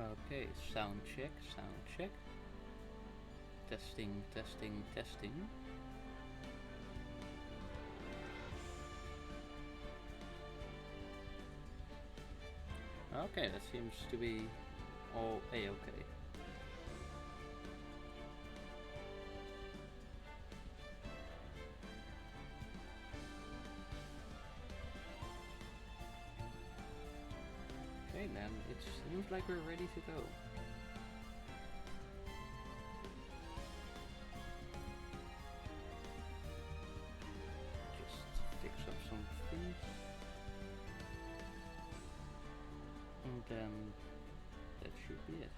Okay, sound check, sound check. Testing, testing, testing. Okay, that seems to be all a-okay. Okay, then it seems like we're ready to go. Just fix up some things. And then that should be it.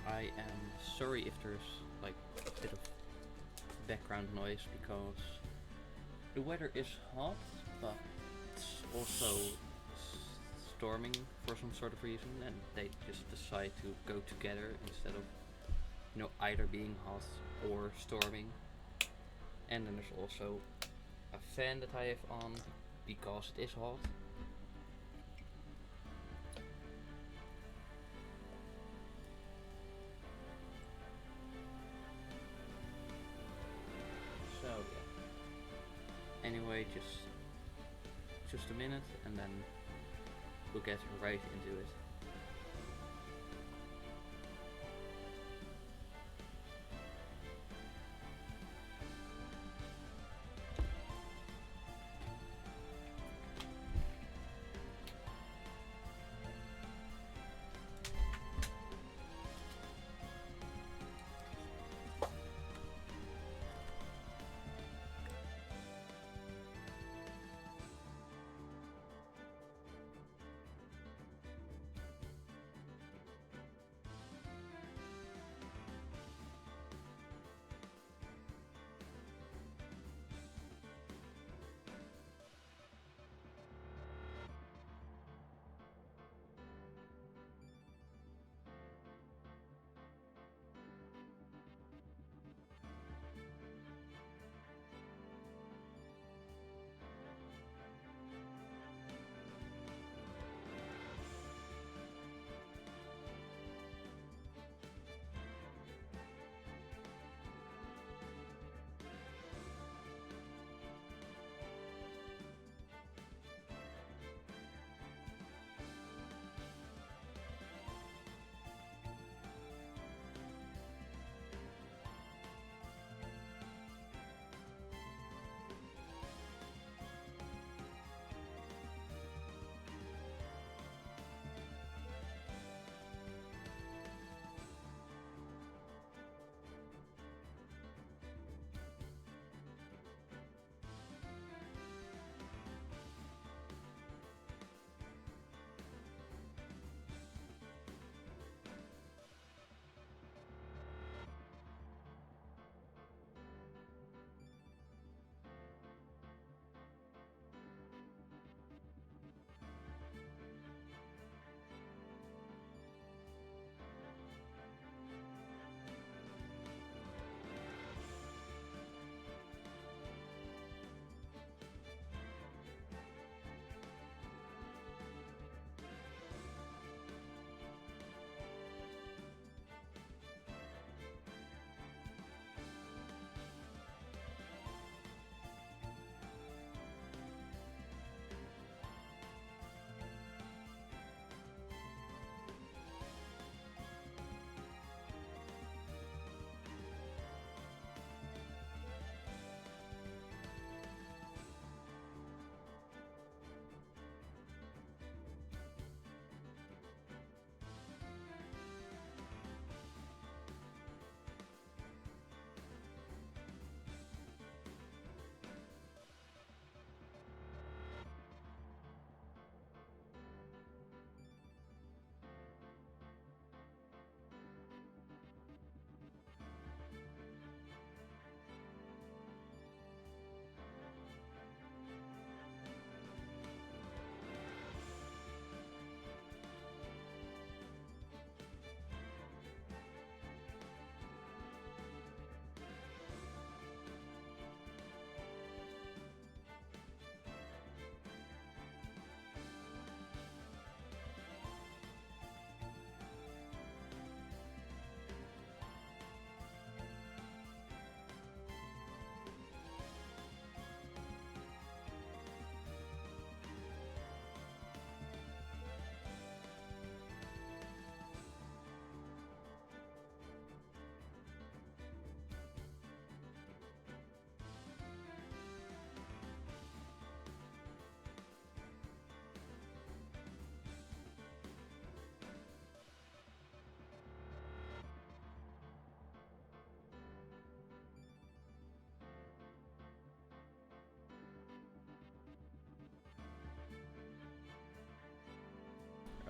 I am sorry if there's like a bit of background noise because the weather is hot, but it's also storming for some sort of reason, and they just decide to go together instead of either being hot or storming. And then there's also a fan that I have on because it is hot. So yeah. Anyway, just a minute, and then we'll get right into it.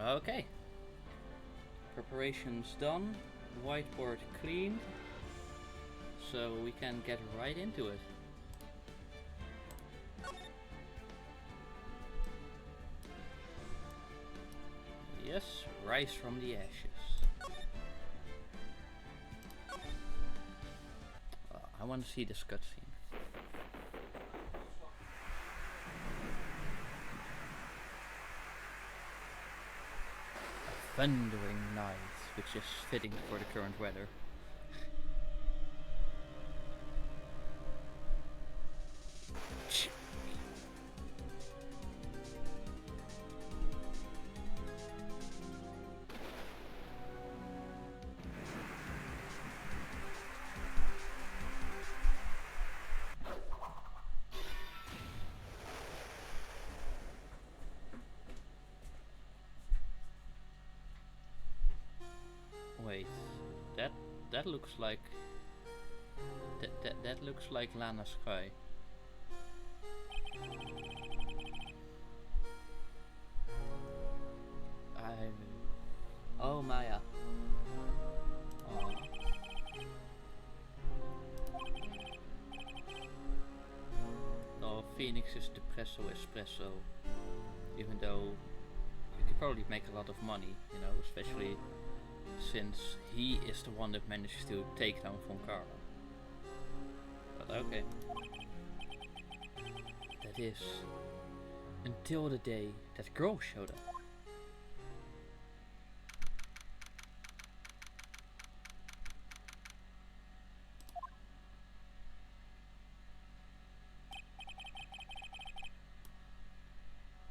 Okay. Preparations done. Whiteboard cleaned. So we can get right into it. Yes, rise from the ashes. I want to see this cutscene. Thundering night, which is fitting for the current weather. Wait, that looks like that looks like Lana Sky. Oh, Maya. Oh. Oh, Phoenix is Depresso Espresso. Even though you could probably make a lot of money, you know, especially since he is the one that managed to take down Von Kara. But okay. That is, until the day that girl showed up.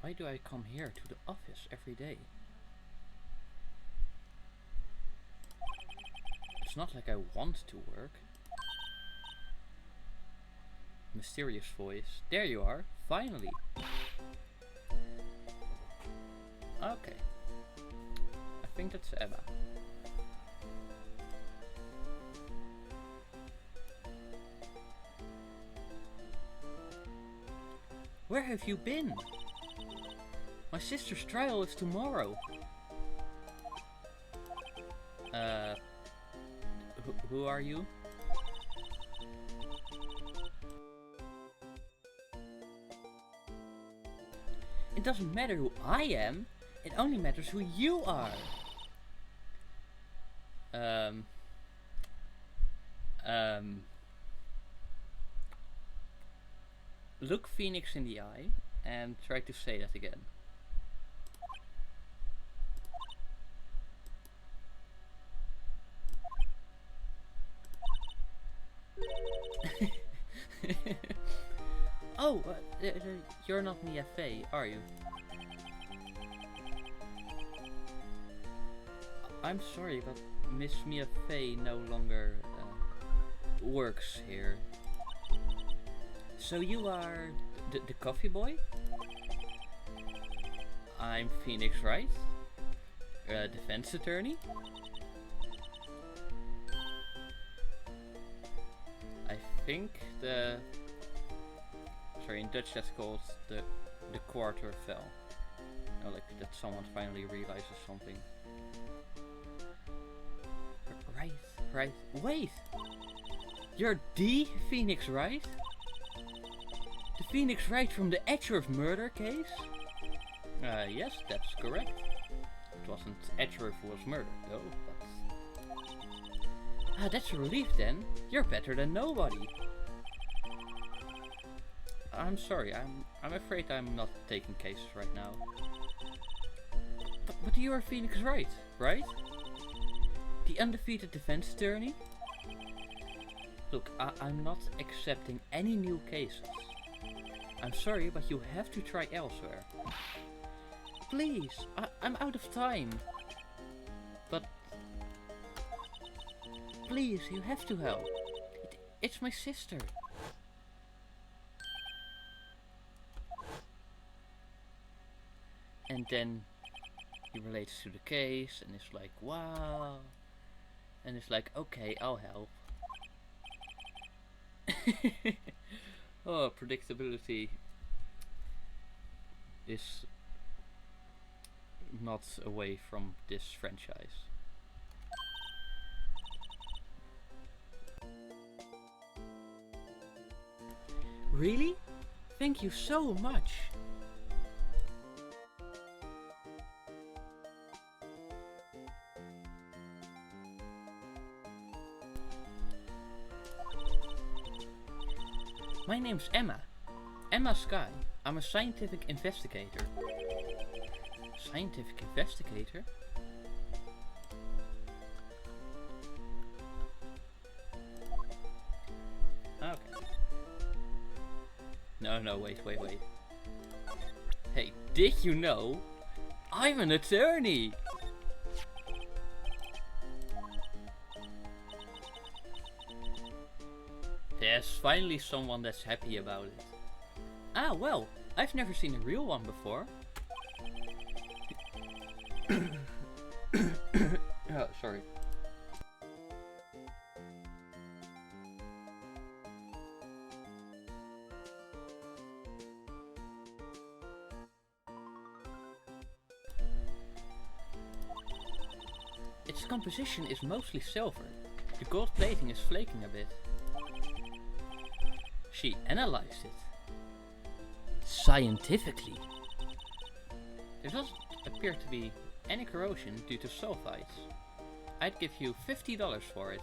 Why do I come here to the office every day? It's not like I want to work. Mysterious voice. There you are, finally. Okay. I think that's Emma. Where have you been? My sister's trial is tomorrow. Who are you? It doesn't matter who I am, it only matters who you are. Look Phoenix in the eye and try to say that again. Oh, you're not Mia Fey, are you? I'm sorry, but Miss Mia Fey no longer works here. So you are the coffee boy? I'm Phoenix Wright, defense attorney. I think sorry, in Dutch that's called the quarter fell. You know, like that someone finally realizes something. Right. Wait! You're the Phoenix Wright? The Phoenix Wright from the Edgeworth murder case? Yes, that's correct. It wasn't Edgeworth who was murdered though, but... that's a relief then. You're better than nobody. I'm sorry, I'm afraid I'm not taking cases right now. But you are Phoenix Wright, right? The undefeated defense attorney? Look, I'm not accepting any new cases. I'm sorry, but you have to try elsewhere. Please, I'm out of time. But... please, you have to help. It's my sister. And then he relates to the case and it's like, wow. And it's like, okay, I'll help. Oh, predictability is not away from this franchise. Really? Thank you so much. My name's Emma. Emma Sky. I'm a scientific investigator. Scientific investigator? Okay. No, wait. Hey, did you know? I'm an attorney! There's finally someone that's happy about it. Ah, well, I've never seen a real one before. Oh, sorry. Its composition is mostly silver. The gold plating is flaking a bit. She analyzed it. Scientifically. There doesn't appear to be any corrosion due to sulfides. I'd give you $50 for it.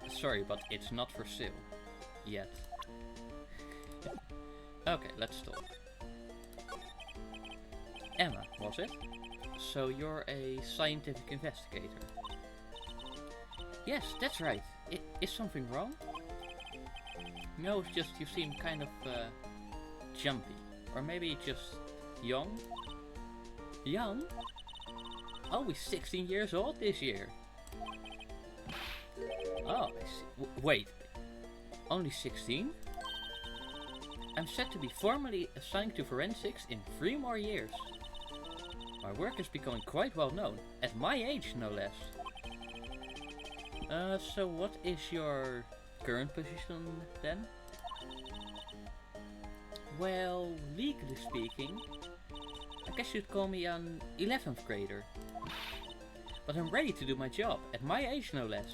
Sorry, but it's not for sale. Yet. Okay, let's talk. Emma, was it? So you're a scientific investigator? Yes, that's right. Is something wrong? No, it's just you seem kind of jumpy. Or maybe just young? Young? Oh, he's 16 years old this year. Oh, I see. Wait. Only 16? I'm set to be formally assigned to forensics in 3 more years. My work is becoming quite well known. At my age, no less. So what is your current position then? Well, legally speaking, I guess you'd call me an 11th grader. But I'm ready to do my job, at my age no less.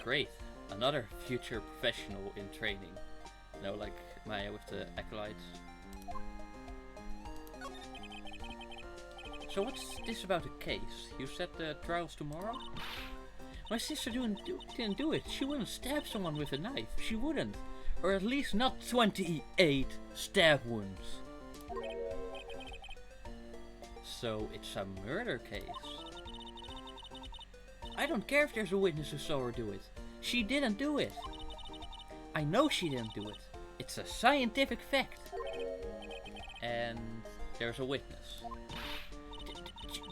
Great, another future professional in training. You know, like Maya with the acolytes. So what's this about a case? You said the trial's tomorrow? My sister didn't do it. She wouldn't stab someone with a knife. She wouldn't. Or at least not 28 stab wounds. So it's a murder case. I don't care if there's a witness who saw her do it. She didn't do it. I know she didn't do it. It's a scientific fact. And there's a witness.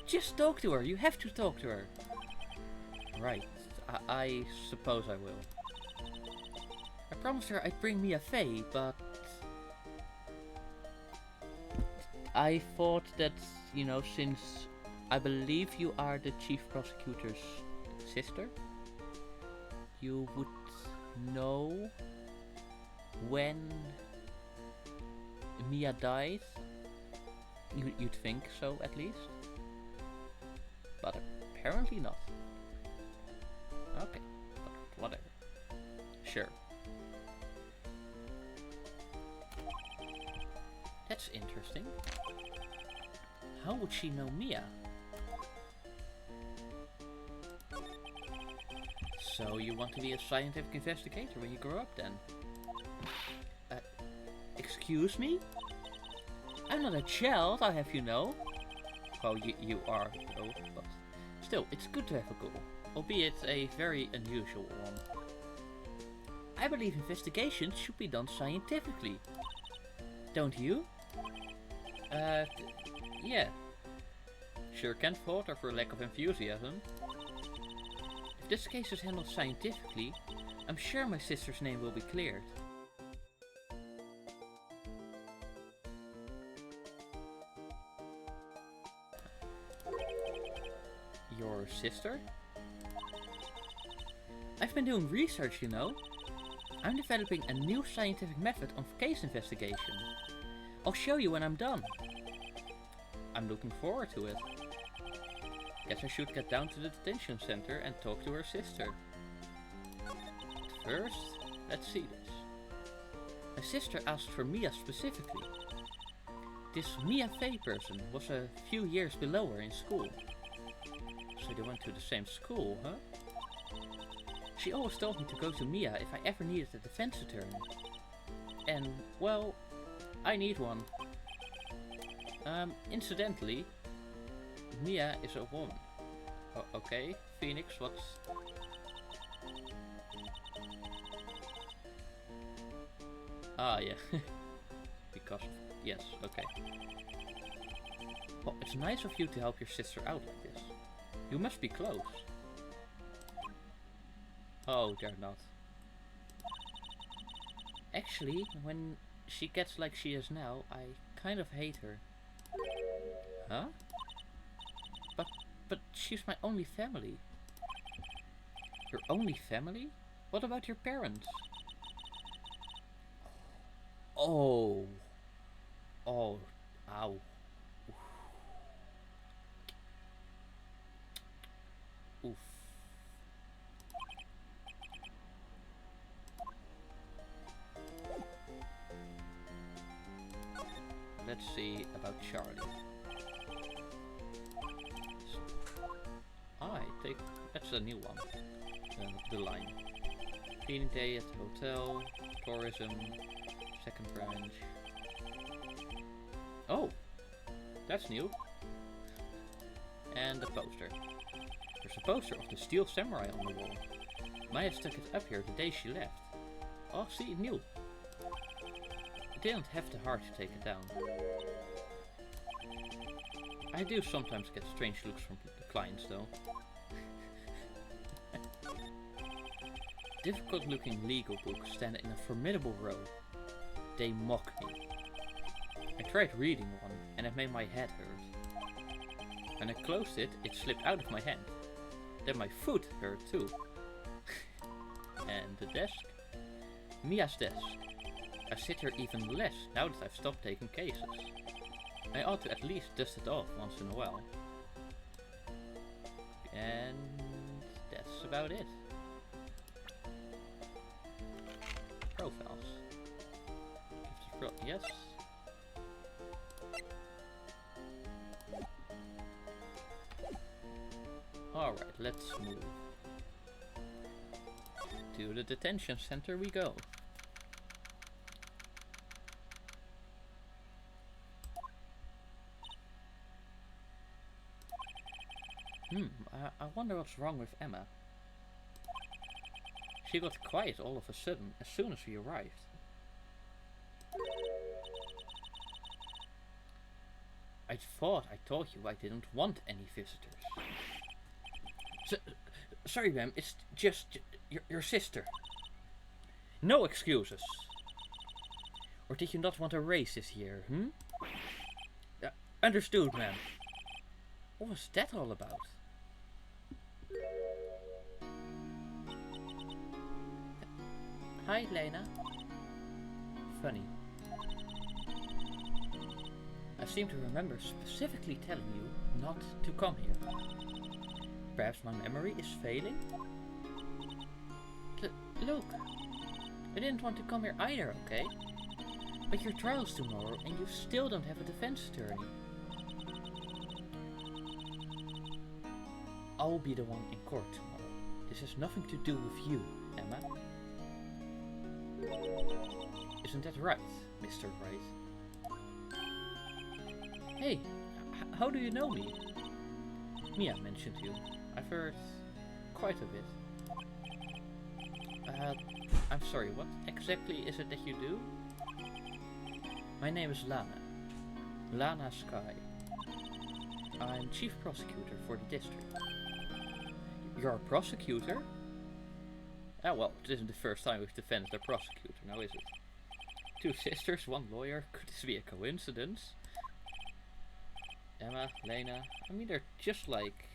Just talk to her. You have to talk to her. Right. I suppose I will. I promised her I'd bring Mia Fey, but I thought that, you know, since I believe you are the chief prosecutor's sister, you would know when Mia died. You'd think so, at least. But apparently not. Okay, whatever. Sure. That's interesting. How would she know Mia? So you want to be a scientific investigator when you grow up then? Excuse me? I'm not a child, I'll have you know. Well, you are though, but still, it's good to have a goal. Albeit a very unusual one. I believe investigations should be done scientifically. Don't you? Yeah. Sure can't falter for lack of enthusiasm. If this case is handled scientifically, I'm sure my sister's name will be cleared. Your sister? I've been doing research, you know. I'm developing a new scientific method of case investigation. I'll show you when I'm done. I'm looking forward to it. Guess I should get down to the detention center and talk to her sister. But first, let's see this. My sister asked for Mia specifically. This Mia Fey person was a few years below her in school. So they went to the same school, huh? She always told me to go to Mia if I ever needed a defense attorney. And, well, I need one. Incidentally, Mia is a woman. Okay, Phoenix, what's... Ah, yeah. Because of... Yes, okay. Well, it's nice of you to help your sister out like this. You must be close. Oh, they're not. Actually, when she gets like she is now, I kind of hate her. Huh? But she's my only family. Your only family? What about your parents? Oh. Oh. Ow. Oof. Let's see about Charlie. That's a new one. The line. Cleaning day at the hotel, tourism, second branch. Oh, that's new. And the poster. There's a poster of the Steel Samurai on the wall. Maya stuck it up here the day she left. Oh, see, new. I didn't have the heart to take it down. I do sometimes get strange looks from the clients though. Difficult looking legal books stand in a formidable row. They mock me. I tried reading one and it made my head hurt. When I closed it, it slipped out of my hand. Then my foot hurt too. And the desk? Mia's desk. I sit here even less now that I've stopped taking cases. I ought to at least dust it off once in a while. And that's about it. Profiles. Yes. Alright, let's move. To the detention center we go. I wonder what's wrong with Emma. She got quiet all of a sudden as soon as we arrived. I thought I told you I didn't want any visitors. Sorry ma'am, it's just your sister. No excuses. Or did you not want a race this year, understood ma'am. What was that all about? Hi, Lena. Funny. I seem to remember specifically telling you not to come here. Perhaps my memory is failing? Look, I didn't want to come here either, okay? But your trial's tomorrow and you still don't have a defense attorney. I'll be the one in court tomorrow. This has nothing to do with you, Emma. Isn't that right, Mr. Wright? Hey, how do you know me? Mia mentioned you. I've heard quite a bit. I'm sorry, what exactly is it that you do? My name is Lana. Lana Sky. I'm chief prosecutor for the district. You're a prosecutor? Ah, well, it isn't the first time we've defended a prosecutor, now is it? Two sisters, one lawyer. Could this be a coincidence? Emma, Lena, I mean, they're just like...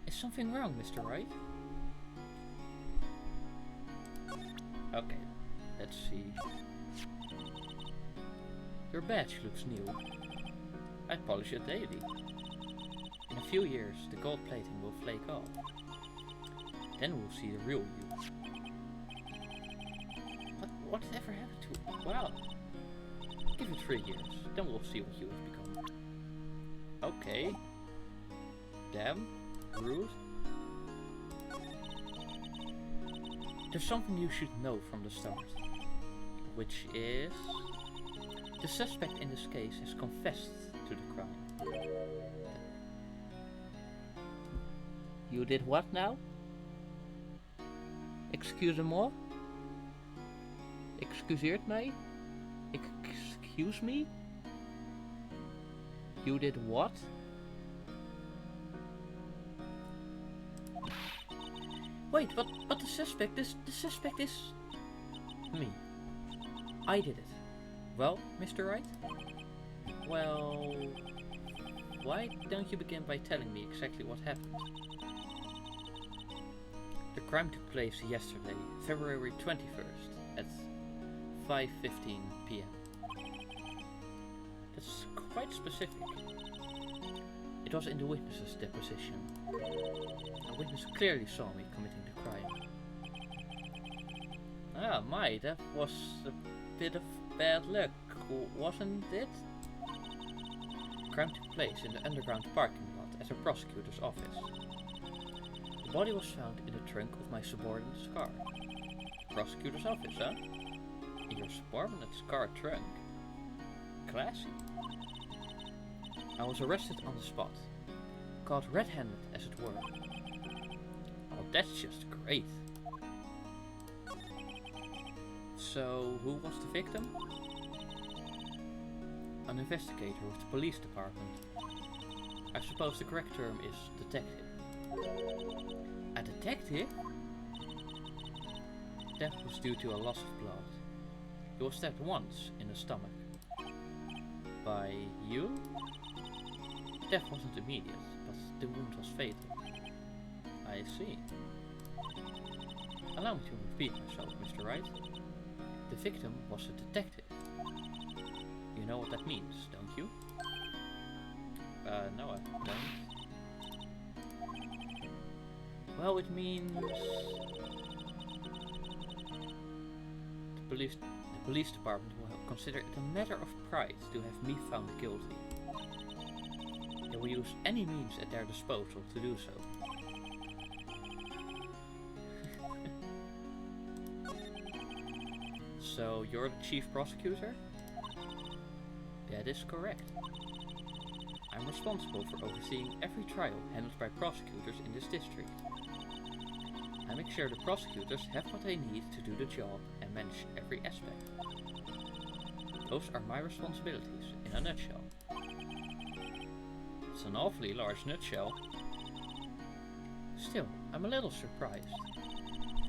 Is something wrong, Mr. Wright? Okay, let's see. Your badge looks new. I polish it daily. In a few years, the gold plating will flake off. Then we'll see the real you. Whatever happened to it? Well, give it 3 years, then we'll see what you have become. Okay. Damn. Rude. There's something you should know from the start. Which is... the suspect in this case has confessed to the crime. You did what now? Excusez-moi? Excuseert mij? Excuse me? You did what? Wait, but the suspect is... the suspect is... me. I did it. Well, Mr. Wright? Well... why don't you begin by telling me exactly what happened? The crime took place yesterday, February 21st, at 5:15 p.m. That's quite specific. It was in the witness's deposition. A witness clearly saw me committing the crime. Ah, that was a bit of bad luck, wasn't it? The crime took place in the underground parking lot at a prosecutor's office. The body was found in the trunk of my subordinate's car. Prosecutor's office, huh? In your subordinate's car trunk? Classy. I was arrested on the spot. Caught red-handed, as it were. Oh, that's just great. So, who was the victim? An investigator with the police department. I suppose the correct term is detective. A detective? Death was due to a loss of blood. He was stabbed once in the stomach. By you? Death wasn't immediate, but the wound was fatal. I see. Allow me to repeat myself, Mr. Wright. The victim was a detective. You know what that means, don't you? No, I don't. Well, it means... The police department will consider it a matter of pride to have me found guilty. They will use any means at their disposal to do so. So, you're the chief prosecutor? That is correct. I'm responsible for overseeing every trial handled by prosecutors in this district. I make sure the prosecutors have what they need to do the job and manage every aspect. Those are my responsibilities, in a nutshell. It's an awfully large nutshell. Still, I'm a little surprised.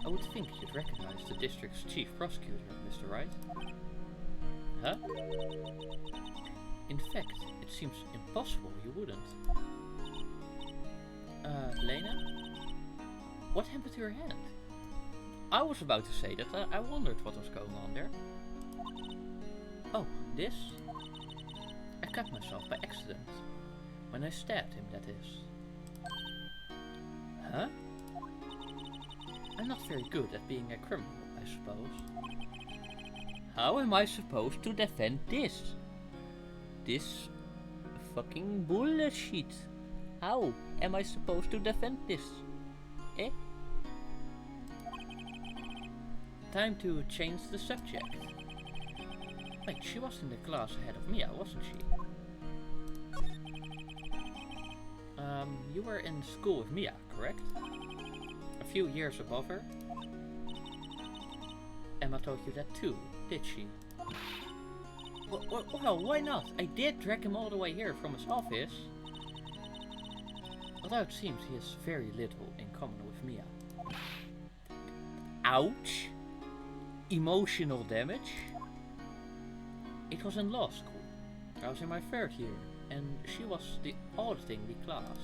I would think you'd recognize the district's chief prosecutor, Mr. Wright. Huh? In fact, it seems impossible you wouldn't. Lena? What happened to your hand? I was about to say that I wondered what was going on there. Oh, this? I cut myself by accident. When I stabbed him, that is. Huh? I'm not very good at being a criminal, I suppose. How am I supposed to defend this? This fucking bullshit. How am I supposed to defend this? Eh? Time to change the subject. Wait, she was in the class ahead of Mia, wasn't she? You were in school with Mia, correct? A few years above her? Emma told you that too, did she? Well, why not? I did drag him all the way here from his office. Although it seems he has very little in common with Mia. Ouch! Emotional damage? It was in law school. I was in my 3rd year, and she was auditing the class.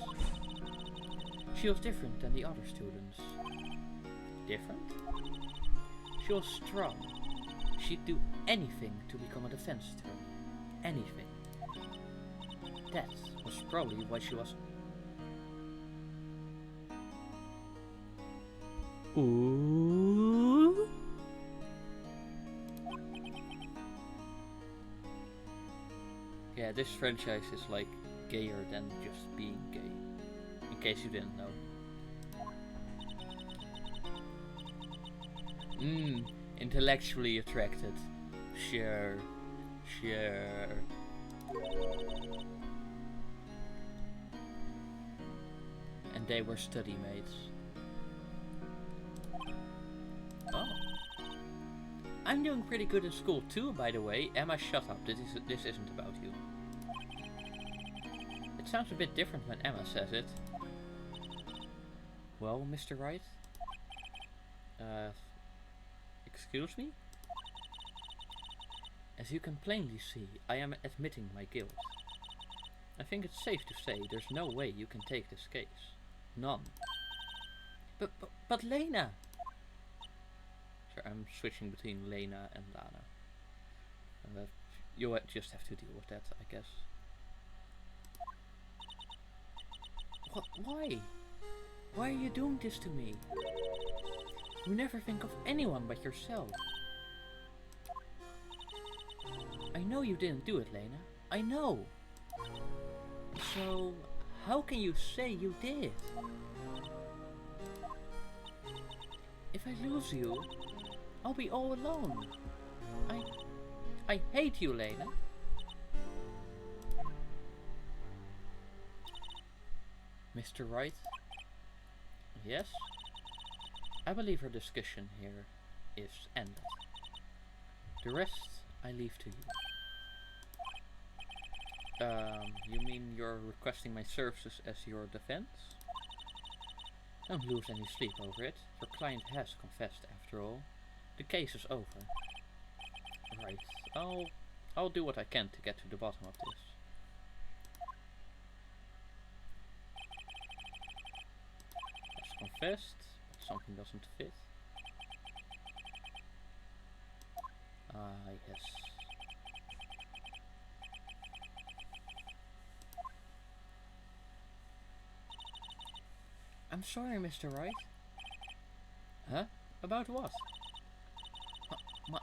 She was different than the other students. Different? She was strong. She'd do anything to become a defense attorney. anything. That was probably why she was... Ooh. Yeah, this franchise is like gayer than just being gay. In case you didn't know. Intellectually attracted. Sure. And they were study mates. Oh. I'm doing pretty good in school too, by the way. Emma, shut up. This isn't about you. It sounds a bit different when Emma says it. Well, Mr. Wright? Excuse me? As you can plainly see, I am admitting my guilt. I think it's safe to say there's no way you can take this case. None. But Lena! Sorry, I'm switching between Lena and Lana. You'll just have to deal with that, I guess. Why? Why are you doing this to me? You never think of anyone but yourself. I know you didn't do it, Lena. I know. So, how can you say you did? If I lose you, I'll be all alone. I hate you, Lena. Mr. Wright? Yes? I believe our discussion here is ended. The rest I leave to you. You mean you're requesting my services as your defense? Don't lose any sleep over it. Your client has confessed after all. The case is over. Right. I'll do what I can to get to the bottom of this. Has confessed, but something doesn't fit. Yes. I'm sorry, Mr. Wright. Huh? About what?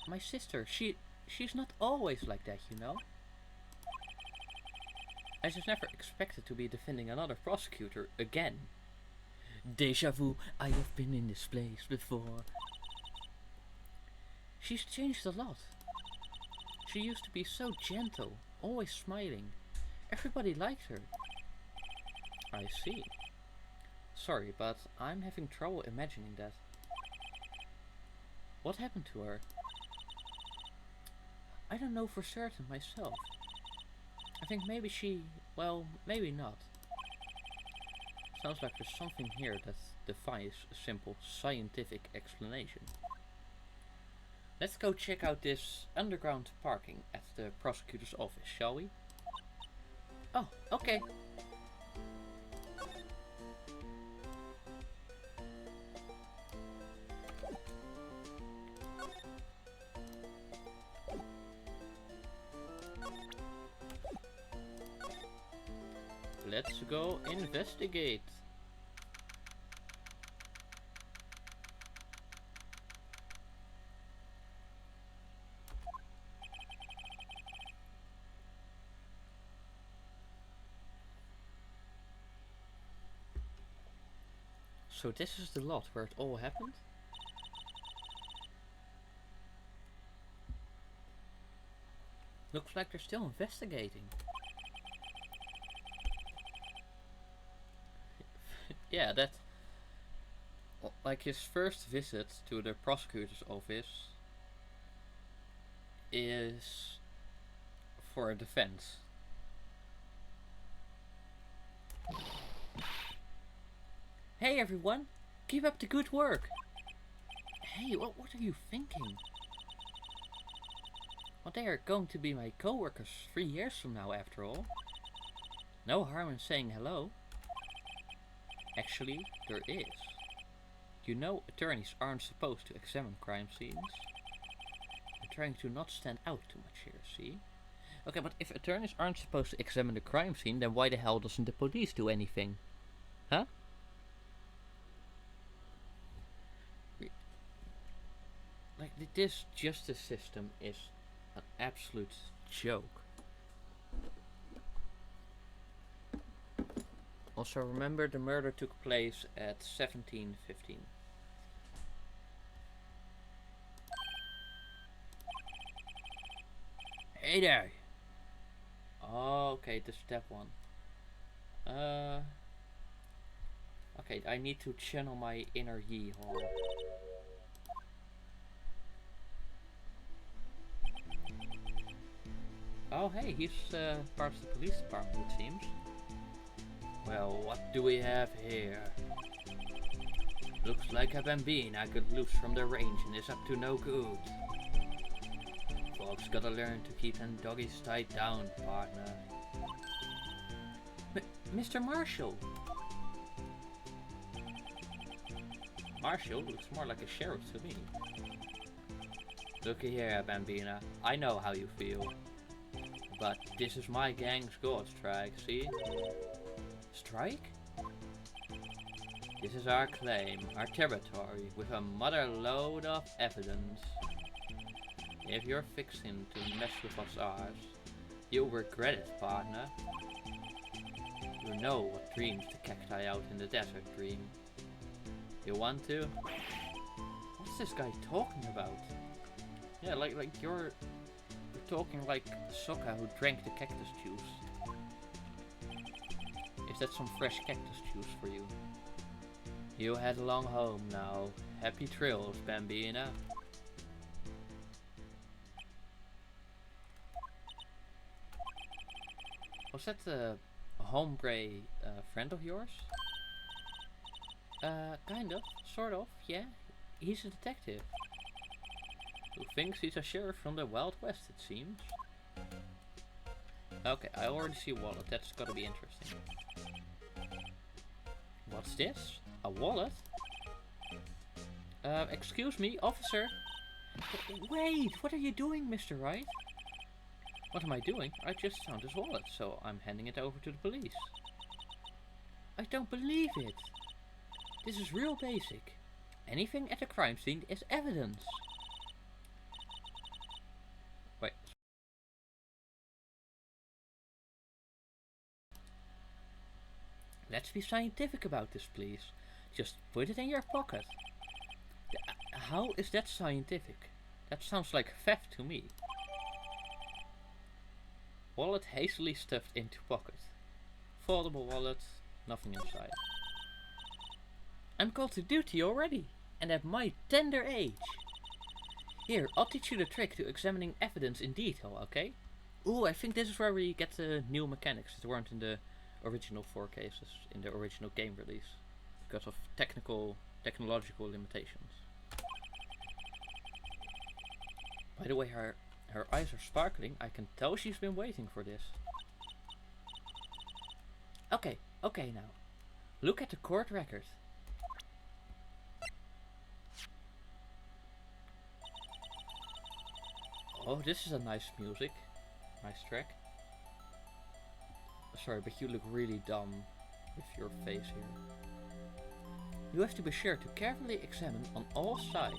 My sister, she's not always like that, you know? I just never expected to be defending another prosecutor again. Deja vu, I have been in this place before. She's changed a lot. She used to be so gentle, always smiling. Everybody liked her. I see. Sorry, but I'm having trouble imagining that. What happened to her? I don't know for certain myself. I think maybe she... well, maybe not. Sounds like there's something here that defies a simple scientific explanation. Let's go check out this underground parking at the prosecutor's office, shall we? Oh, okay. Let's go investigate. So this is the lot where it all happened? Looks like they're still investigating. Yeah, that... like his first visit to the prosecutor's office is for a defense. Hey everyone! Keep up the good work! Hey, what are you thinking? Well, they are going to be my co-workers 3 years from now after all. No harm in saying hello. Actually, there is. You know, attorneys aren't supposed to examine crime scenes. I'm trying to not stand out too much here, see? Okay, but if attorneys aren't supposed to examine the crime scene, then why the hell doesn't the police do anything? Huh? Like, this justice system is an absolute joke. Also, remember the murder took place at 1715. Hey there! Oh, okay, the step one. Okay, I need to channel my inner Yeehor. Oh, hey, he's part of the police department, it seems. Well, what do we have here? Looks like a bambina got loose from the range and is up to no good. Folks gotta learn to keep them doggies tied down, partner. Mr. Marshall! Marshall looks more like a sheriff to me. Looky here, bambina. I know how you feel. But this is my gang's god strike, see? Strike? This is our claim, our territory, with a mother load of evidence. If you're fixing to mess with what's ours, you'll regret it, partner. You know what dreams the cacti out in the desert dream. You want to? What's this guy talking about? Yeah, like you're talking like Sokka who drank the cactus juice. Is that some fresh cactus juice for you? You head along home now. Happy trails, bambina. Was that a hombre friend of yours? Kind of, sort of, yeah. He's a detective. Who thinks he's a sheriff from the Wild West, it seems. Okay, I already see a wallet. That's gotta be interesting. What's this? A wallet? Excuse me, officer. Wait, what are you doing, Mr. Wright? What am I doing? I just found his wallet, so I'm handing it over to the police. I don't believe it. This is real basic. Anything at a crime scene is evidence. Wait. Let's be scientific about this, please. Just put it in your pocket. How is that scientific? That sounds like theft to me. Wallet hastily stuffed into pocket. Foldable wallet, nothing inside. I'm called to duty already, and at my tender age. Here, I'll teach you the trick to examining evidence in detail, okay? Ooh, I think this is where we get the new mechanics that weren't in the original 4 cases, in the original game release, because of technological limitations. By the way, her eyes are sparkling. I can tell she's been waiting for this. Okay now. Look at the court record. Oh, this is a nice music. Nice track. Sorry, but you look really dumb with your face here. You have to be sure to carefully examine on all sides.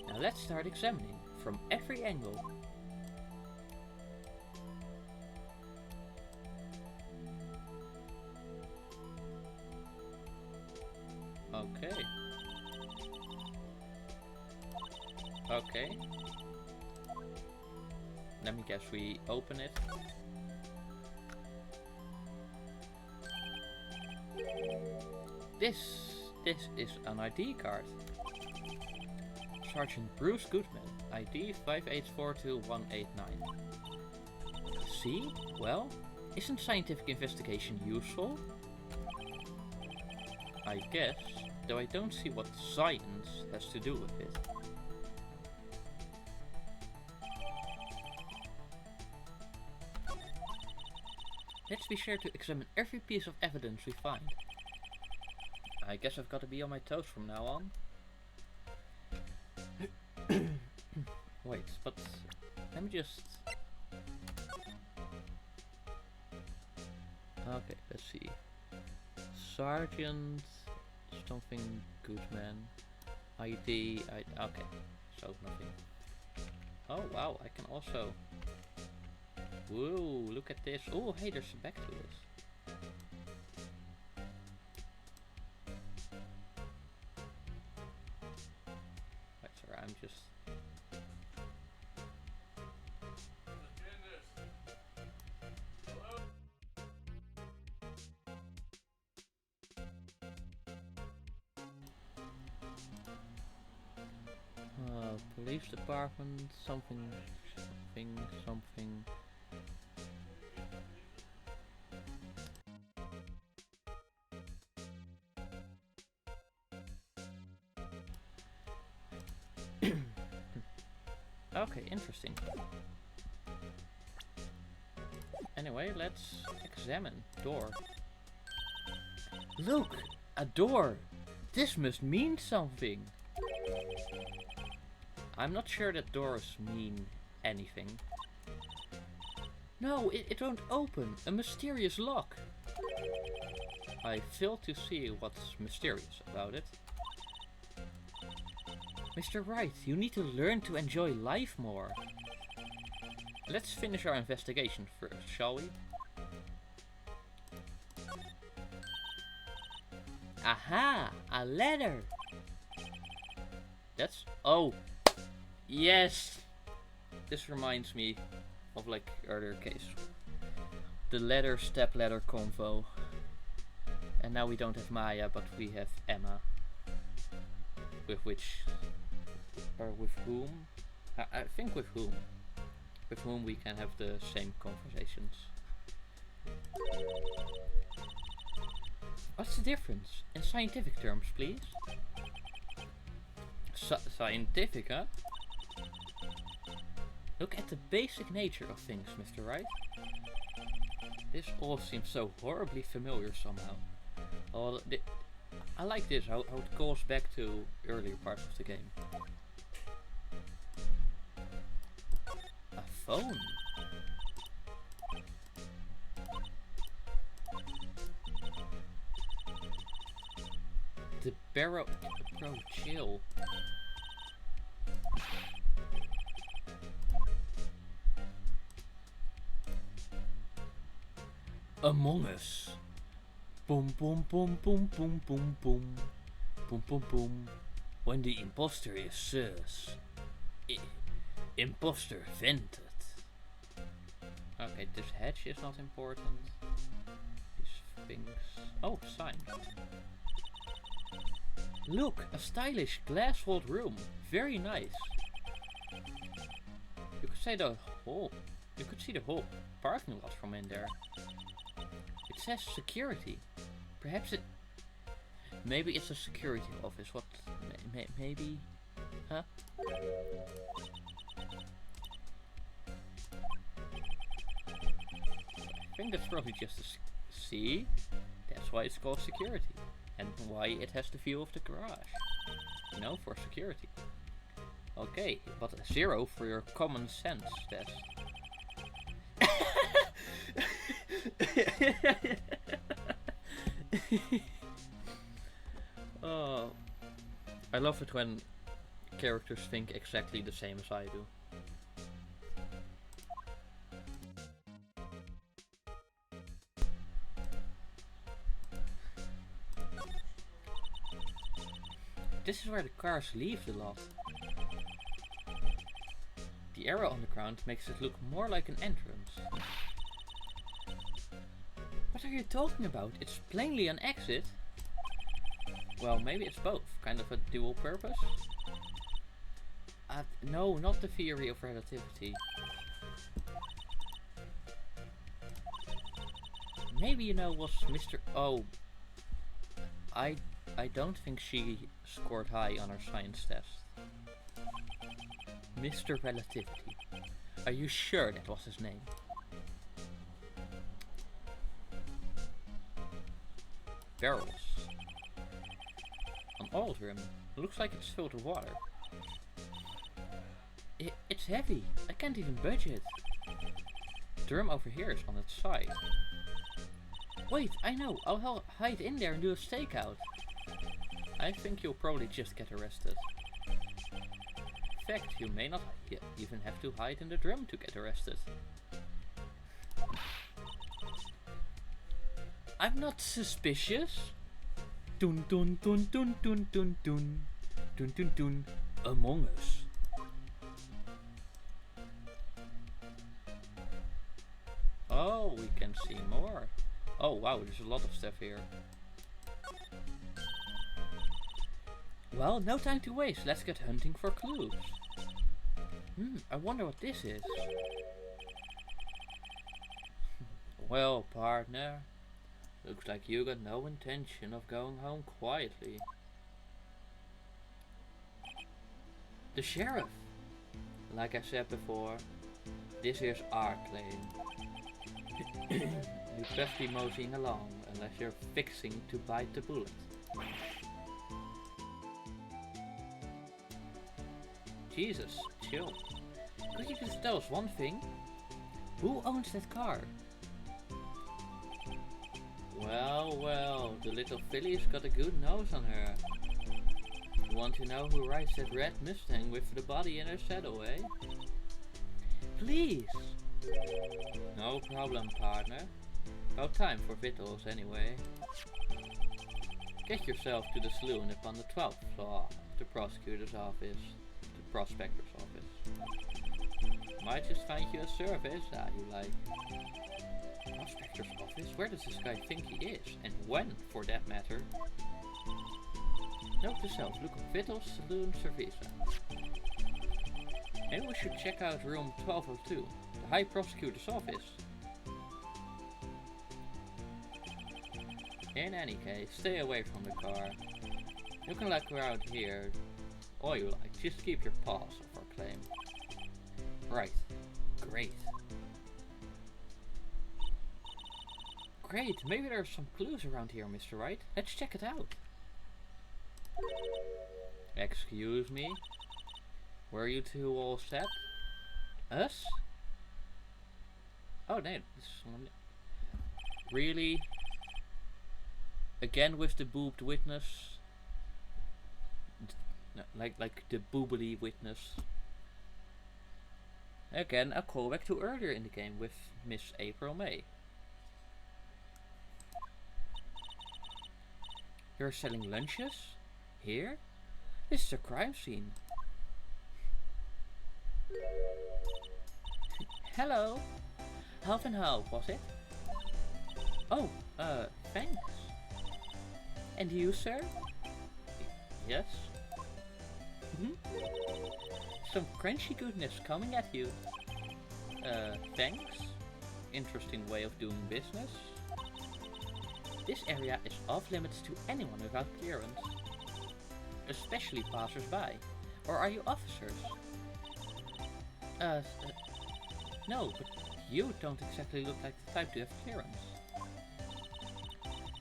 Now let's start examining from every angle. Okay. Okay. Let me guess, we open it. This is an ID card. Sergeant Bruce Goodman, ID 5842189. See? Well, isn't scientific investigation useful? I guess, though I don't see what science has to do with it. Let's be sure to examine every piece of evidence we find. I guess I've got to be on my toes from now on. Wait, but let me just Okay, let's see. Sergeant, something Goodman. ID, okay, so nothing. Oh wow, I can also... Whoa, look at this. Oh hey, there's a back to this. Right, sorry, I'm just... Police department, something. Okay, interesting. Anyway, let's examine. Door. Look! A door! This must mean something! I'm not sure that doors mean anything. No, it won't open. A mysterious lock. I fail to see what's mysterious about it. Mr. Wright, you need to learn to enjoy life more. Let's finish our investigation first, shall we? Aha! A letter! That's... Oh! Yes! This reminds me of like earlier case. The ladder step ladder convo. And now we don't have Maya, but we have Emma. With which... Or with whom? I think with whom. With whom we can have the same conversations. What's the difference? In scientific terms, please. Scientific, huh? Look at the basic nature of things, Mr. Wright. This all seems so horribly familiar somehow. Oh, I like this, how it calls back to earlier parts of the game. A phone? The barrel... Bro, chill. Among Us. Boom boom boom boom boom boom boom. Boom boom boom. When the imposter is sus. Imposter vented. Okay, this hatch is not important. These things... Oh, sign. Look, a stylish glass-walled room. Very nice. You could say the whole... You could see the whole parking lot from in there. It says security. Perhaps it... Maybe it's a security office. What? Maybe... Huh? I think that's probably just a... See? That's why it's called security. And why it has the view of the garage. You know, for security. Okay, but a 0 for your common sense test. Oh, I love it when characters think exactly the same as I do. This is where the cars leave the lot. The arrow on the ground makes it look more like an entrance. What are you talking about? It's plainly an exit. Well, maybe it's both. Kind of a dual purpose. No, not the theory of relativity. Maybe you know was Mr. Oh. I don't think she scored high on her science test. Mr. Relativity. Are you sure that was his name? Barrels. An oil drum. Looks like it's filled with water. It's heavy. I can't even budge it. Drum over here is on its side. Wait, I know. I'll hide in there and do a stakeout. I think you'll probably just get arrested. In fact, you may not even have to hide in the drum to get arrested. I'm not suspicious. Dun dun dun dun dun dun dun. Dun dun dun. Among Us. Oh, we can see more. Oh wow, there's a lot of stuff here. Well, no time to waste. Let's get hunting for clues. I wonder what this is. Well, partner, looks like you got no intention of going home quietly. The sheriff. Like I said before, this here's our claim. You best be moseying along, unless you're fixing to bite the bullet. Jesus, chill. Could you just tell us one thing? Who owns that car? Well, well, the little filly's got a good nose on her. You want to know who rides that red Mustang with the body in her saddle, eh? Please! No problem, partner. About time for victuals, anyway. Get yourself to the saloon upon the 12th floor of the prosecutor's office. The prospector's office. Might just find you a service, you like. Prospector's office? Where does this guy think he is? And when, for that matter? Note to self, look up Victuals Saloon Cerveza. Maybe we should check out room 1202, the High Prosecutor's office. In any case, stay away from the car. You can look around here all you like, just keep your paws off our claim. Right, great. Great, maybe there are some clues around here, Mr. Wright. Let's check it out. Excuse me? Were you two all set? Us? Oh, no. This is someone... Really? Again with the boobed witness? No, like the boobily witness. Again, a callback to earlier in the game with Miss April May. You're selling lunches? Here? This is a crime scene. Hello. Half and half, was it? Oh, thanks. And you, sir? Yes? Some crunchy goodness coming at you. Thanks. Interesting way of doing business. This area is off limits to anyone without clearance. Especially passers-by. Or are you officers? No, but you don't exactly look like the type to have clearance.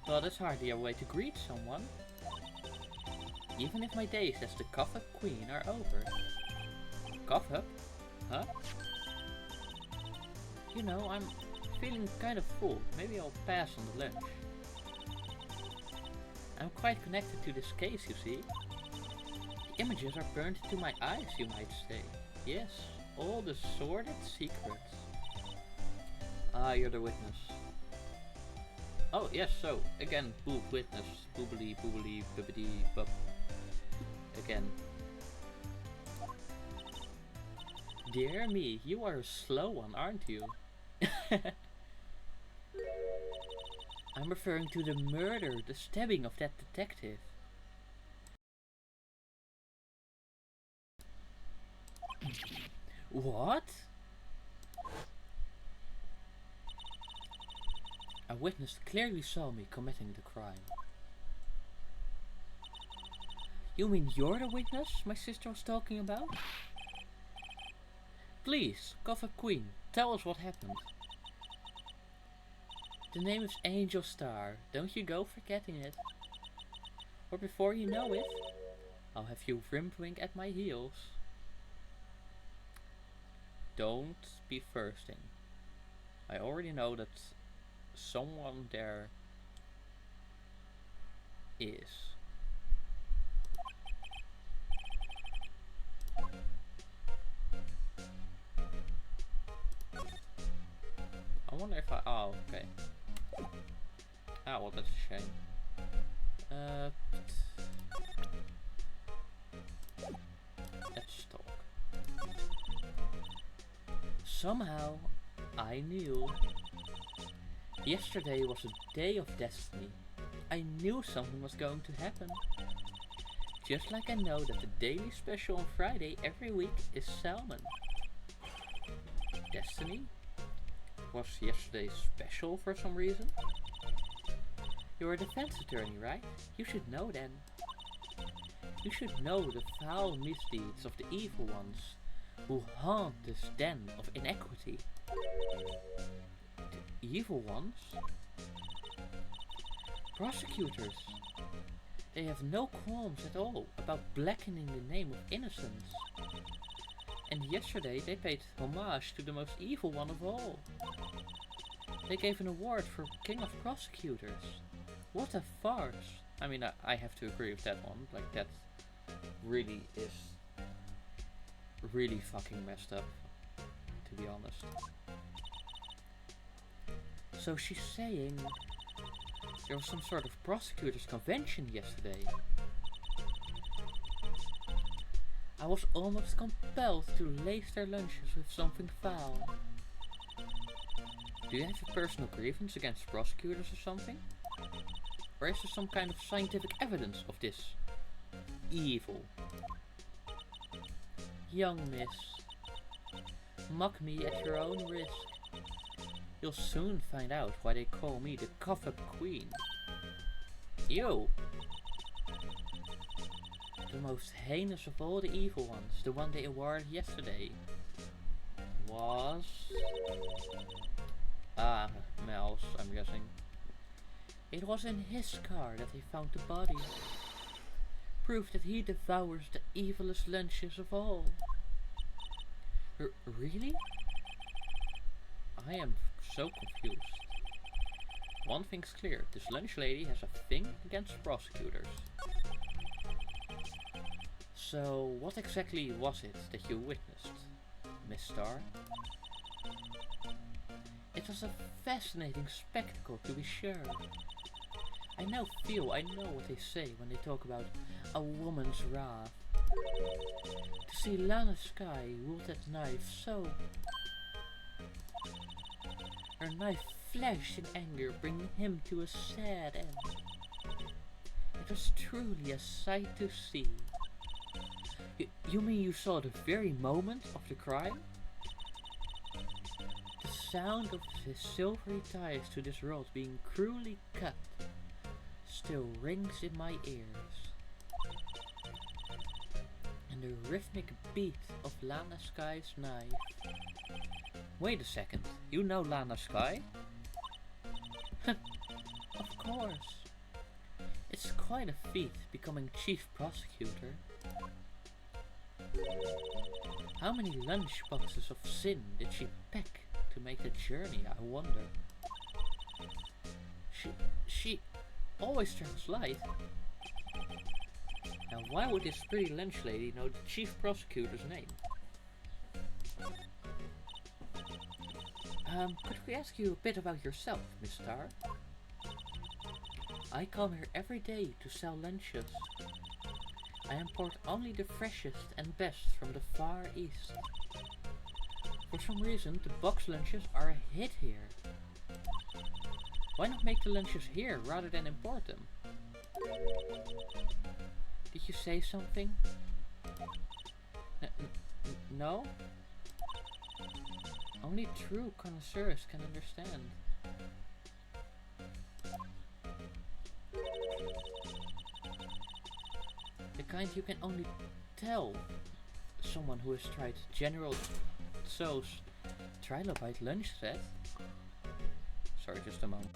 Well, that's hardly a way to greet someone. Even if my days as the Cough Up Queen are over. Cough Up? Huh? You know, I'm feeling kind of full. Maybe I'll pass on the lunch. I'm quite connected to this case, you see. The images are burned to my eyes, you might say. Yes, all the sordid secrets. Ah, you're the witness. Oh, yes, so, again, boob witness. Boobily, boobily, bibbidi, bub. Again. Dear me, you are a slow one, aren't you? I'm referring to the murder, the stabbing of that detective. What? A witness clearly saw me committing the crime. You mean you're the witness my sister was talking about? Please, Cough Up Queen, tell us what happened. The name is Angel Star, don't you go forgetting it. Or before you know it, I'll have you whimpering at my heels. Don't be thirsting. I already know that someone there is. I wonder if I... Oh, okay. Ah, well, that's a shame. Let's talk. Somehow, I knew. Yesterday was a day of destiny. I knew something was going to happen. Just like I know that the daily special on Friday every week is salmon. Destiny? Was yesterday special for some reason? You're a defense attorney, right? You should know then. You should know the foul misdeeds of the evil ones who haunt this den of inequity. The evil ones? Prosecutors. They have no qualms at all about blackening the name of innocence. And yesterday they paid homage to the most evil one of all. They gave an award for King of Prosecutors. What a farce! I mean, I have to agree with that one. Like, that really is really fucking messed up, to be honest. So she's saying there was some sort of prosecutors convention yesterday. I was almost compelled to lace their lunches with something foul. Do you have a personal grievance against prosecutors or something? Or is there some kind of scientific evidence of this evil? Young miss, mock me at your own risk. You'll soon find out why they call me the Cough-Up Queen. Ew! The most heinous of all the evil ones, the one they awarded yesterday, was... Mel's, I'm guessing. It was in his car that they found the body. Proof that he devours the evilest lunches of all. Really? I am so confused. One thing's clear, this lunch lady has a thing against prosecutors. So, what exactly was it that you witnessed, Miss Starr? It was a fascinating spectacle, to be sure. I know what they say when they talk about a woman's wrath. To see Lana Skye wield that knife so... Her knife flashed in anger, bringing him to a sad end. It was truly a sight to see. You mean you saw the very moment of the crime? The sound of his silvery ties to this world being cruelly cut still rings in my ears. And the rhythmic beat of Lana Skye's knife. Wait a second, you know Lana Skye? Of course. It's quite a feat becoming chief prosecutor. How many lunch boxes of sin did she pack to make the journey, I wonder? She always turns light. Now why would this pretty lunch lady know the chief prosecutor's name? Could we ask you a bit about yourself, Miss Starr? I come here every day to sell lunches. I import only the freshest and best from the Far East. For some reason, the box lunches are a hit here. Why not make the lunches here rather than import them? Did you say something? No? Only true connoisseurs can understand. The kind you can only tell someone who has tried General Tso's Trilobite lunch set. Sorry, just a moment.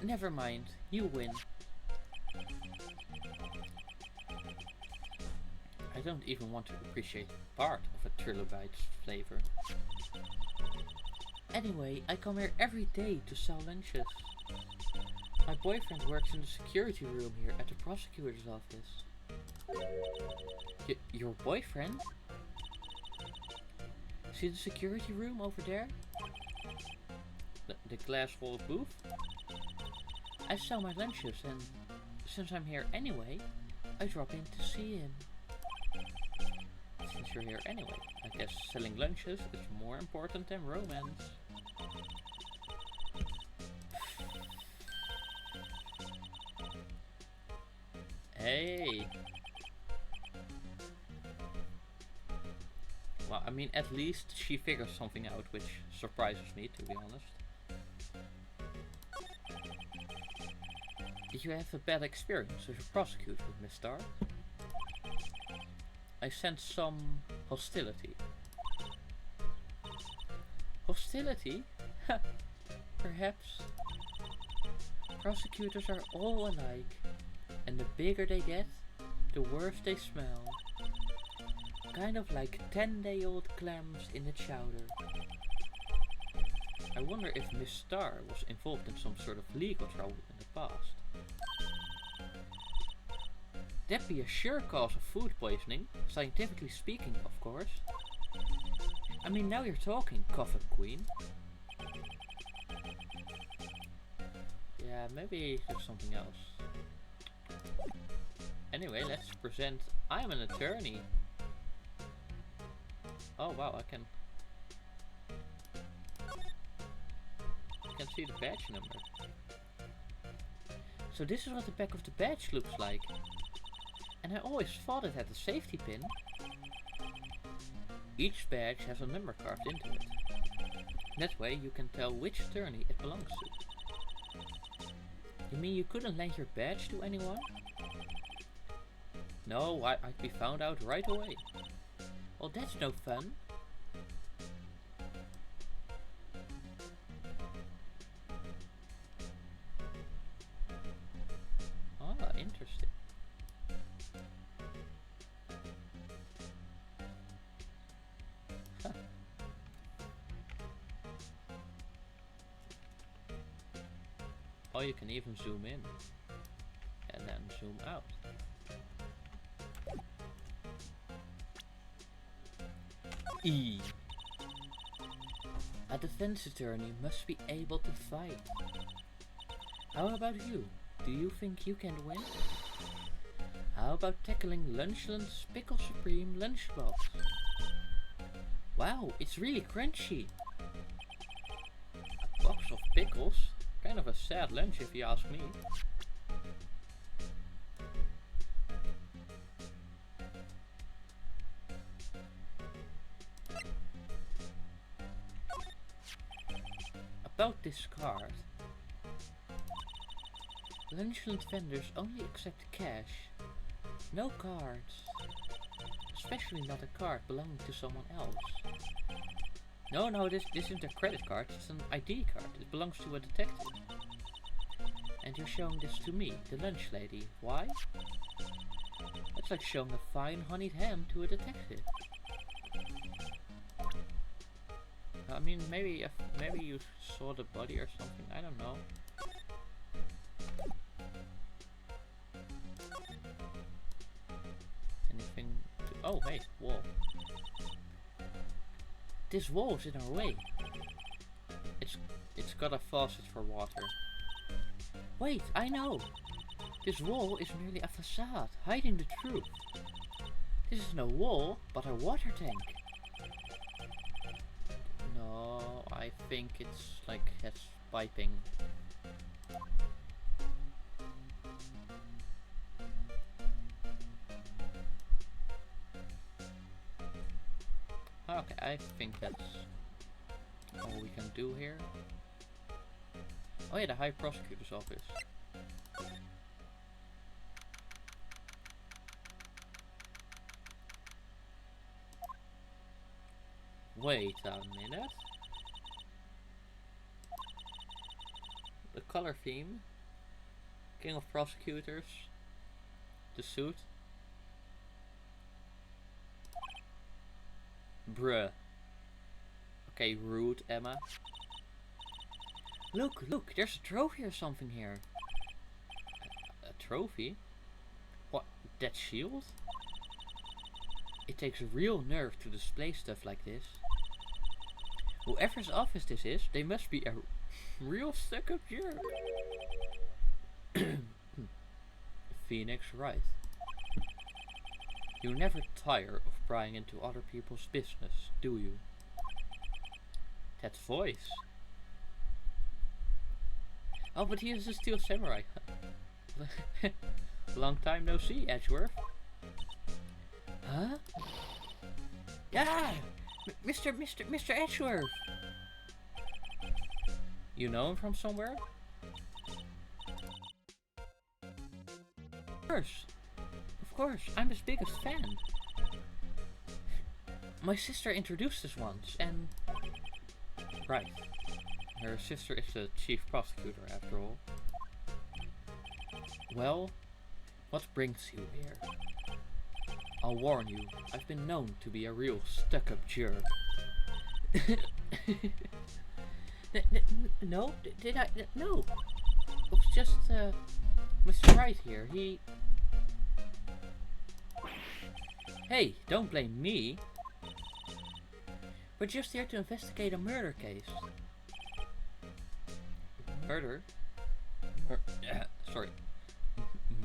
Never mind, you win. I don't even want to appreciate part of a trilobite's flavor. Anyway, I come here every day to sell lunches. My boyfriend works in the security room here at the prosecutor's office. Your boyfriend? See the security room over there? The glass wall booth? I sell my lunches and since I'm here anyway, I drop in to see him. Since you're here anyway, I guess selling lunches is more important than romance. Hey! Well, I mean, at least she figures something out, which surprises me, to be honest. Did you have a bad experience with a prosecutor, Miss Star? I sense some hostility. Hostility? Perhaps. Prosecutors are all alike, and the bigger they get, the worse they smell. Kind of like 10-day-old clams in a chowder. I wonder if Miss Star was involved in some sort of legal trouble in the past. That'd be a sure cause of food poisoning, scientifically speaking, of course. I mean, now you're talking, Coffin Queen. Yeah, maybe there's something else. Anyway, let's present. I'm an attorney. Oh wow, I can see the badge number. So this is what the back of the badge looks like. And I always thought it had a safety pin. Each badge has a number carved into it. That way you can tell which attorney it belongs to. You mean you couldn't lend your badge to anyone? No, I'd be found out right away. Well, that's no fun. Ah, interesting. Huh. Oh, you can even zoom in and then zoom out. E. A defense attorney must be able to fight. How about you? Do you think you can win? How about tackling Lunchland's Pickle Supreme lunchbox? Wow, it's really crunchy. A box of pickles? Kind of a sad lunch if you ask me. About this card. Lunchland vendors only accept cash. No cards. Especially not a card belonging to someone else. No, this isn't a credit card, it's an ID card. It belongs to a detective. And you're showing this to me, the lunch lady. Why? It's like showing a fine honeyed ham to a detective. I mean, maybe you saw the body or something. I don't know. Anything? Oh, hey, wall. This wall's in our way. It's got a faucet for water. Wait, I know. This wall is merely a facade, hiding the truth. This is no wall, but a water tank. No, I think it's like it's piping. Okay, I think that's all we can do here. Oh yeah, the High Prosecutor's Office. Wait a minute. the color theme, King of Prosecutors, the suit. Bruh. Okay, rude, Emma. Look, look, there's a trophy or something here. A trophy? What, that shield? It takes real nerve to display stuff like this. Whoever's office this is, they must be a real stuck-up jerk. Phoenix Wright. You never tire of prying into other people's business, do you? That voice. Oh, but he is a Steel Samurai. Long time no see, Edgeworth. Huh? Ah! Mr. Edgeworth! You know him from somewhere? Of course, I'm his biggest fan. My sister introduced us once, and... Right. Her sister is the chief prosecutor, after all. Well, what brings you here? I'll warn you, I've been known to be a real stuck-up jerk. No? Did I? No. It was just, Mr. Wright here, he... Hey, don't blame me. We're just here to investigate a murder case. Murder? Sorry.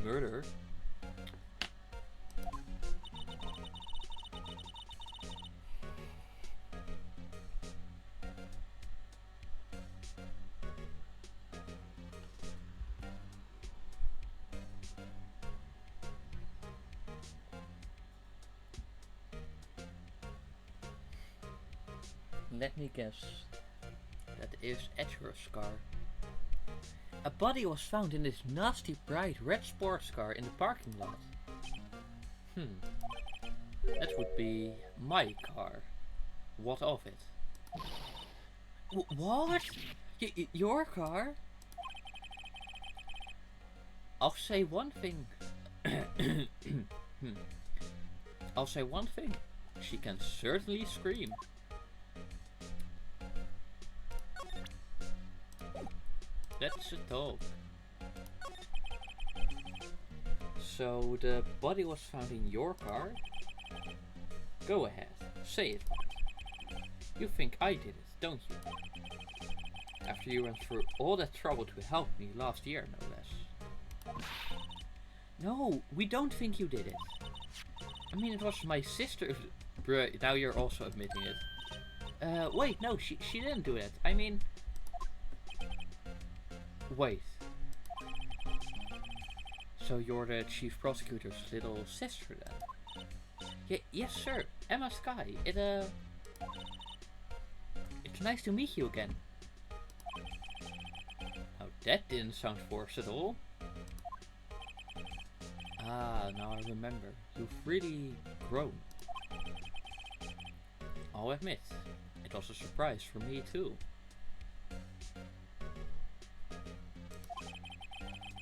Murder? Let me guess. That is Edgeworth's car. A body was found in this nasty bright red sports car in the parking lot. That would be my car. What of it? What? Your car? I'll say one thing. I'll say one thing. She can certainly scream. That's a dog. So the body was found in your car? Go ahead, say it. You think I did it, don't you? After you went through all that trouble to help me last year, no less. No, we don't think you did it. I mean, it was my sister. Bruh, now you're also admitting it. Wait, no, she didn't do it. I mean... Wait. So you're the chief prosecutor's little sister then? Yes, sir. Emma Sky. It's nice to meet you again. Oh, that didn't sound forced at all. Ah, now I remember. You've really grown. I'll admit, it was a surprise for me too.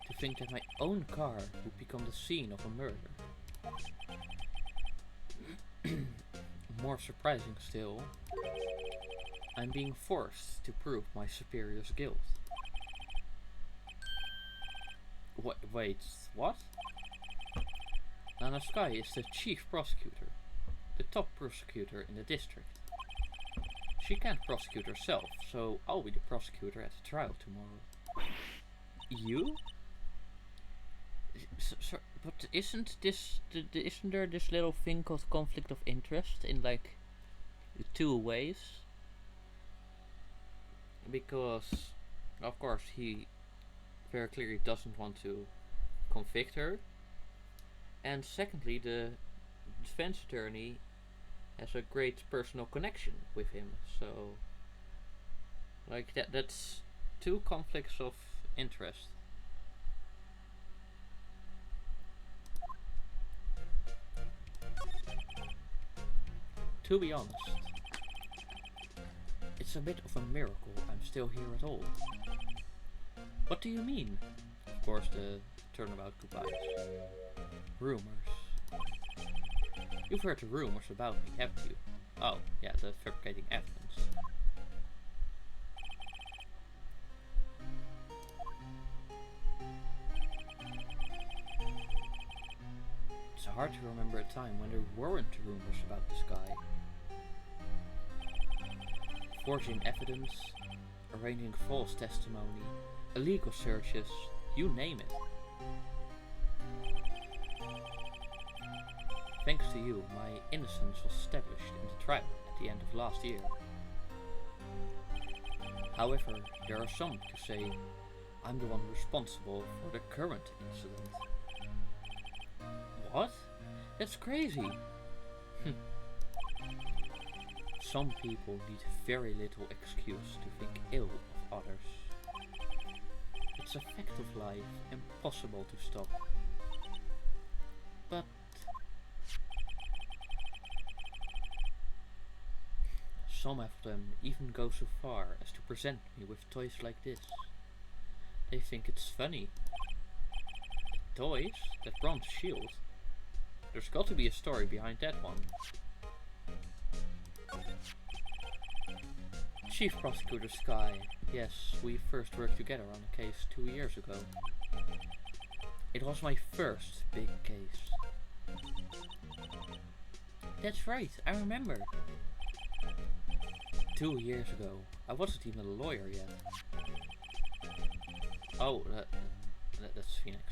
To think that my own car would become the scene of a murder. More surprising still, I'm being forced to prove my superior's guilt. Wait, what? Nana Sky is the chief prosecutor, the top prosecutor in the district. She can't prosecute herself, so I'll be the prosecutor at the trial tomorrow. You? So, but isn't there this little thing called conflict of interest in like 2 ways? Because of course he very clearly doesn't want to convict her, and secondly the defense attorney has a great personal connection with him, so like that's 2 conflicts of interest. To be honest, it's a bit of a miracle I'm still here at all. What do you mean? Of course, the turnabout goodbyes. Rumors. You've heard the rumors about me, haven't you? Oh, yeah, the fabricating evidence. It's hard to remember a time when there weren't rumors about this guy. Forging evidence, arranging false testimony, illegal searches, you name it. Thanks to you, my innocence was established in the trial at the end of last year. However, there are some to say I'm the one responsible for the current incident. What? That's crazy! Some people need very little excuse to think ill of others. It's a fact of life, impossible to stop. But some of them even go so far as to present me with toys like this. They think it's funny. Toys? That bronze shield? There's got to be a story behind that one. Chief Prosecutor Sky. Yes, we first worked together on a case 2 years ago. It was my first big case. That's right, I remember. 2 years ago. I wasn't even a lawyer yet. Oh, that's Phoenix.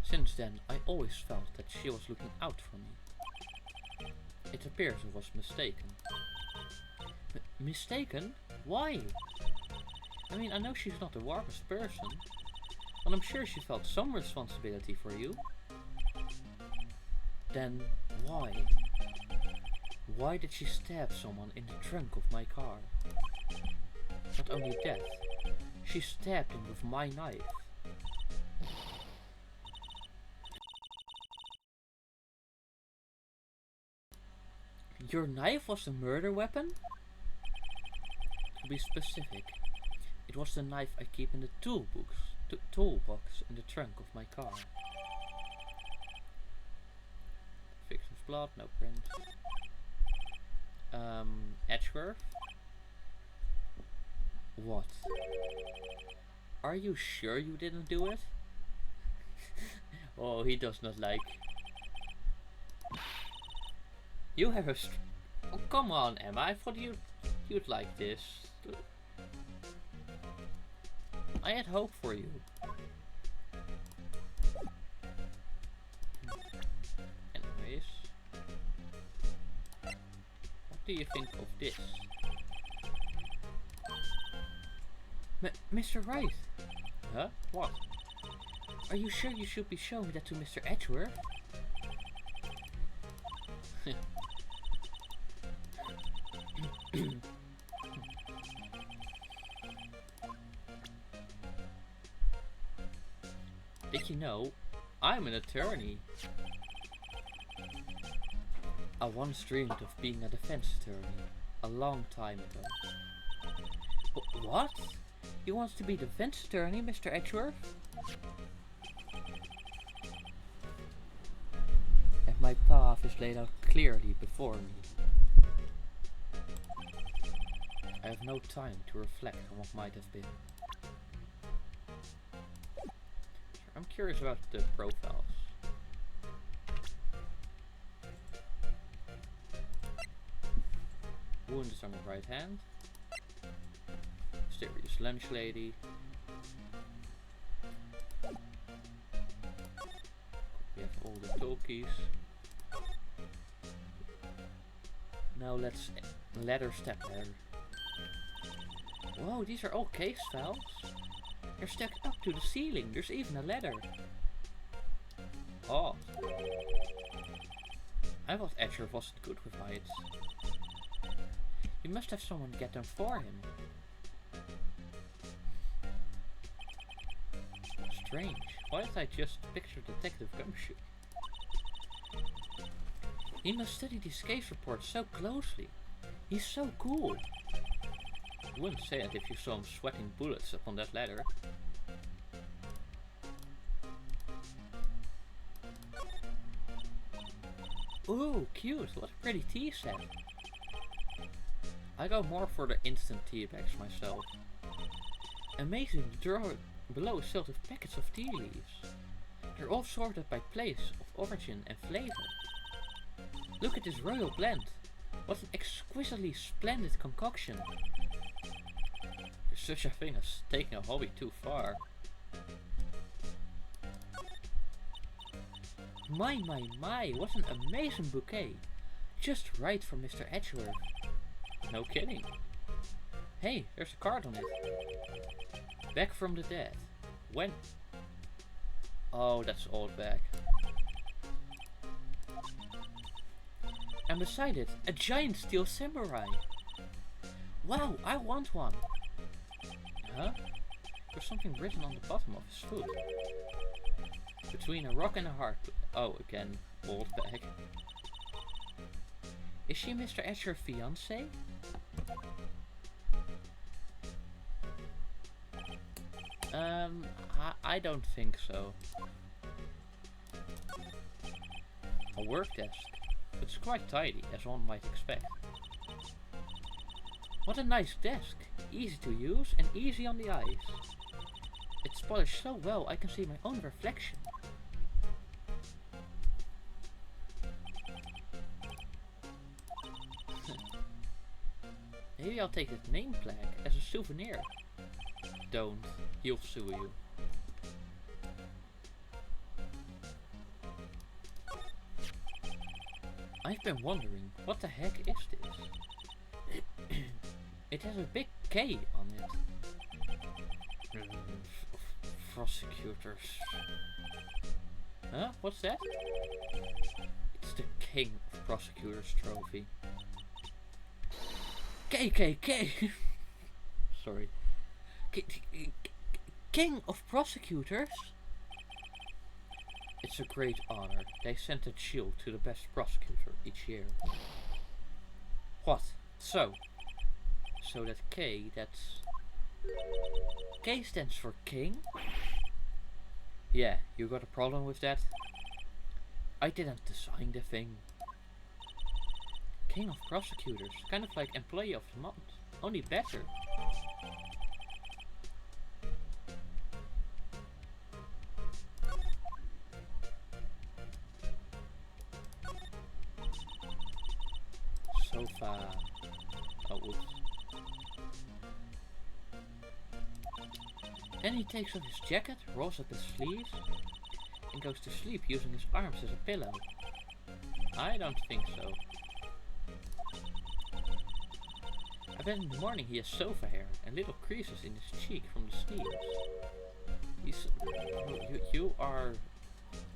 Since then, I always felt that she was looking out for me. It appears I was mistaken. Mistaken? Why? I mean, I know she's not the warmest person, but I'm sure she felt some responsibility for you. Then, why? Why did she stab someone in the trunk of my car? Not only that, she stabbed him with my knife. Your knife was the murder weapon? To be specific, it was the knife I keep in the toolbox in the trunk of my car. Victim's blood, no print. Edgeworth? What? Are you sure you didn't do it? Oh, he does not like. You have a oh, come on, Emma. I thought you'd like this. I had hope for you. Anyways, what do you think of this? Mr. Wright? Huh? What? Are you sure you should be showing that to Mr. Edgeworth? Did you know, I'm an attorney. I once dreamed of being a defense attorney, a long time ago. What? You want to be defense attorney, Mr. Edgeworth? And my path is laid out clearly before me. I have no time to reflect on what might have been. I'm curious about the profiles. Wounds on the right hand. Mysterious lunch lady. We have all the talkies. Now let's ladder step there. Whoa, these are all case files. They're stacked up to the ceiling. There's even a ladder. Oh. I thought Edgeworth wasn't good with heights. You must have someone get them for him. Strange. Why did I just picture Detective Gumshoe? He must study these case reports so closely. He's so cool. You wouldn't say it if you saw him sweating bullets upon that ladder. Ooh, cute. What a pretty tea set. I go more for the instant tea bags myself. Amazing, the drawer below is filled with packets of tea leaves. They're all sorted by place of origin and flavor. Look at this royal blend. What an exquisitely splendid concoction. There's such a thing as taking a hobby too far. My, what an amazing bouquet. Just right for Mr. Edgeworth. No kidding. Hey, there's a card on it. Back from the dead. When? Oh, that's old back. And beside it, a giant steel samurai. Wow, I want one. Huh? There's something written on the bottom of his foot. Between a rock and a heart. Oh, again, old bag. Is she Mr. Edgeworth's fiancée? I don't think so. A work desk. It's quite tidy, as one might expect. What a nice desk. Easy to use and easy on the eyes. It's polished so well I can see my own reflection. Maybe I'll take this name plaque as a souvenir. Don't. He'll sue you. I've been wondering, what the heck is this? It has a big K on it. Prosecutors. Huh? What's that? It's the King of Prosecutors trophy. KKK! Sorry. King of Prosecutors? It's a great honor. They sent a shield to the best prosecutor each year. What? So that K, that's... K stands for King? Yeah, you got a problem with that? I didn't design the thing. King of Prosecutors, kind of like Employee of the Month, only better. Sofa. Oh, oops. Then he takes off his jacket, rolls up his sleeves, and goes to sleep using his arms as a pillow. I don't think so. I bet in the morning he has sofa hair and little creases in his cheek from the sneeze. You are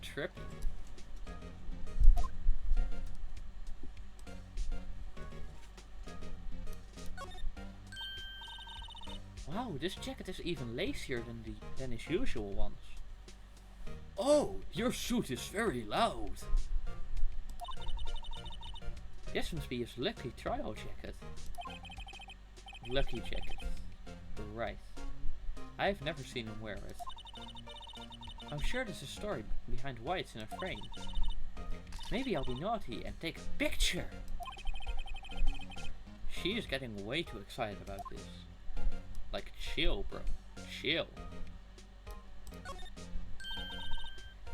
tripping. Wow, this jacket is even lacier than his usual ones. Oh, your suit is very loud. This must be his lucky trial jacket. Lucky jacket. Right. I've never seen him wear it. I'm sure there's a story behind why it's in a frame. Maybe I'll be naughty and take a picture. She is getting way too excited about this. Like, chill, bro. Chill.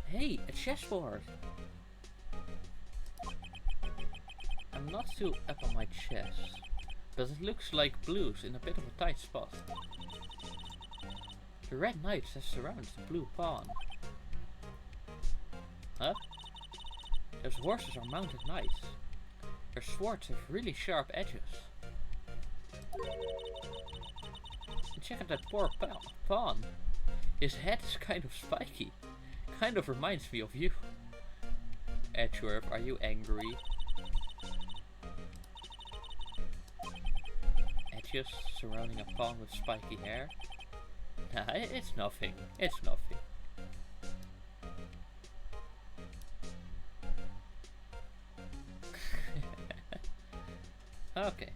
Hey, a chessboard. I'm not too up on my chess, but it looks like blue's in a bit of a tight spot. The red knight that surrounds the blue pawn. Huh? Those horses are mounted knights. Their swords have really sharp edges. And check out that poor pawn. His head is kind of spiky. Kind of reminds me of you. Edgeworth, are you angry? Edges surrounding a pawn with spiky hair? Nah, it's nothing. It's nothing. Okay.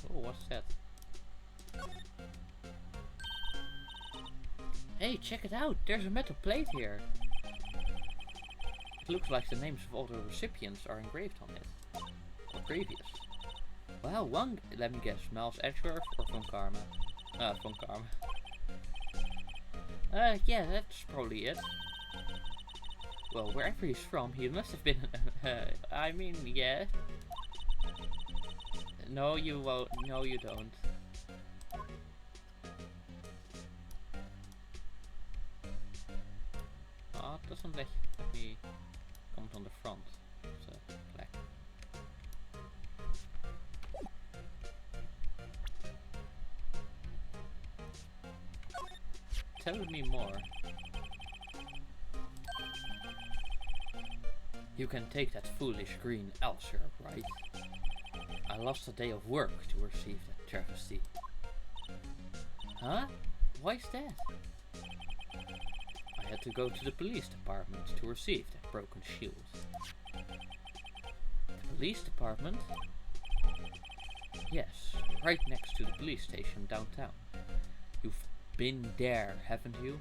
Oh, what's that? Hey, check it out! There's a metal plate here! It looks like the names of all the recipients are engraved on it. Or previous. Well, let me guess, Miles Edgeworth or Von Karma? Von Karma. Yeah, that's probably it. Well, wherever he's from, he must have been, I mean, yeah. No, you won't. No, you don't. Oh, it doesn't let me comment on the front. It's black. Tell me more. You can take that foolish green ulcer, right? I lost a day of work to receive that travesty. Huh? Why is that? I had to go to the police department to receive that broken shield. The police department? Yes, right next to the police station downtown. You've been there, haven't you?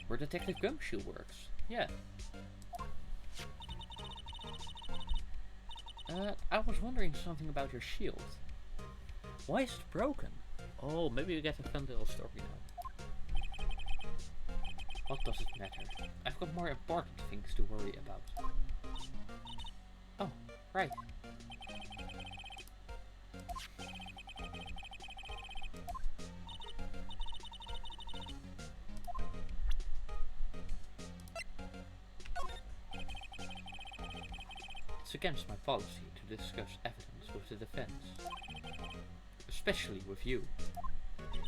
Where Detective Gumshoe works. Yeah. I was wondering something about your shield. Why is it broken? Oh, maybe we get a fun little story now. What does it matter? I've got more important things to worry about. Oh, right. It's against my policy to discuss evidence with the defense. Especially with you.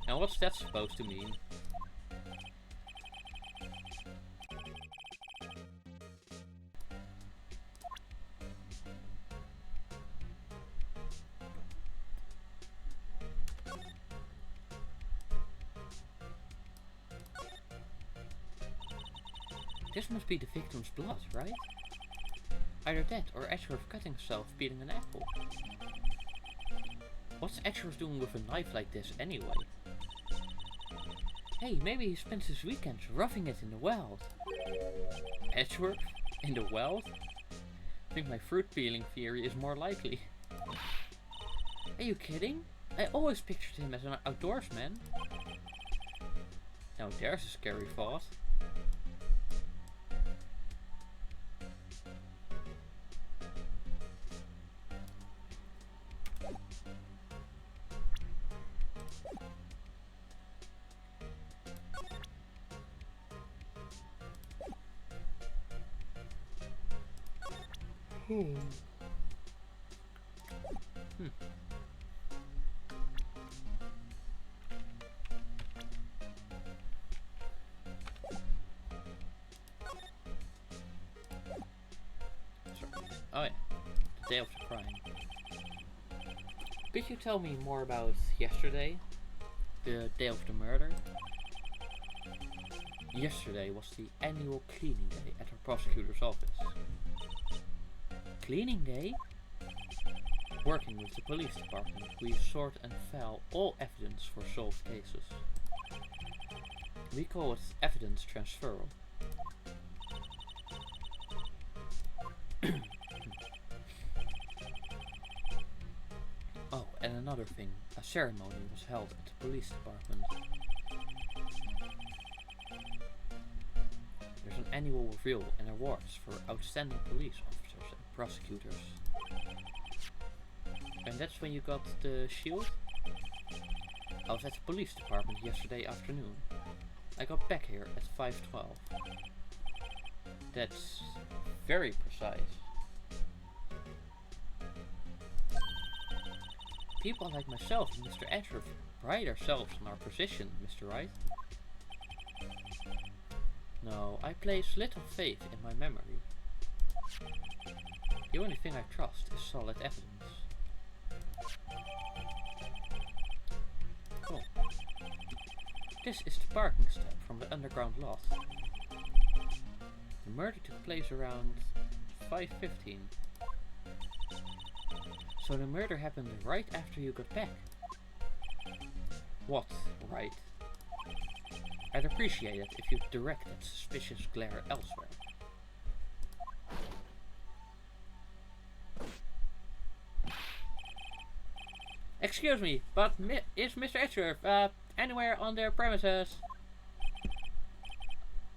Now what's that supposed to mean? This must be the victim's blood, right? Either that or Edgeworth cutting himself peeling an apple. What's Edgeworth doing with a knife like this anyway? Hey, maybe he spent his weekends roughing it in the wild. Edgeworth? In the wild? I think my fruit peeling theory is more likely. Are you kidding? I always pictured him as an outdoorsman. Now there's a scary thought. Oh yeah, the day of the crime. Could you tell me more about yesterday? The day of the murder? Yesterday was the annual cleaning day at our prosecutor's office. Cleaning day? Working with the police department, we sort and file all evidence for solved cases. We call it evidence transferal. Oh, and another thing, a ceremony was held at the police department. There's an annual reveal and awards for outstanding police officers and prosecutors. And that's when you got the shield? I was at the police department yesterday afternoon. I got back here at 5:12. That's very precise. People like myself and Mr. Edgeworth pride ourselves on our position, Mr. Wright. No, I place little faith in my memory. The only thing I trust is solid evidence. Cool. This is the parking step from the underground lot. The murder took place around 5:15. So the murder happened right after you got back. What, right? I'd appreciate it if you'd direct that suspicious glare elsewhere. Excuse me, but is Mr. Edgeworth anywhere on their premises?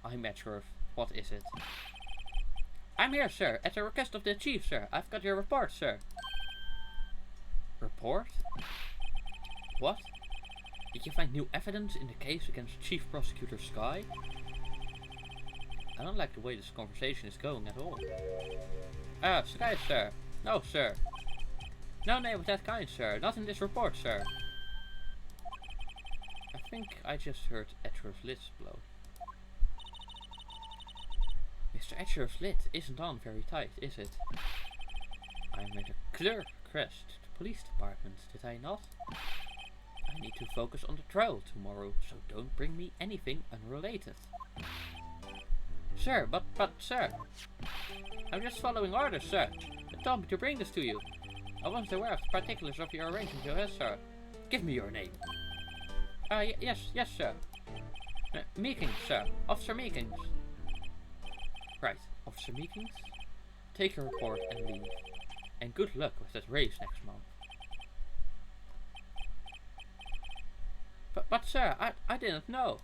I'm Edgeworth. What is it? I'm here, sir, at the request of the chief, sir. I've got your report, sir. Report? What? Did you find new evidence in the case against Chief Prosecutor Sky? I don't like the way this conversation is going at all. Sky, sir. No, sir. No name of that kind, sir. Not in this report, sir. I think I just heard Edgeworth's lid blow. Mr. Edgeworth's lid isn't on very tight, is it? I made a clear request to the police department, did I not? I need to focus on the trial tomorrow, so don't bring me anything unrelated. Sir, but sir, I'm just following orders, sir. They told me to bring this to you. I wasn't aware of the particulars of your arrangement, yes, sir. Give me your name. Yes, sir. Meekings, sir. Officer Meekings. Right, Officer Meekings. Take your report and leave. And good luck with that race next month. But sir, I didn't know.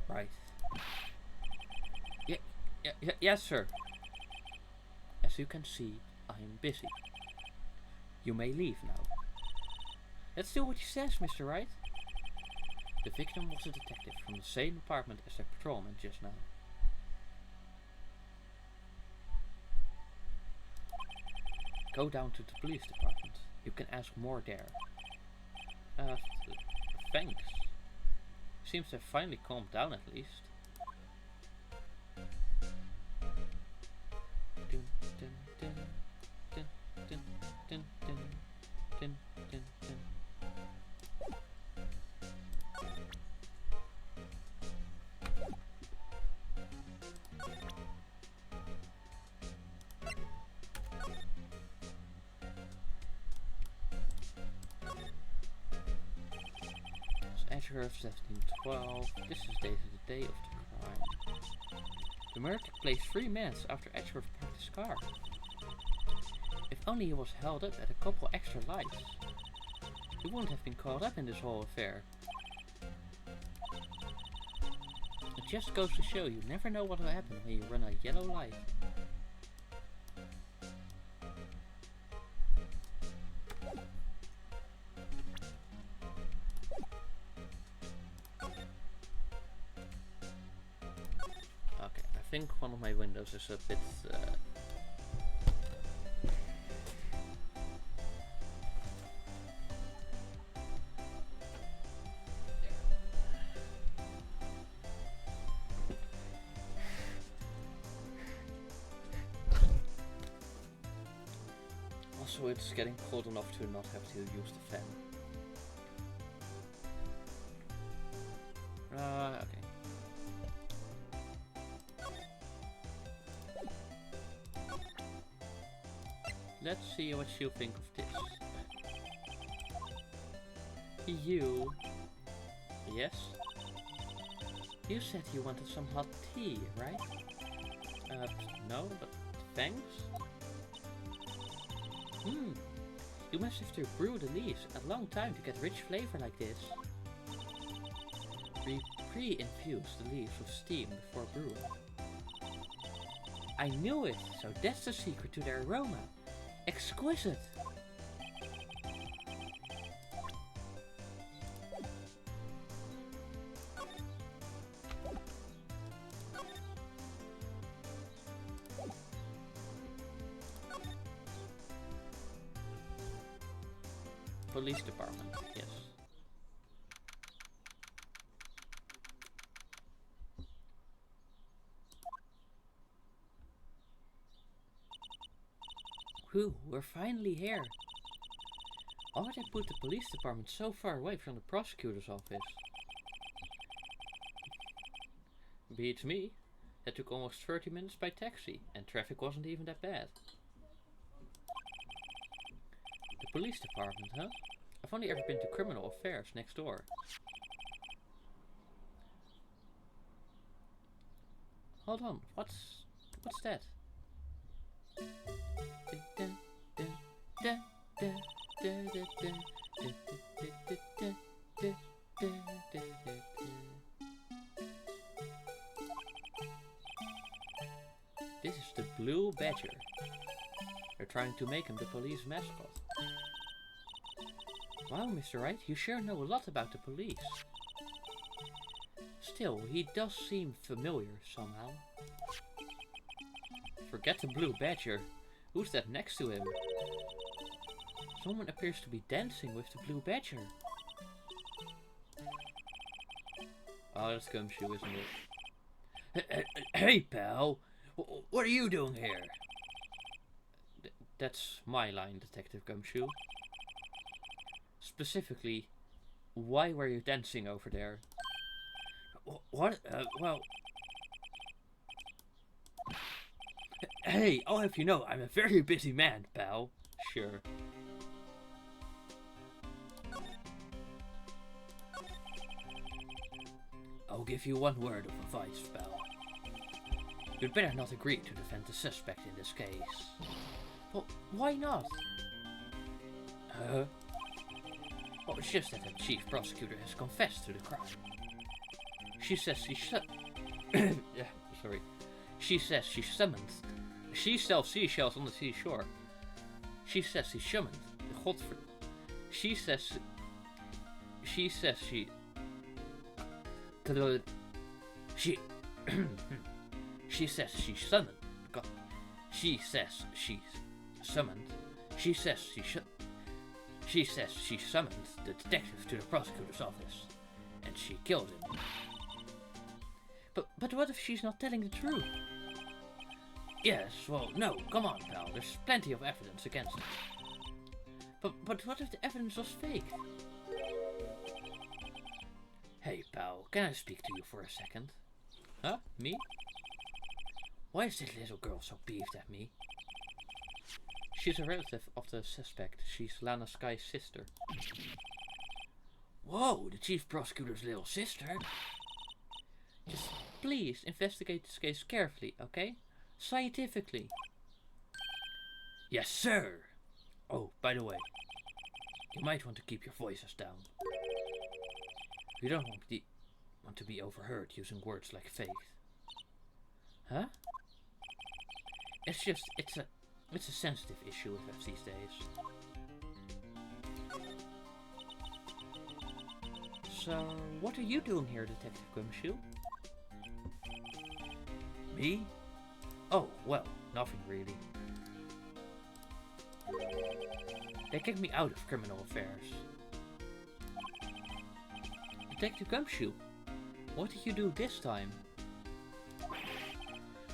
Right. Yes, sir. As you can see, I am busy. You may leave now. Let's do what he says, Mr. Wright. The victim was a detective from the same department as the patrolman just now. Go down to the police department. You can ask more there. Thanks. Seems to have finally calmed down at least. Dun, dun, dun, dun, dun, dun, dun, dun, dun, dun. Edgeworth 1712. This is dated the day of the crime. The murder took place 3 minutes after Edgeworth parked his car. If only he was held up at a couple extra lights, he wouldn't have been caught up in this whole affair. It just goes to show you never know what will happen when you run a yellow light. I think one of my windows is a bit also it's getting cold enough to not have to use the fan. Okay. Let's see what you think of this. You... Yes? You said you wanted some hot tea, right? No, but thanks? You must have to brew the leaves a long time to get rich flavor like this. We pre-infuse the leaves with steam before brewing. I knew it! So that's the secret to their aroma. Exquisite! Police department, yes. Whew, we're finally here. Why would they put the police department so far away from the prosecutor's office? Beats me. That took almost 30 minutes by taxi, and traffic wasn't even that bad. The police department, huh? I've only ever been to criminal affairs next door. Hold on, what's that? This is the Blue Badger. They're trying to make him the police mascot. Wow, Mr. Wright, you sure know a lot about the police. Still, he does seem familiar somehow. Forget the Blue Badger. Who's that next to him? Someone appears to be dancing with the Blue Badger. Oh, that's Gumshoe, isn't it? Hey, pal! What are you doing here? That's my line, Detective Gumshoe. Specifically, why were you dancing over there? What? Well... Hey, I'll have you know, I'm a very busy man, pal. Sure. I'll give you one word of advice, pal. You'd better not agree to defend the suspect in this case. Well, why not? Well, it's just that the chief prosecutor has confessed to the crime. She says She says she summoned. She sells seashells on the seashore. She says she summoned the Godfrey. She says she She says she summoned. She says she summoned. She says she summoned the detective to the prosecutor's office, and she killed him. But what if she's not telling the truth? Yes, well, no, come on, pal. There's plenty of evidence against her. But what if the evidence was fake? Hey, pal, can I speak to you for a second? Huh? Me? Why is this little girl so peeved at me? She's a relative of the suspect. She's Lana Sky's sister. Whoa, the chief prosecutor's little sister? Just please investigate this case carefully, okay? Scientifically. Yes, sir! Oh, by the way, you might want to keep your voices down. You don't want to be overheard using words like faith. Huh? It's a sensitive issue with us these days. So, what are you doing here, Detective Gumshoe? Me? Oh, well, nothing really. They kicked me out of criminal affairs. Detective Gumshoe, what did you do this time?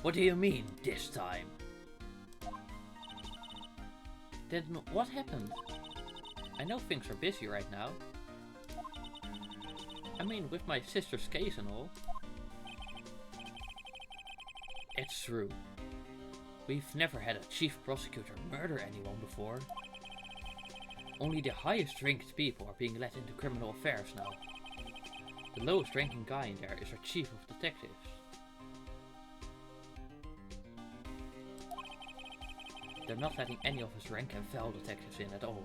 What do you mean, this time? Then what happened? I know things are busy right now. I mean, with my sister's case and all. It's true. We've never had a chief prosecutor murder anyone before. Only the highest ranked people are being let into criminal affairs now. The lowest ranking guy in there is our chief of detectives. They're not letting any of us rank and file detectives in at all.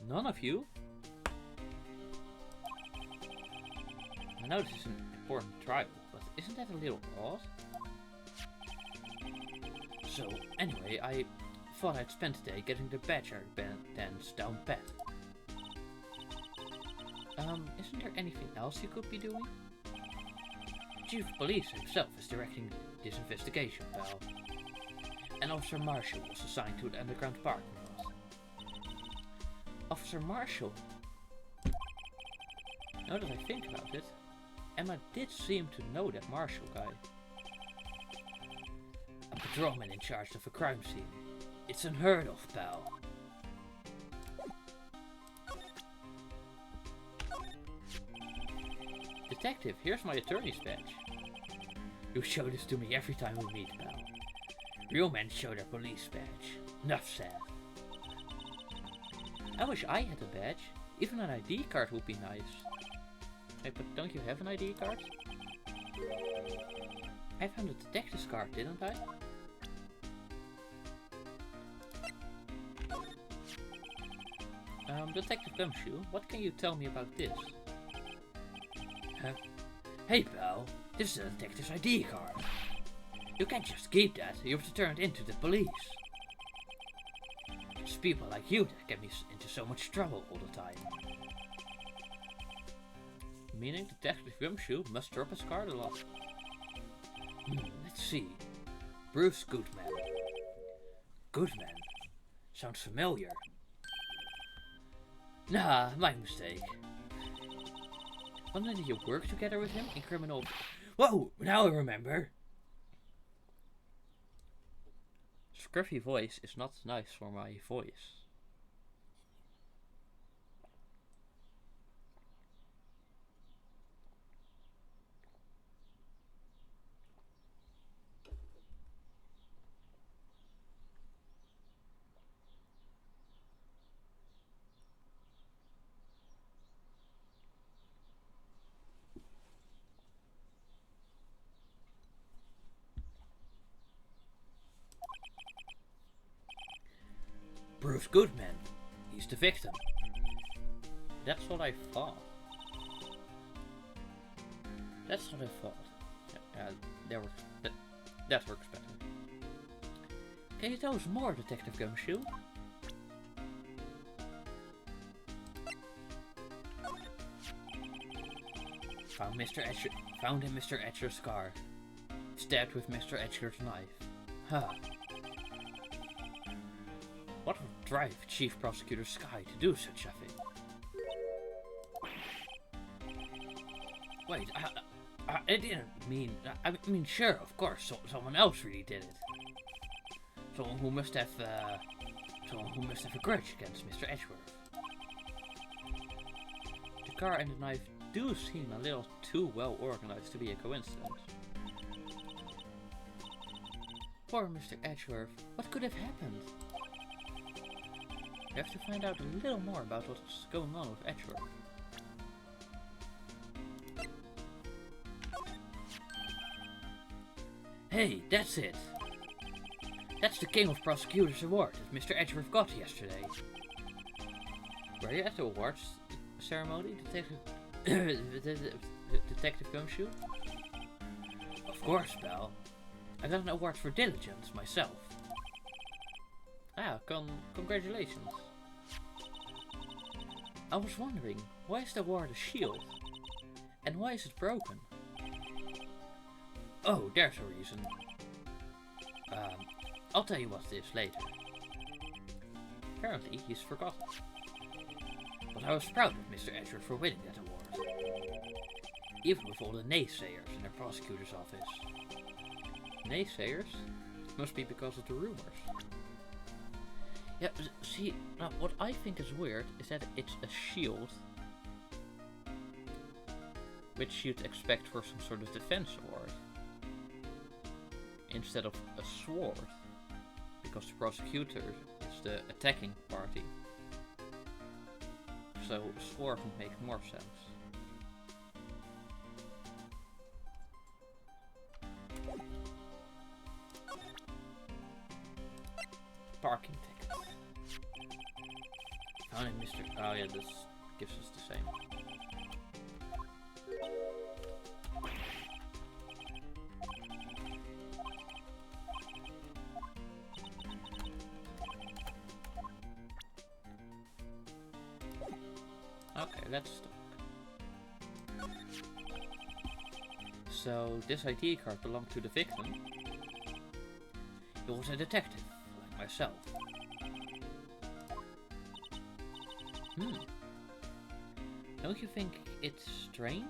None of you? I know this is an important trial, but isn't that a little odd? So, anyway, I thought I'd spend today getting the Badger dance down pat. Isn't there anything else you could be doing? Chief of Police himself is directing this investigation, pal. And Officer Marshall was assigned to the underground parking lot. Officer Marshall? Now that I think about it, Emma did seem to know that Marshall guy. A patrolman in charge of a crime scene. It's unheard of, pal. Detective, here's my attorney's badge. You show this to me every time we meet, pal. Real men show their police badge. Enough said. I wish I had a badge. Even an ID card would be nice. Hey, but don't you have an ID card? I found a detective's card, didn't I? Detective Gumshoe, what can you tell me about this? Hey pal, this is a detective's ID card. You can't just keep that, you have to turn it into the police. It's people like you that get me into so much trouble all the time. Meaning Detective Gumshoe must drop his card a lot. Let's see. Bruce Goodman. Goodman? Sounds familiar. Nah, my mistake. When did you work together with him in criminal... Whoa! Now I remember! Scruffy voice is not nice for my voice. Bruce Goodman. He's the victim. That's what I thought. That's what I thought. That works better. Can you tell us more, Detective Gumshoe? Found in Mr. Etcher's car. Stabbed with Mr. Etcher's knife. Huh. What would drive Chief Prosecutor Sky to do such a thing? Wait, I didn't mean... I mean, sure, of course, someone else really did it. Someone who must have a grudge against Mr. Edgeworth. The car and the knife do seem a little too well organized to be a coincidence. Poor Mr. Edgeworth, what could have happened? We have to find out a little more about what's going on with Edgeworth. Hey, that's it! That's the King of Prosecutors Award that Mr. Edgeworth got yesterday. Were you at the awards ceremony, Detective Gumshoe? Of course, pal. I got an award for diligence myself. Ah, congratulations. I was wondering, why is the award a shield? And why is it broken? Oh, there's a reason. I'll tell you what it is later. Apparently, he's forgotten. But I was proud of Mr. Edgeworth for winning that award. Even with all the naysayers in the prosecutor's office. Naysayers? Must be because of the rumors. Yeah, see, now what I think is weird is that it's a shield, which you'd expect for some sort of defense award, instead of a sword, because the prosecutor is the attacking party. So a sword would make more sense. Parking ticket. Found in Mr. Oh yeah, this gives us the same. Okay, let's talk. So this ID card belonged to the victim. He was a detective, like myself. Don't you think it's strange?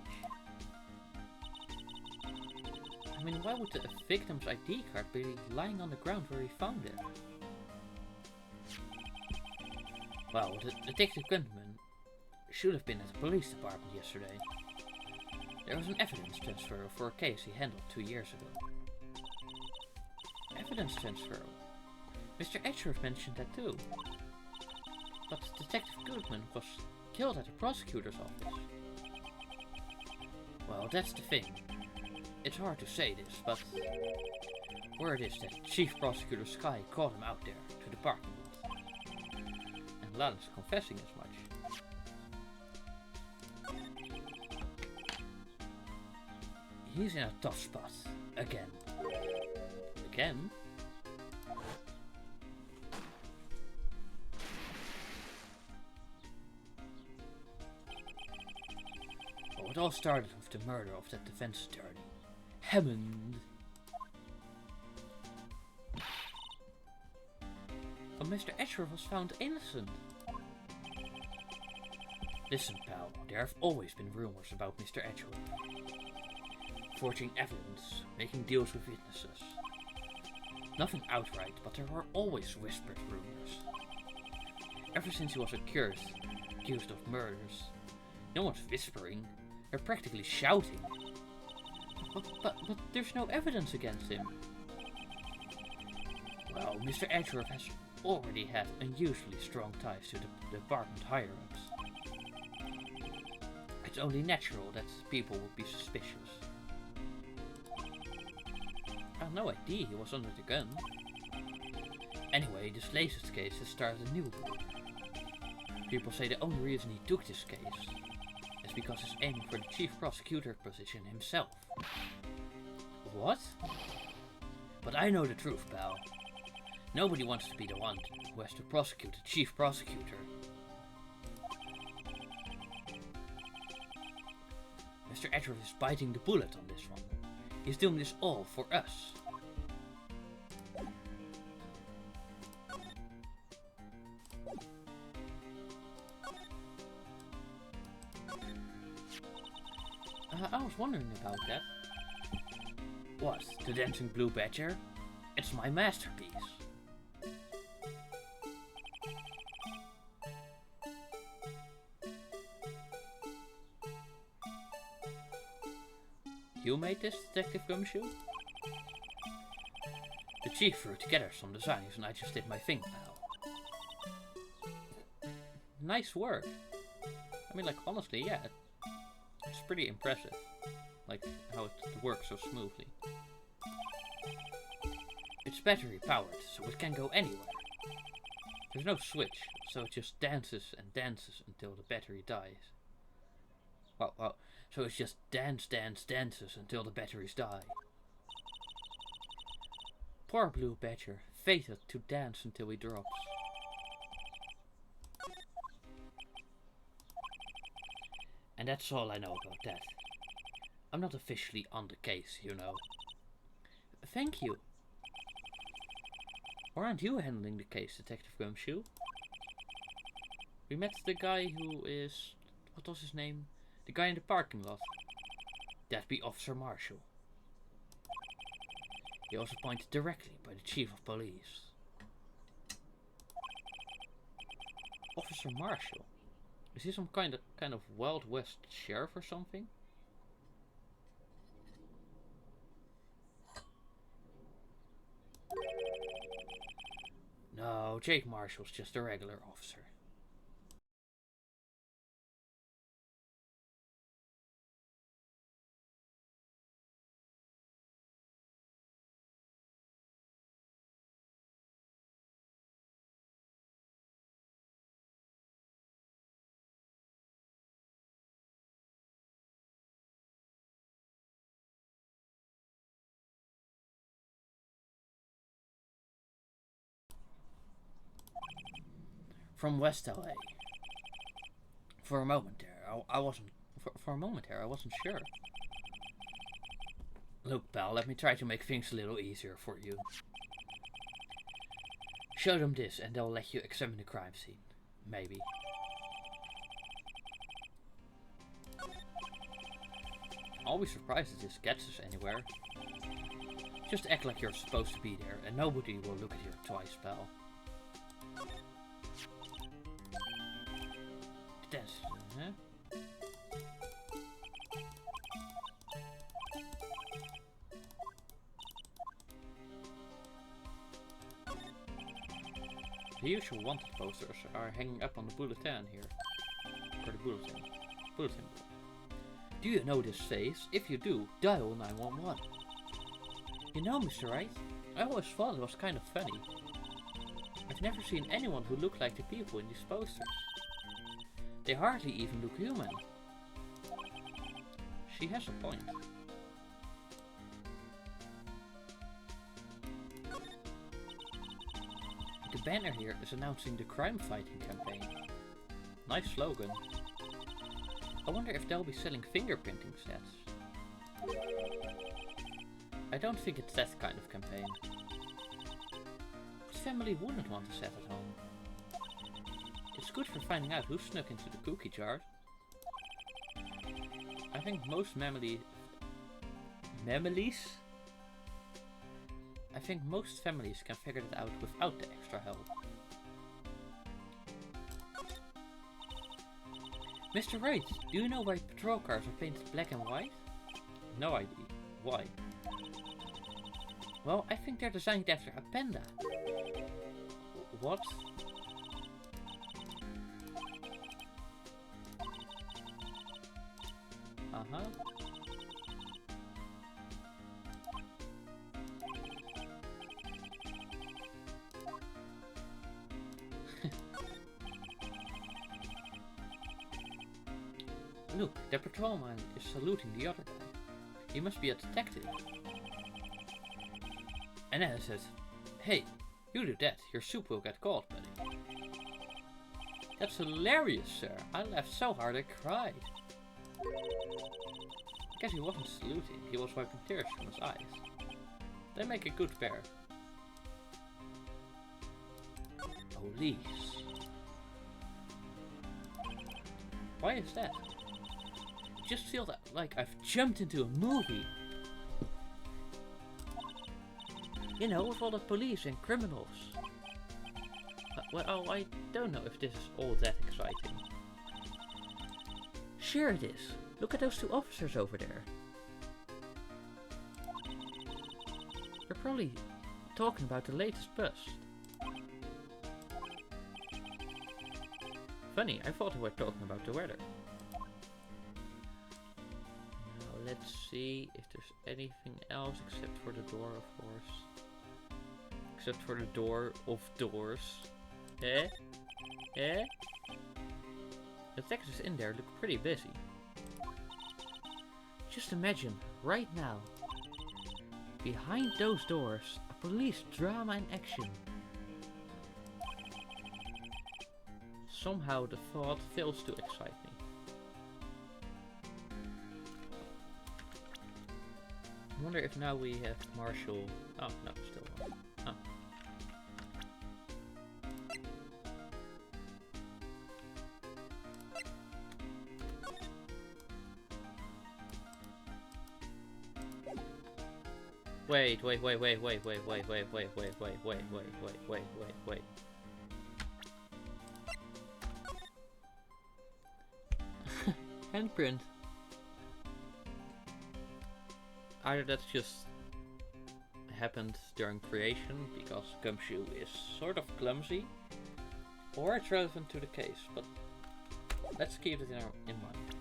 I mean, why would the victim's ID card be lying on the ground where he found it? Well, the Detective Gunman should have been at the police department yesterday. There was an evidence transfer for a case he handled 2 years ago. Evidence transfer? Mr. Edgeworth mentioned that too. But Detective Goodman was killed at the prosecutor's office. Well, that's the thing. It's hard to say this, but word is that Chief Prosecutor Sky called him out there to the parking lot. And Lana's confessing as much. He's in a tough spot. Again. Again? Well, it all started with the murder of that defense attorney, Hammond. But Mr. Edgeworth was found innocent. Listen, pal, there have always been rumors about Mr. Edgeworth. Forging evidence, making deals with witnesses. Nothing outright, but there were always whispered rumors. Ever since he was accused of murders, no one's whispering, they're practically shouting. But there's no evidence against him. Well, Mr. Edgeworth has already had unusually strong ties to the department higher-ups. It's only natural that people would be suspicious. I had no idea he was under the gun. Anyway, this latest case has started a new group. People say the only reason he took this case is because he's aiming for the chief prosecutor position himself. What? But I know the truth, pal. Nobody wants to be the one who has to prosecute the chief prosecutor. Mr. Edgeworth is biting the bullet on this one. He's doing this all for us. I was wondering about that. What, the Dancing Blue Badger? It's my masterpiece. You made this, Detective Gumshoe? The chief threw together some designs and I just did my thing, pal. Nice work. I mean, like, honestly, yeah. It's pretty impressive. Like, how it works so smoothly. It's battery powered, so it can go anywhere. There's no switch, so it just dances and dances until the battery dies. Well, so it's just dances until the batteries die. Poor Blue Badger, fated to dance until he drops. And that's all I know about that. I'm not officially on the case, you know. Thank you. Or aren't you handling the case, Detective Gumshoe? We met the guy who is... what was his name? The guy in the parking lot. That'd be Officer Marshall. He was appointed directly by the Chief of Police. Officer Marshall? Is he some kind of Wild West sheriff or something? No, Jake Marshall's just a regular officer. From West LA. For a moment there, I wasn't sure. Look, pal, let me try to make things a little easier for you. Show them this and they'll let you examine the crime scene. Maybe. I'll be surprised if this gets us anywhere. Just act like you're supposed to be there and nobody will look at you twice, pal. Huh? The usual wanted posters are hanging up on the bulletin here. Or the bulletin. Bulletin board. Do you know this face? If you do, dial 911. You know, Mr. Wright, I always thought it was kind of funny. I've never seen anyone who looked like the people in these posters. They hardly even look human. She has a point. The banner here is announcing the crime fighting campaign. Nice slogan. I wonder if they'll be selling fingerprinting sets. I don't think it's that kind of campaign. What family wouldn't want a set at home? It's good for finding out who snuck into the cookie jar. I think most families can figure it out without the extra help. Mr. Wright, do you know why patrol cars are painted black and white? No idea. Why? Well, I think they're designed after a panda. What? Uh-huh. Look, the patrolman is saluting the other guy. He must be a detective. And Anna says, "Hey, you do that, your soup will get cold, buddy." That's hilarious, sir. I laughed so hard I cried. I guess he wasn't saluting, he was wiping tears from his eyes. They make a good pair. Police. Why is that? I just feel that like I've jumped into a movie. You know, with all the police and criminals. Well, I don't know if this is all that exciting. Sure it is. Look at those two officers over there. They're probably talking about the latest bust. Funny, I thought they were talking about the weather. Now let's see if there's anything else except for the door, of course. Except for the door of doors. Eh? Eh? The detectives in there look pretty busy. Just imagine, right now, behind those doors, a police drama in action. Somehow the thought fails to excite me. I wonder if now we have Marshall. Oh, no, still one. Oh. Wait. Handprint. Either that's just happened during creation because Gumshoe is sort of clumsy, or it's relevant to the case, but let's keep it in mind.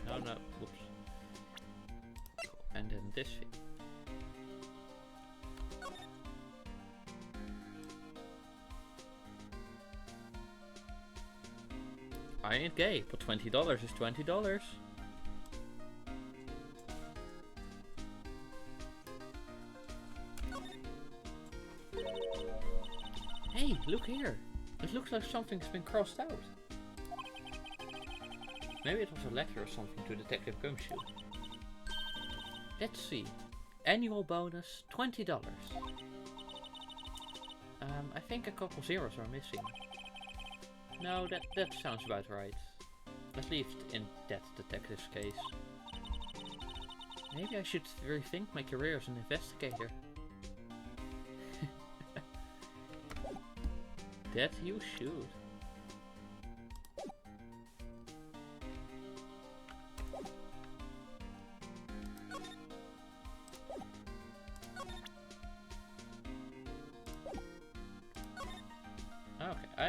No, whoops. And then this thing. I ain't gay, but $20 is $20. Hey, look here. It looks like something's been crossed out. Maybe it was a letter or something to Detective Gumshoe. Let's see. Annual bonus, $20. I think a couple zeros are missing. No, that sounds about right. At least in that detective's case. Maybe I should rethink my career as an investigator. That you should.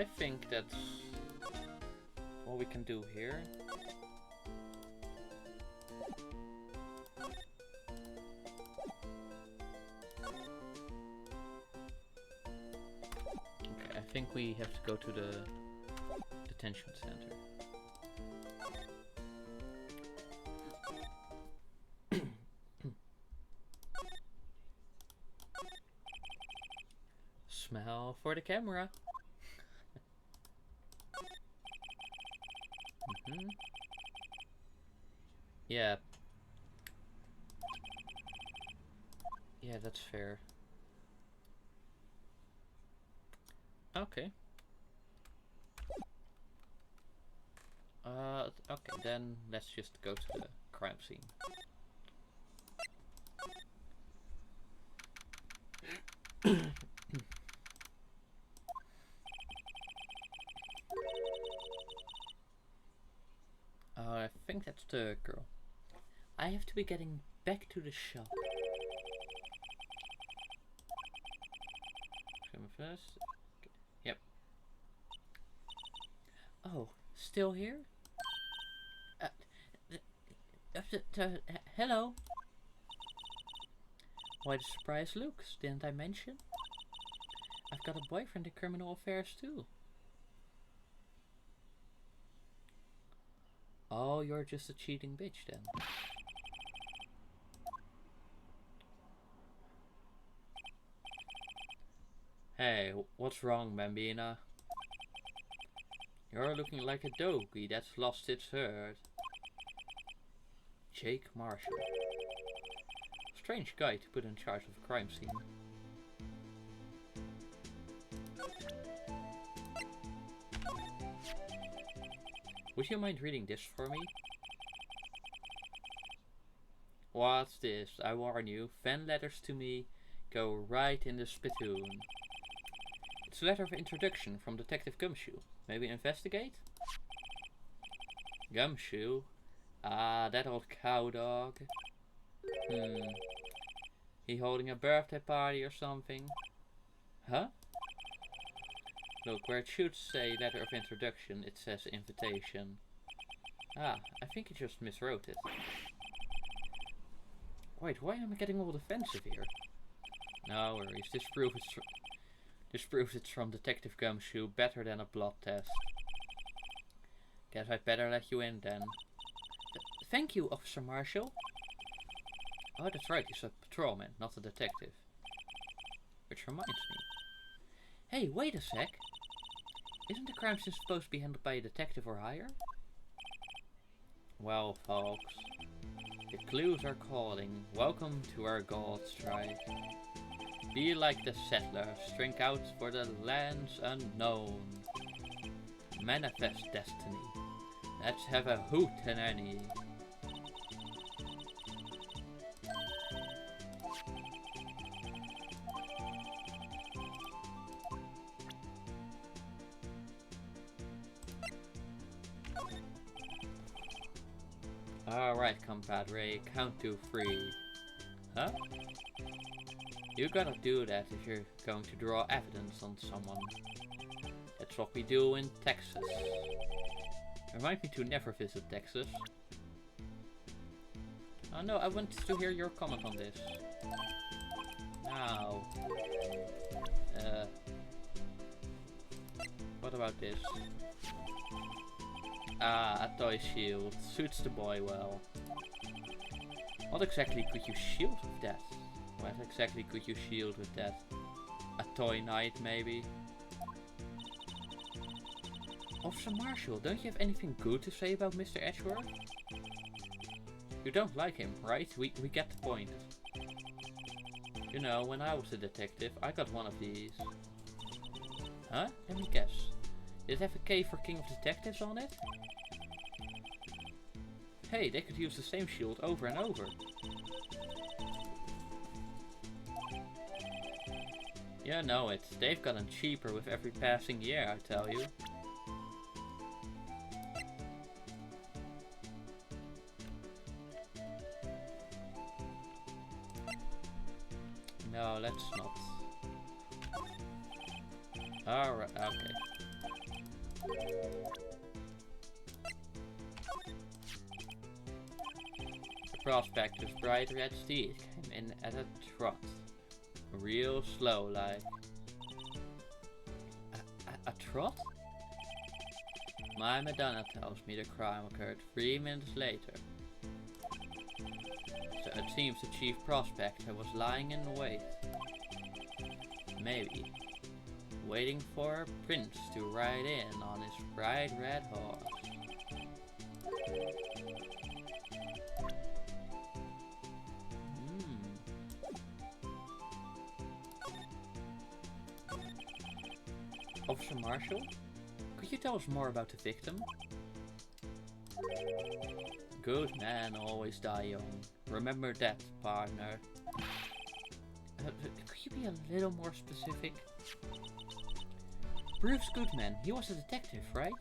I think that's what we can do here. Okay, I think we have to go to the detention center. Smell for the camera. Yeah. Yeah, that's fair. Okay. Okay, then let's just go to the crime scene. I think that's the girl. I have to be getting back to the shop. First. Yep. Oh, still here? Hello. Why the surprise looks? Didn't I mention? I've got a boyfriend in criminal affairs too. Oh, you're just a cheating bitch then. Hey, what's wrong, Bambina? You're looking like a doggy that's lost its herd. Jake Marshall. Strange guy to put in charge of a crime scene. Would you mind reading this for me? What's this? I warn you, fan letters to me go right in the spittoon. It's a letter of introduction from Detective Gumshoe. Maybe investigate? Gumshoe? Ah, that old cow dog. He holding a birthday party or something? Huh? Look, where it should say letter of introduction, it says invitation. Ah, I think he just miswrote it. Wait, why am I getting all defensive here? No worries, this proves it's from Detective Gumshoe better than a blood test. Guess I'd better let you in then. Thank you, Officer Marshall. Oh, that's right, he's a patrolman, not a detective. Which reminds me. Hey, wait a sec. Isn't the crime scene supposed to be handled by a detective or higher? Well, folks, the clues are calling. Welcome to our gold strike. Be like the settlers, drink out for the lands unknown. Manifest destiny. Let's have a hoot and any. Alright, compadre, count to 3. Huh? You gotta do that if you're going to draw evidence on someone. That's what we do in Texas. Remind me to never visit Texas. Oh no, I want to hear your comment on this. Now. What about this? Ah, a toy shield. Suits the boy well. What exactly could you shield with that? What exactly could you shield with that? A toy knight, maybe? Officer Marshall, don't you have anything good to say about Mr. Edgeworth? You don't like him, right? We get the point. You know, when I was a detective, I got one of these. Huh? Let me guess. Did it have a K for King of Detectives on it? Hey, they could use the same shield over and over. Yeah, know it. They've gotten cheaper with every passing year, I tell you. No, let's not. Alright, okay. The prospector's bright red steed came in at a trot. Real slow like. A trot? My Madonna tells me the crime occurred 3 minutes later. So it seems the chief prospector was lying in wait. Maybe. Waiting for a prince to ride in on his bright red horse. Officer Marshall? Could you tell us more about the victim? Good men always die young. Remember that, partner. Could you be a little more specific? Bruce Goodman, he was a detective, right?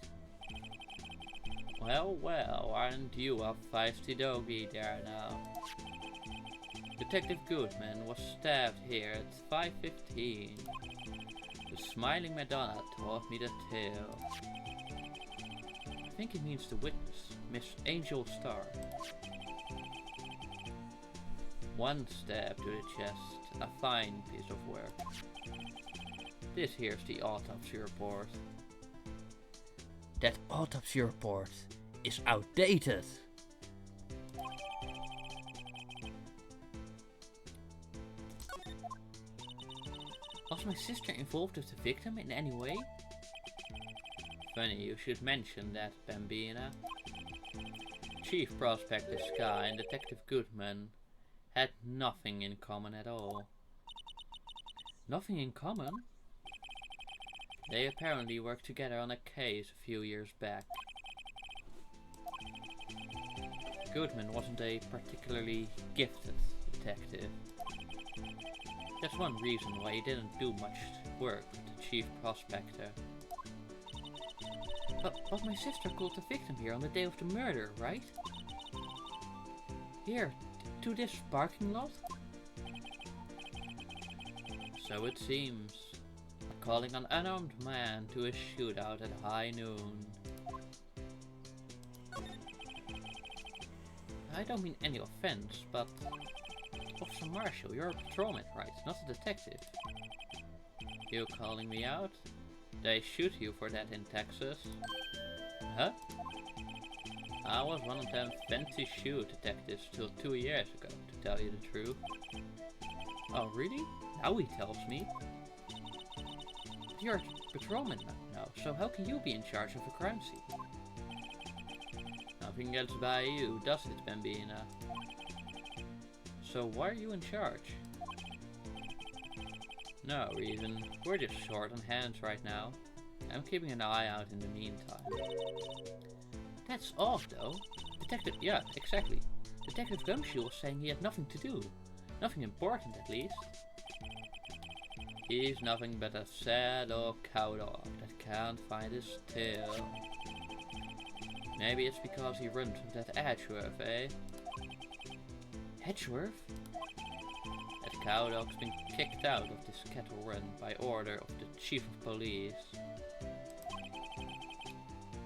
Well, well, aren't you a feisty doggy there now? Detective Goodman was stabbed here at 5:15. The smiling Madonna taught me the tale. I think it means the witness, Miss Angel Star. 1 stab to the chest, a fine piece of work. This here's the autopsy report. That autopsy report is outdated. Was my sister involved with the victim in any way? Funny you should mention that, Bambina. Chief Prospector Sky and Detective Goodman had nothing in common at all. Nothing in common? They apparently worked together on a case a few years back. Goodman wasn't a particularly gifted detective. That's one reason why he didn't do much work with the chief prospector. But my sister called the victim here on the day of the murder, right? Here, to this parking lot? So it seems. Calling an unarmed man to a shootout at high noon. I don't mean any offense, but Officer Marshall, you're a patrolman, right? Not a detective. You calling me out? They shoot you for that in Texas. Huh? I was one of them fancy shoe detectives till 2 years ago, to tell you the truth. Oh really? Now he tells me. You're a patrolman now, so how can you be in charge of a crime scene? Nothing gets by you, does it, Bambina? So why are you in charge? No reason. We're just short on hands right now. I'm keeping an eye out in the meantime. That's odd, though. Detective... yeah, exactly. Detective Gumshoe was saying he had nothing to do. Nothing important, at least. He's nothing but a sad old cowdog that can't find his tail. Maybe it's because he runs with that Edgeworth, eh? Edgeworth? That cowdog's been kicked out of this cattle run by order of the chief of police.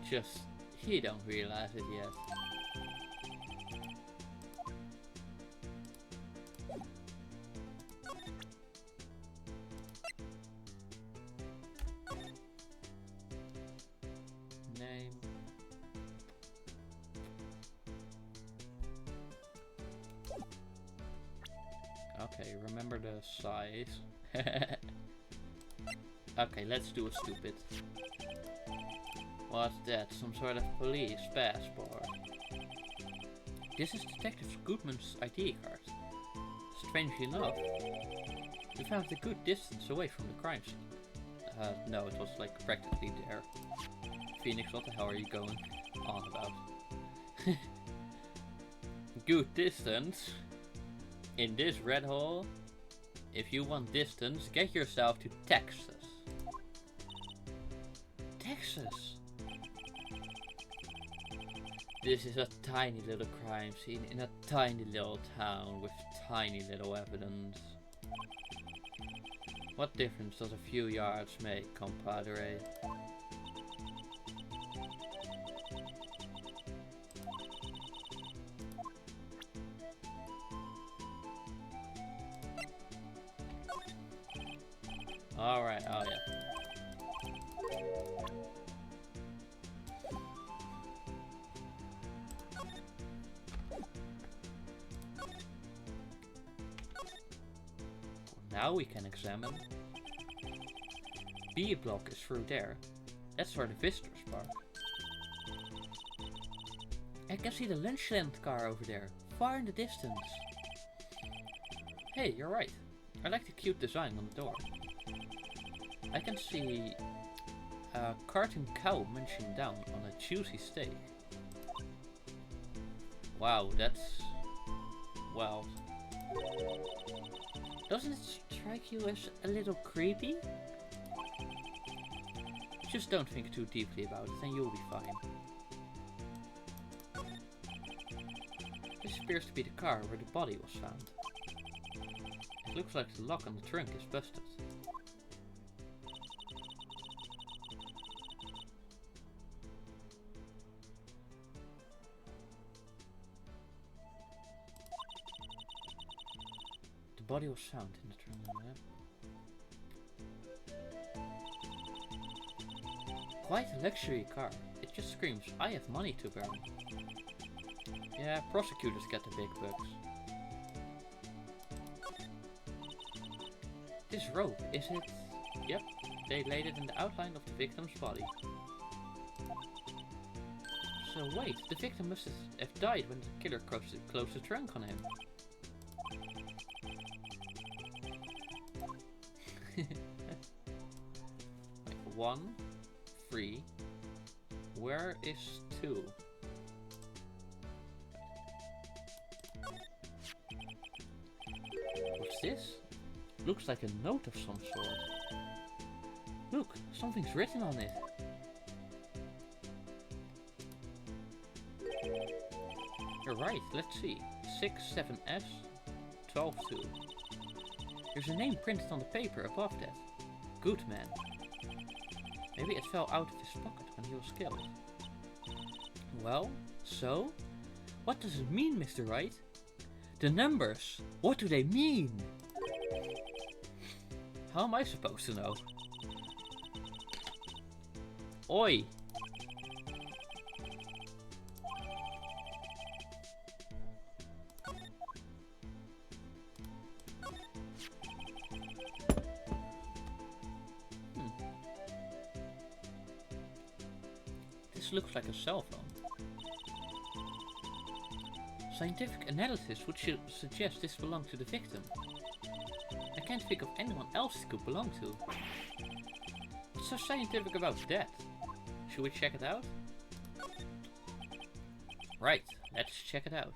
Just, he don't realize it yet. Name. Okay, remember the size. Okay, let's do a stupid. What's that? Some sort of police passport. This is Detective Goodman's ID card. Strangely enough, we found it a good distance away from the crime scene. No, it was like practically there. Phoenix, what the hell are you going on about? Good distance? In this red hole? If you want distance, get yourself to Texas. Texas? This is a tiny little crime scene in a tiny little town with tiny little evidence. What difference does a few yards make, compadre? Alright, oh yeah. Now we can examine. B block is through there. That's where the visitors park. I can see the Lunchland car over there, far in the distance. Hey, you're right. I like the cute design on the door. I can see a cartoon cow munching down on a juicy steak. Wow, that's wild. Doesn't it strike you as a little creepy? Just don't think too deeply about it and you'll be fine. This appears to be the car where the body was found. It looks like the lock on the trunk is busted. The body was found in the trunk. Quite a luxury car. It just screams, I have money to burn. Yeah, prosecutors get the big bucks. This rope, is it? Yep, they laid it in the outline of the victim's body. So wait, the victim must have died when the killer closed the trunk on him. Like 1, 3. Where is 2? What's this? Looks like a note of some sort. Look, something's written on it. You're right, let's see. 67S 122. There's a name printed on the paper above that. Goodman. Maybe it fell out of his pocket when he was killed. Well, so? What does it mean, Mr. Wright? The numbers! What do they mean? How am I supposed to know? Oi! This looks like a cell phone. Scientific analysis would suggest this belonged to the victim. I can't think of anyone else it could belong to. What's so scientific about that? Should we check it out? Right, let's check it out.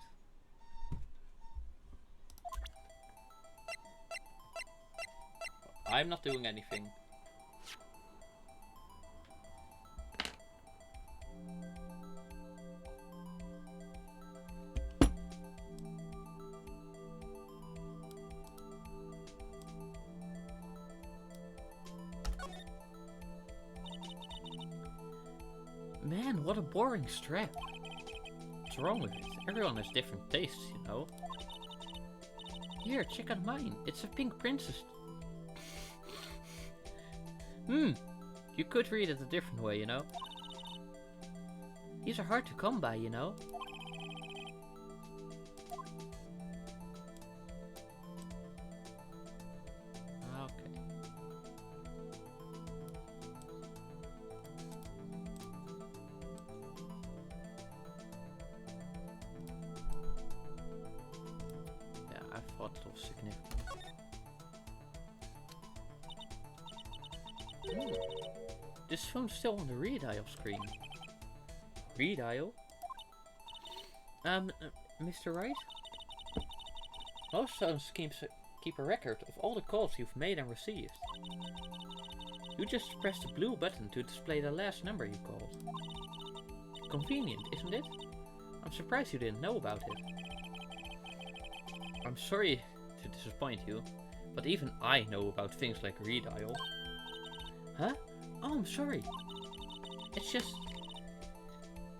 I'm not doing anything. Man, what a boring strap. What's wrong with it? Everyone has different tastes, you know. Here, check out mine. It's a pink princess. You could read it a different way, you know. These are hard to come by, you know. Okay. Yeah, I thought it was significant. This phone's still on the redial screen. Redial? Mr. Wright? Most phones keep a record of all the calls you've made and received. You just press the blue button to display the last number you called. Convenient, isn't it? I'm surprised you didn't know about it. I'm sorry to disappoint you, but even I know about things like redial. Huh? Oh, I'm sorry. It's just...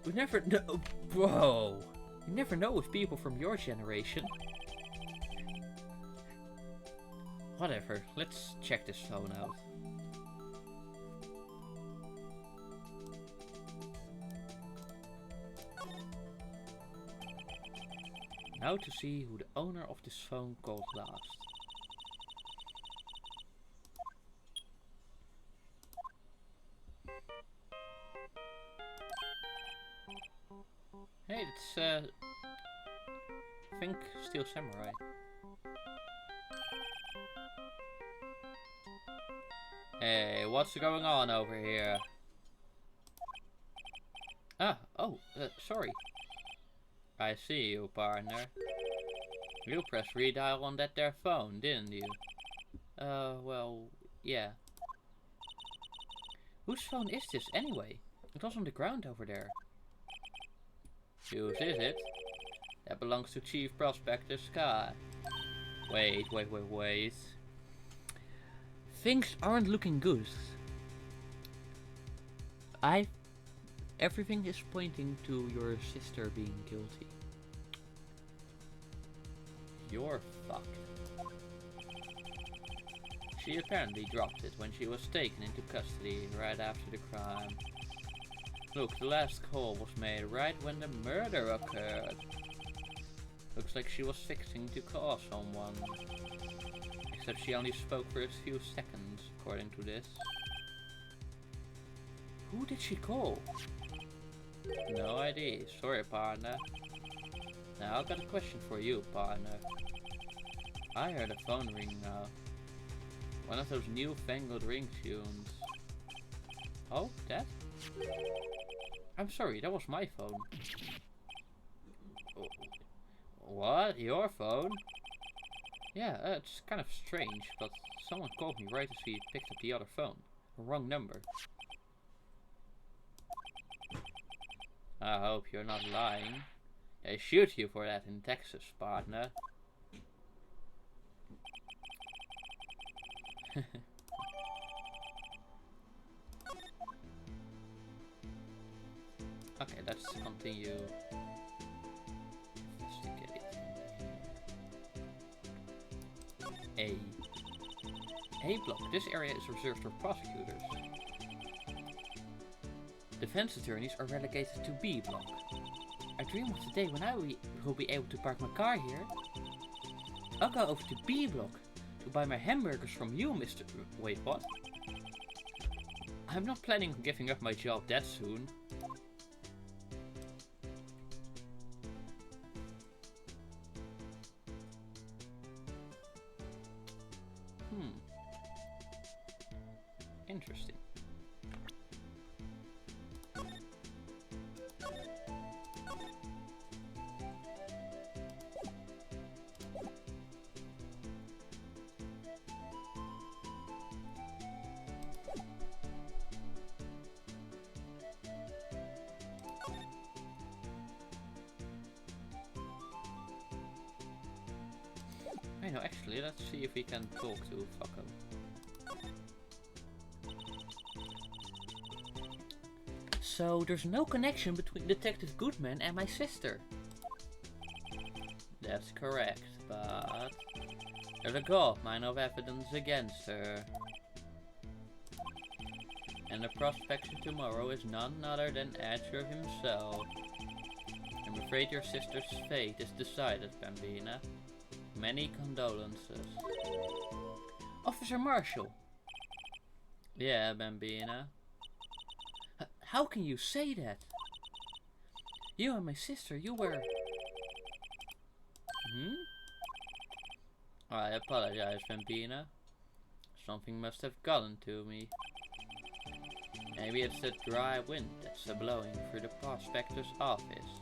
We never know... Whoa! You never know with people from your generation. Whatever, let's check this phone out. Now to see who the owner of this phone called last. Hey, it's I think Steel Samurai. Hey, what's going on over here? Sorry. I see you, partner. You pressed redial on that there phone, didn't you? Well, yeah. Whose phone is this anyway? It was on the ground over there. Whose is it? That belongs to Chief Prospector Sky. Wait. Things aren't looking good. Everything is pointing to your sister being guilty. You're fucked. She apparently dropped it when she was taken into custody right after the crime. Look, the last call was made right when the murder occurred. Looks like she was fixing to call someone. Except she only spoke for a few seconds, according to this. Who did she call? No idea. Sorry, partner. Now, I've got a question for you, partner. I heard a phone ring now. One of those newfangled ringtunes. Oh, that? I'm sorry, that was my phone. What? Your phone? Yeah, it's kind of strange, but someone called me right as we picked up the other phone. A wrong number. I hope you're not lying. They shoot you for that in Texas, partner. Okay, let's continue investigating. A block. This area is reserved for prosecutors. Defense attorneys are relegated to B block. I dream of the day when I will be able to park my car here. I'll go over to B block to buy my hamburgers from you, Mr. Wait, what? I'm not planning on giving up my job that soon. Interesting. I know, actually, let's see if we can talk to Fucko. So, there's no connection between Detective Goodman and my sister. That's correct, but there's a goldmine of evidence against her. And the prospect tomorrow is none other than Edger himself. I'm afraid your sister's fate is decided, Bambina. Many condolences. Officer Marshall. Yeah, Bambina. How can you say that? You and my sister, you were... I apologize, Bambina. Something must have gotten to me. Maybe it's the dry wind that's blowing through the prospector's office.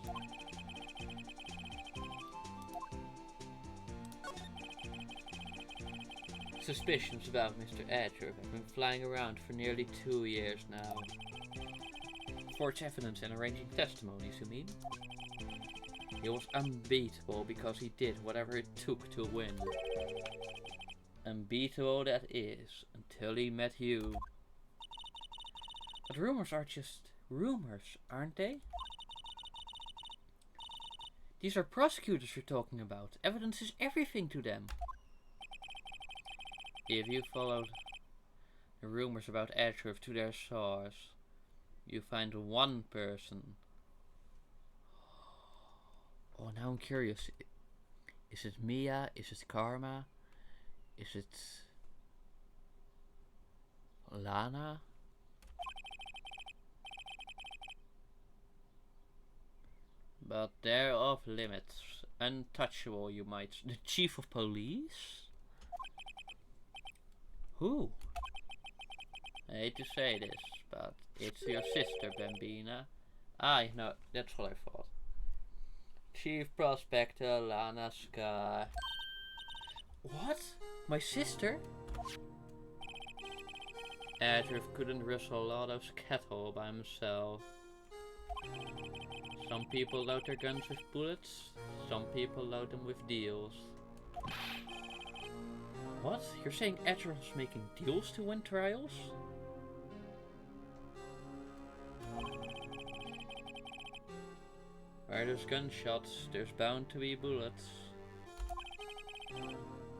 Suspicions about Mr. Edger have been flying around for nearly 2 years now. Forge evidence and arranging testimonies, you mean? He was unbeatable because he did whatever it took to win. Unbeatable that is, until he met you. But rumors are just rumors, aren't they? These are prosecutors you're talking about. Evidence is everything to them. If you followed the rumors about Edgeworth to their source, you find one person. Oh, now I'm curious. Is it Mia? Is it Karma? Is it Lana? But they're off limits. Untouchable, you might. The chief of police? Who? I hate to say this, but it's your sister, Bambina. Ah, no, that's what I thought. Chief Prospector Lana Sky. What? My sister? Adrift couldn't wrestle Lotto's cattle by himself. Some people load their guns with bullets, some people load them with deals. What? You're saying Adrift's making deals to win trials? Where there's gunshots, there's bound to be bullets.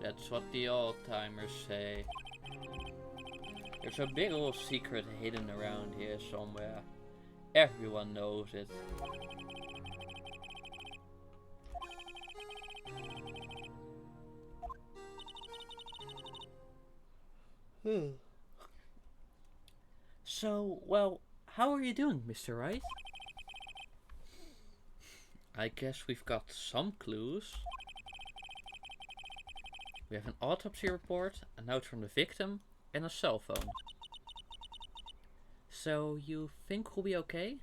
That's what the old-timers say. There's a big old secret hidden around here somewhere. Everyone knows it. So, well, how are you doing, Mr. Wright? I guess we've got some clues. We have an autopsy report, a note from the victim, and a cell phone. So, you think we'll be okay?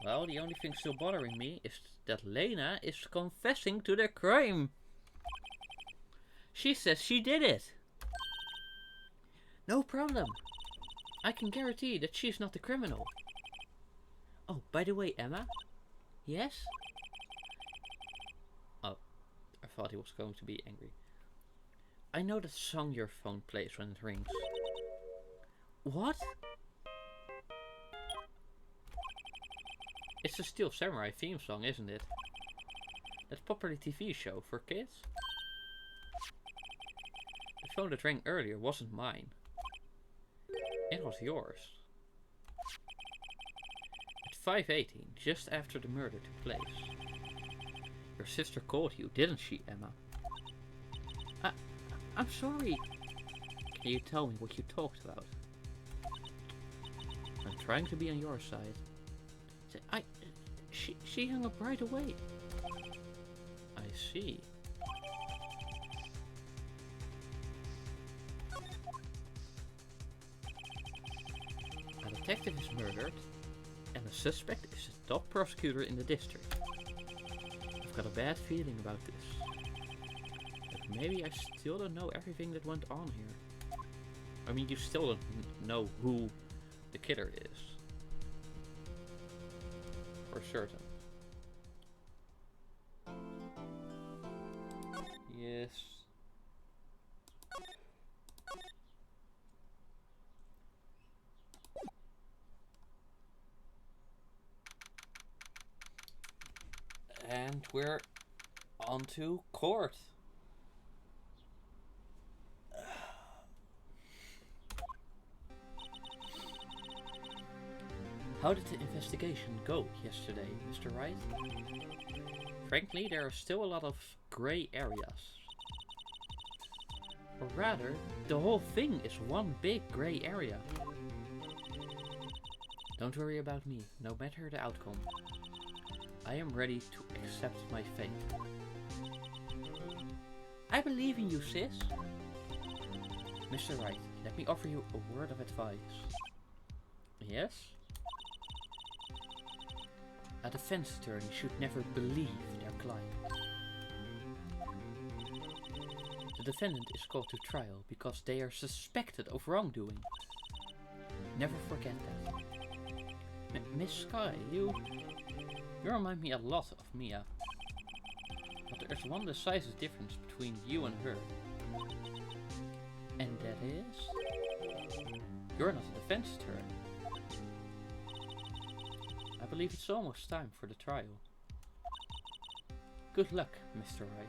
Well, the only thing still bothering me is that Lena is confessing to the crime. She says she did it. No problem. I can guarantee that she's not the criminal. Oh, by the way, Emma. Yes? Oh, I thought he was going to be angry. I know that song your phone plays when it rings. What? It's the Steel Samurai theme song, isn't it? That popular TV show for kids? The phone that rang earlier wasn't mine. It was yours. At 5:18, just after the murder took place. Your sister called you, didn't she, Emma? I'm sorry. Can you tell me what you talked about? I'm trying to be on your side. She hung up right away. I see. A detective is murdered, and the suspect is the top prosecutor in the district. I've got a bad feeling about this. But maybe I still don't know everything that went on here. I mean, you still don't know who the killer is. For certain. Yes. And we're on to court. How did the investigation go yesterday, Mr. Wright? Frankly, there are still a lot of grey areas. Or rather, the whole thing is one big grey area. Don't worry about me, no matter the outcome. I am ready to accept my fate. I believe in you, sis. Mr. Wright, let me offer you a word of advice. Yes? A defense attorney should never believe their client. The defendant is called to trial because they are suspected of wrongdoing. Never forget that. Miss Sky, you remind me a lot of Mia. But there's one decisive difference between you and her. And that is... you're not a defense attorney. I believe it's almost time for the trial. Good luck, Mr. Wright.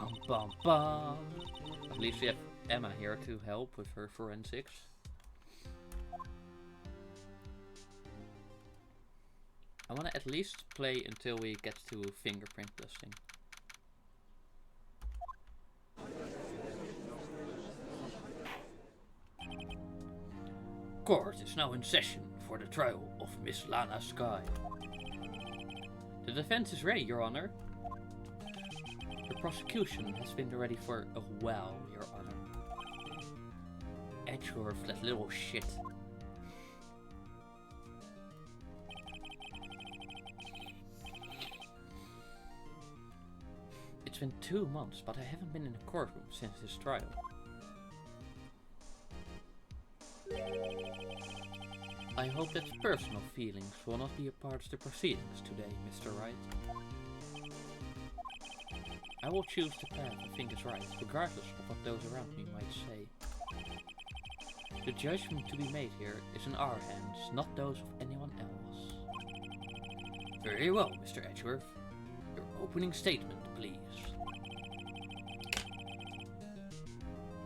Bum bum bum. At least we have Emma here to help with her forensics. I want to at least play until we get to fingerprint testing. Court is now in session for the trial of Miss Lana Skye. The defense is ready, Your Honor. The prosecution has been ready for a while, Your Honor. Edgeworth, that little shit. It's been 2 months, but I haven't been in the courtroom since this trial. I hope that personal feelings will not be a part of the proceedings today, Mr. Wright. I will choose the path I think is right, regardless of what those around me might say. The judgment to be made here is in our hands, not those of anyone else. Very well, Mr. Edgeworth. Your opening statement, please.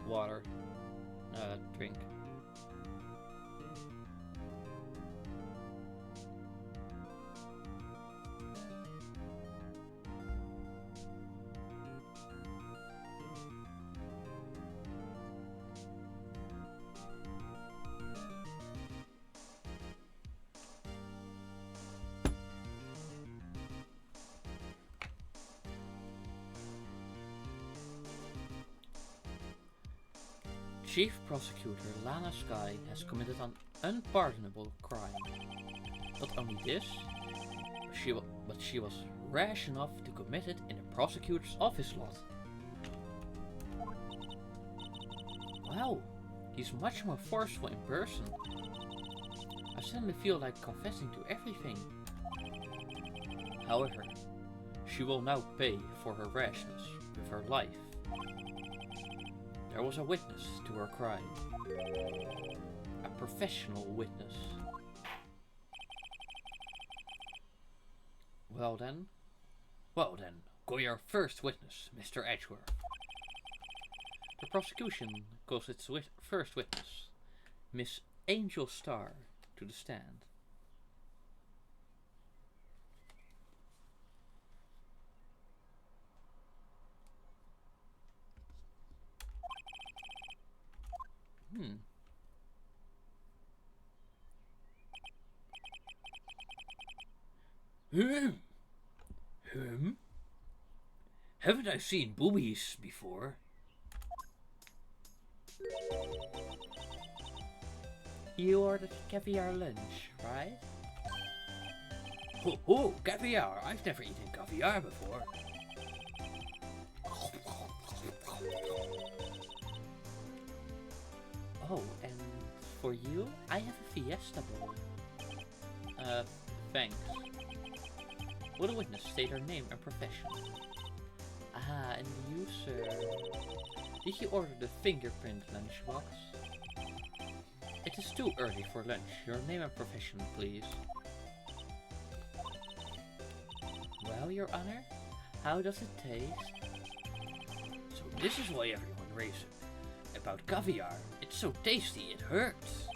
Water. Drink. Chief Prosecutor Lana Skye has committed an unpardonable crime. Not only this, but she was rash enough to commit it in the prosecutor's office lot. Wow, he's much more forceful in person. I suddenly feel like confessing to everything. However, she will now pay for her rashness with her life. There was a witness to her crime. A professional witness. Well then, go your first witness, Mr. Edgeworth. The prosecution calls its first witness, Miss Angel Starr, to the stand. Haven't I seen boobies before? You ordered caviar lunch, right? Oh, caviar! I've never eaten caviar before. Oh, and for you, I have a Fiesta bowl. Thanks. Will the witness state her name and profession? Ah, and you, sir? Did you order the fingerprint lunchbox? It is too early for lunch. Your name and profession, please. Well, Your Honor, how does it taste? So this is why everyone raves about caviar. It's so tasty, it hurts.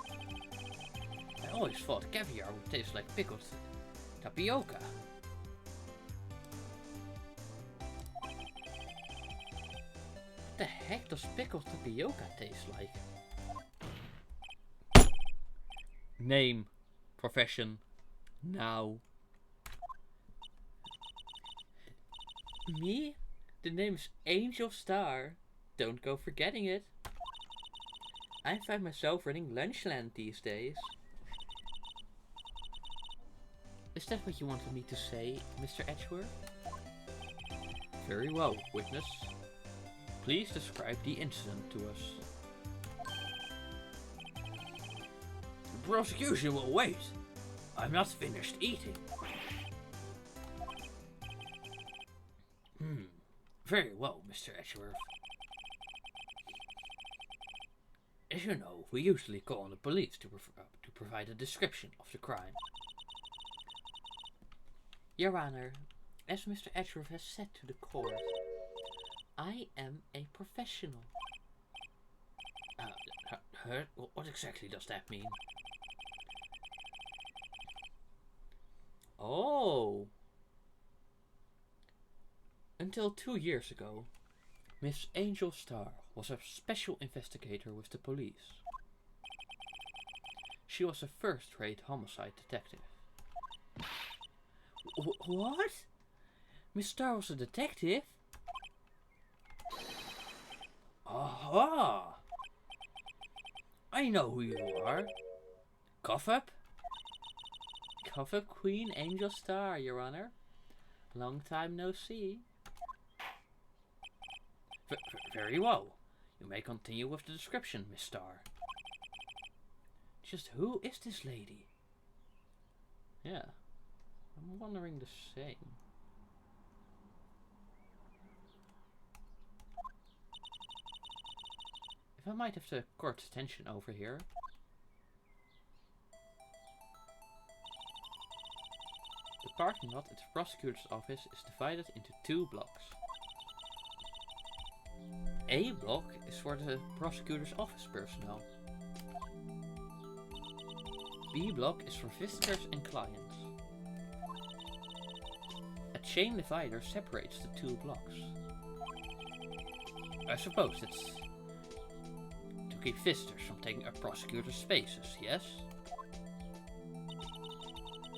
I always thought caviar would taste like pickled tapioca. What the heck does pickled tapioca taste like? Name, profession, now. Me? The name's Angel Starr. Don't go forgetting it. I find myself running Lunchland these days. Is that what you wanted me to say, Mr. Edgeworth? Very well, witness. Please describe the incident to us. The prosecution will wait. I'm not finished eating. Very well, Mr. Edgeworth. As you know, we usually call on the police to provide a description of the crime. Your Honor, as Mr. Edgeworth has said to the court, I am a professional. What exactly does that mean? Oh. Until 2 years ago, Miss Angel Starr was a special investigator with the police. She was a first-rate homicide detective. What? Miss Starr was a detective? Aha! I know who you are. Cough up? Cough up Queen Angel Starr, Your Honor. Long time no see. Very well. You may continue with the description, Miss Starr. Just who is this lady? Yeah, I'm wondering the same. If I might have the court's attention over here. The parking lot at the prosecutor's office is divided into 2 blocks. A block is for the prosecutor's office personnel. B block is for visitors and clients. A chain divider separates the 2 blocks. I suppose it's to keep visitors from taking up prosecutor's spaces, yes?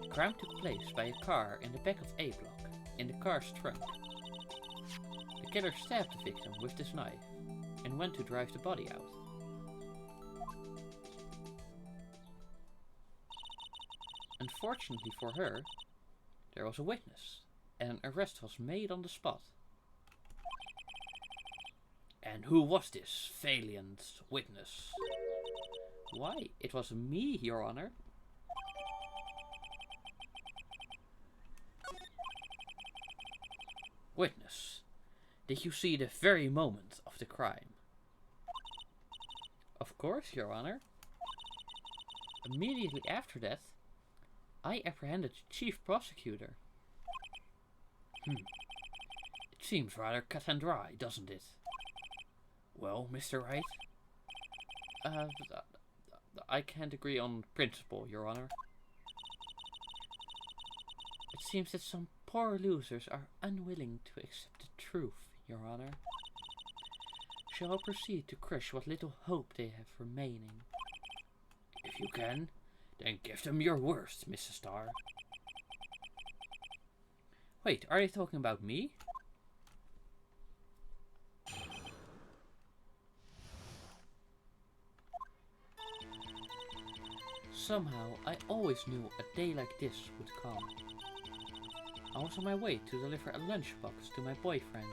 The crime took place by a car in the back of A block, in the car's trunk. The killer stabbed the victim with this knife and went to drive the body out. Unfortunately for her, there was a witness, and an arrest was made on the spot. And who was this valiant witness? Why, it was me, Your Honor. Witness, did you see the very moment of the crime? Of course, Your Honor. Immediately after that, I apprehended the chief prosecutor. It seems rather cut and dry, doesn't it? Well, Mr. Wright? I can't agree on principle, Your Honor. It seems that some poor losers are unwilling to accept the truth, Your Honor. Shall I proceed to crush what little hope they have remaining? If you can, then give them your worst, Mrs. Starr. Wait, are you talking about me? Somehow, I always knew a day like this would come. I was on my way to deliver a lunchbox to my boyfriend,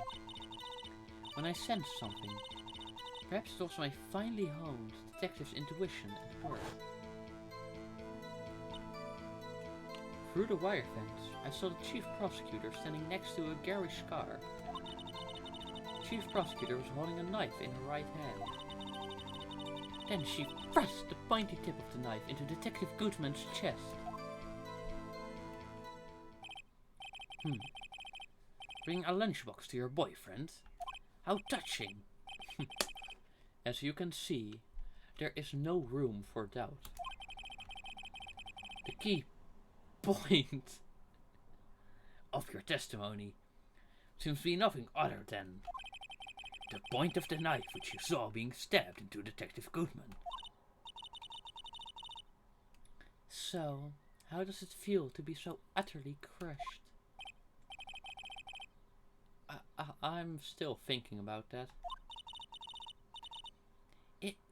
when I sensed something. Perhaps it was my finely honed detective's intuition at work. Through the wire fence, I saw the chief prosecutor standing next to a garish car. The chief prosecutor was holding a knife in her right hand. Then she thrust the pointy tip of the knife into Detective Goodman's chest. Bring a lunchbox to your boyfriend? How touching! As you can see, there is no room for doubt. The key point of your testimony seems to be nothing other than the point of the knife which you saw being stabbed into Detective Goodman. So, how does it feel to be so utterly crushed? I'm still thinking about that.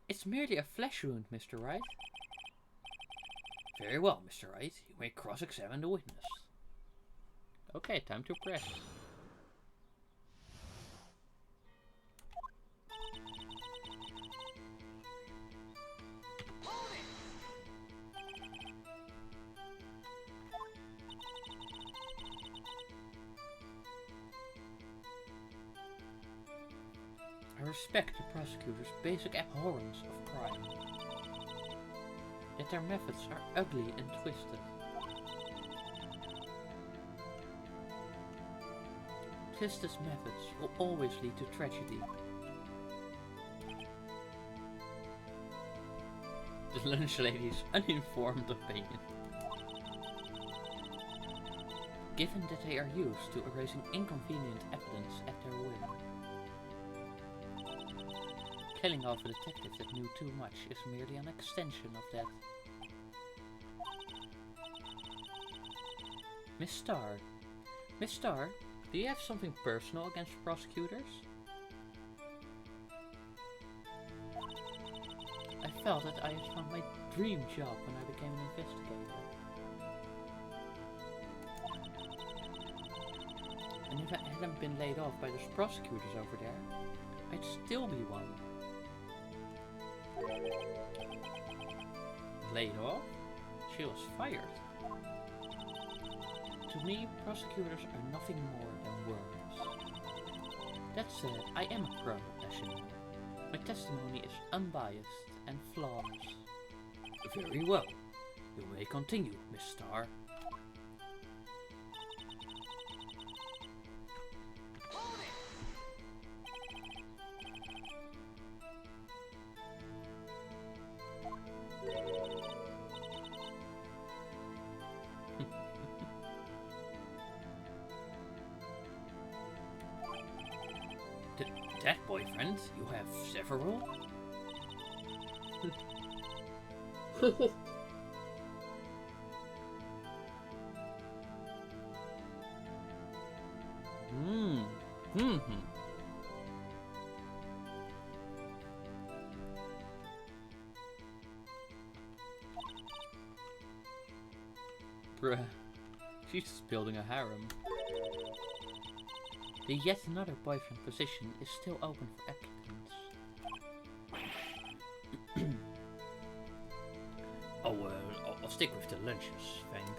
It's merely a flesh wound, Mr. Wright. Very well, Mr. Wright. You may cross-examine the witness. Okay, time to press. I respect the prosecutor's basic abhorrence of crime. Yet their methods are ugly and twisted. Fista's methods will always lead to tragedy. The lunch lady's uninformed opinion. Given that they are used to erasing inconvenient evidence at their whim. Killing off a detective that knew too much is merely an extension of that. Miss Starr. Miss Starr, do you have something personal against prosecutors? I felt that I had found my dream job when I became an investigator. And if I hadn't been laid off by those prosecutors over there, I'd still be one. Laid off? She was fired. To me, prosecutors are nothing more than worms. That said, I am a pro, as you know. My testimony is unbiased and flawless. Very well. You may continue, Miss Starr. That boyfriend? You have several? Bruh, she's just building a harem. The yet another boyfriend position is still open for applicants. I'll stick with the lunches, thanks.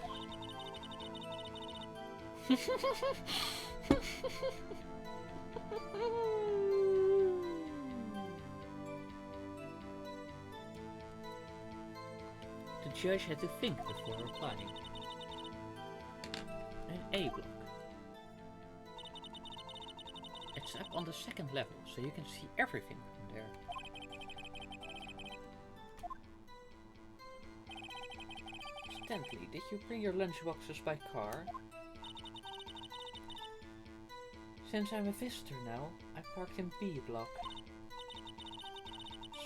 The judge had to think before replying. An A block. It's up on the second level, so you can see everything from there. Incidentally, did you bring your lunchboxes by car? Since I'm a visitor now, I parked in B block.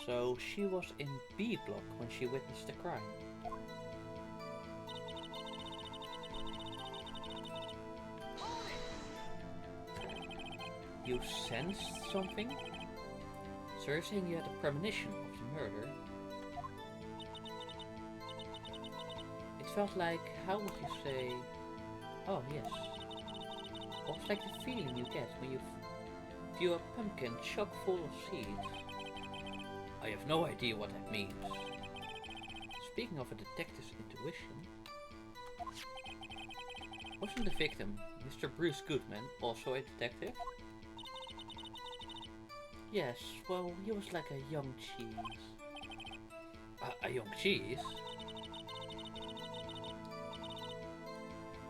So she was in B block when she witnessed the crime. You sensed something? So you're saying you had a premonition of the murder? It felt like, how would you say... Oh yes. Almost like the feeling you get when you view a pumpkin chock full of seeds. I have no idea what that means. Speaking of a detective's intuition... Wasn't the victim, Mr. Bruce Goodman, also a detective? Yes, well, he was like a young cheese. A young cheese?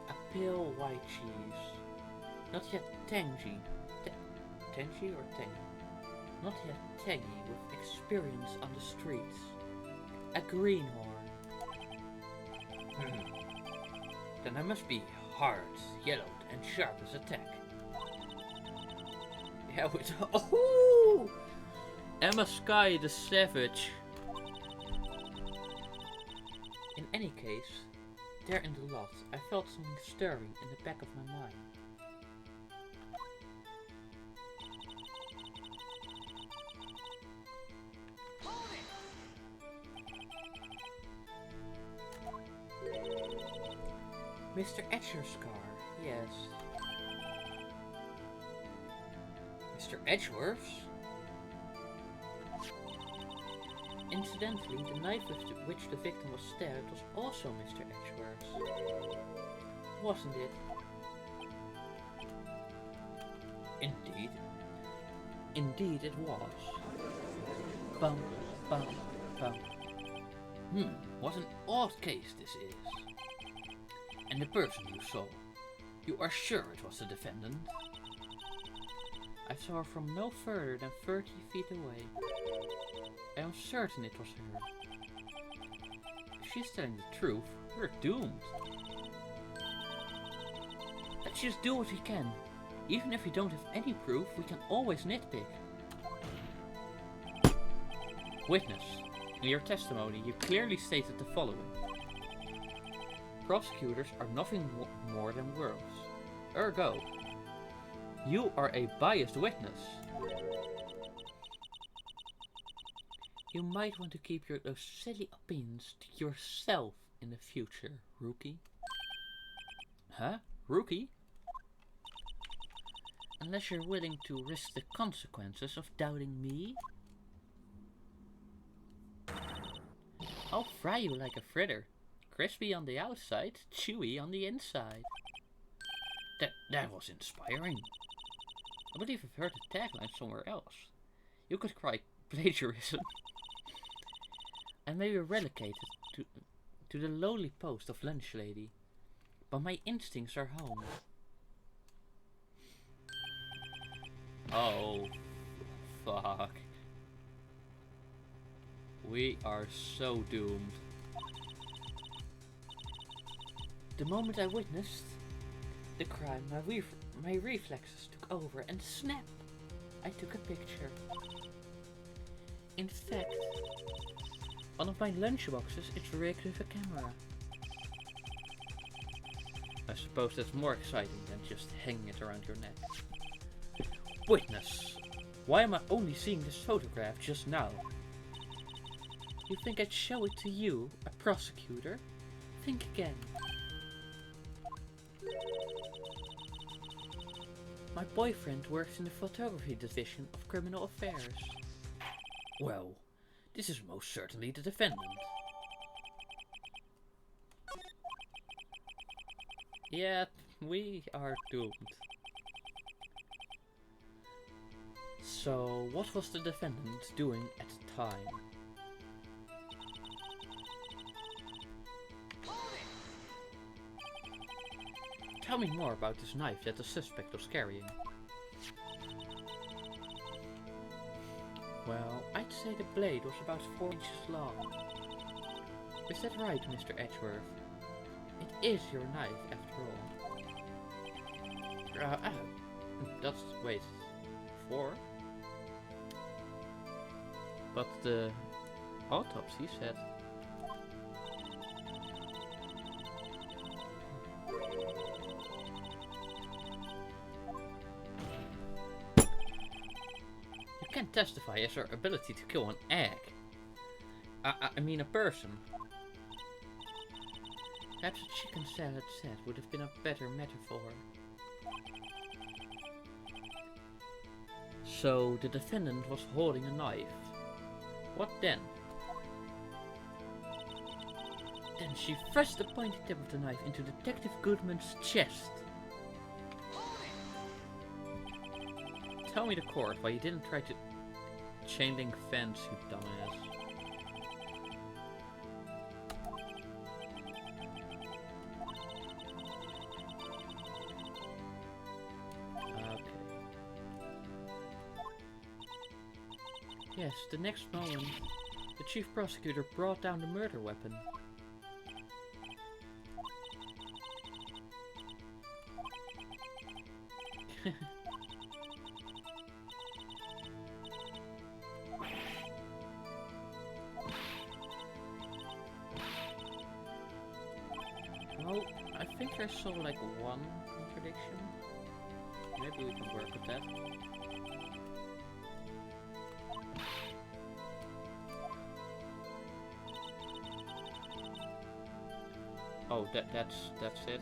A pale white cheese. Not yet tangy. Tangy or tangy? Not yet tangy with experience on the streets. A greenhorn. Then I must be hard, yellowed, and sharp as a tack. Yeah, with oh, Emma Skye the Savage. In any case, there in the lot, I felt something stirring in the back of my mind. Mr. Edgeworth's car, yes. Mr. Edgeworth's? Incidentally, the knife with which the victim was stabbed was also Mr. Edgeworth's. Wasn't it? Indeed. Indeed it was. Bum, bum, bum. What an odd case this is. And the person you saw, you are sure it was the defendant? I saw her from no further than 30 feet away. I am certain it was her. If she's telling the truth, we're doomed. Let's just do what we can. Even if we don't have any proof, we can always nitpick. Witness, in your testimony, you clearly stated the following. Prosecutors are nothing more than words. Ergo, you are a biased witness. You might want to keep those silly opinions to yourself in the future, rookie. Huh? Rookie? Unless you're willing to risk the consequences of doubting me? I'll fry you like a fritter. Crispy on the outside, chewy on the inside. That was inspiring. I believe I've heard the tagline somewhere else. You could cry plagiarism. I may be relegated to the lowly post of lunch lady, but my instincts are home. Oh, fuck. We are so doomed. The moment I witnessed the crime, my reflexes took over and snap! I took a picture. In fact, one of my lunchboxes is rigged with a camera. I suppose that's more exciting than just hanging it around your neck. Witness! Why am I only seeing this photograph just now? You think I'd show it to you, a prosecutor? Think again. My boyfriend works in the photography division of criminal affairs. Well, this is most certainly the defendant. Yeah, we are doomed. So, what was the defendant doing at the time? Tell me more about this knife that the suspect was carrying. Well, I'd say the blade was about 4 inches long. Is that right, Mr. Edgeworth? It is your knife, after all. That's... wait... 4? But the autopsy said... You can't testify as her ability to kill an egg. I mean a person. Perhaps a chicken salad set would have been a better metaphor. So the defendant was holding a knife. What then? Then she thrust the pointy tip of the knife into Detective Goodman's chest. Tell me the court why you didn't try to chain link fence, you dumbass. Yes, the next moment, the chief prosecutor brought down the murder weapon. Well, I think I saw like one contradiction. Maybe we can work with that. Oh, that's it.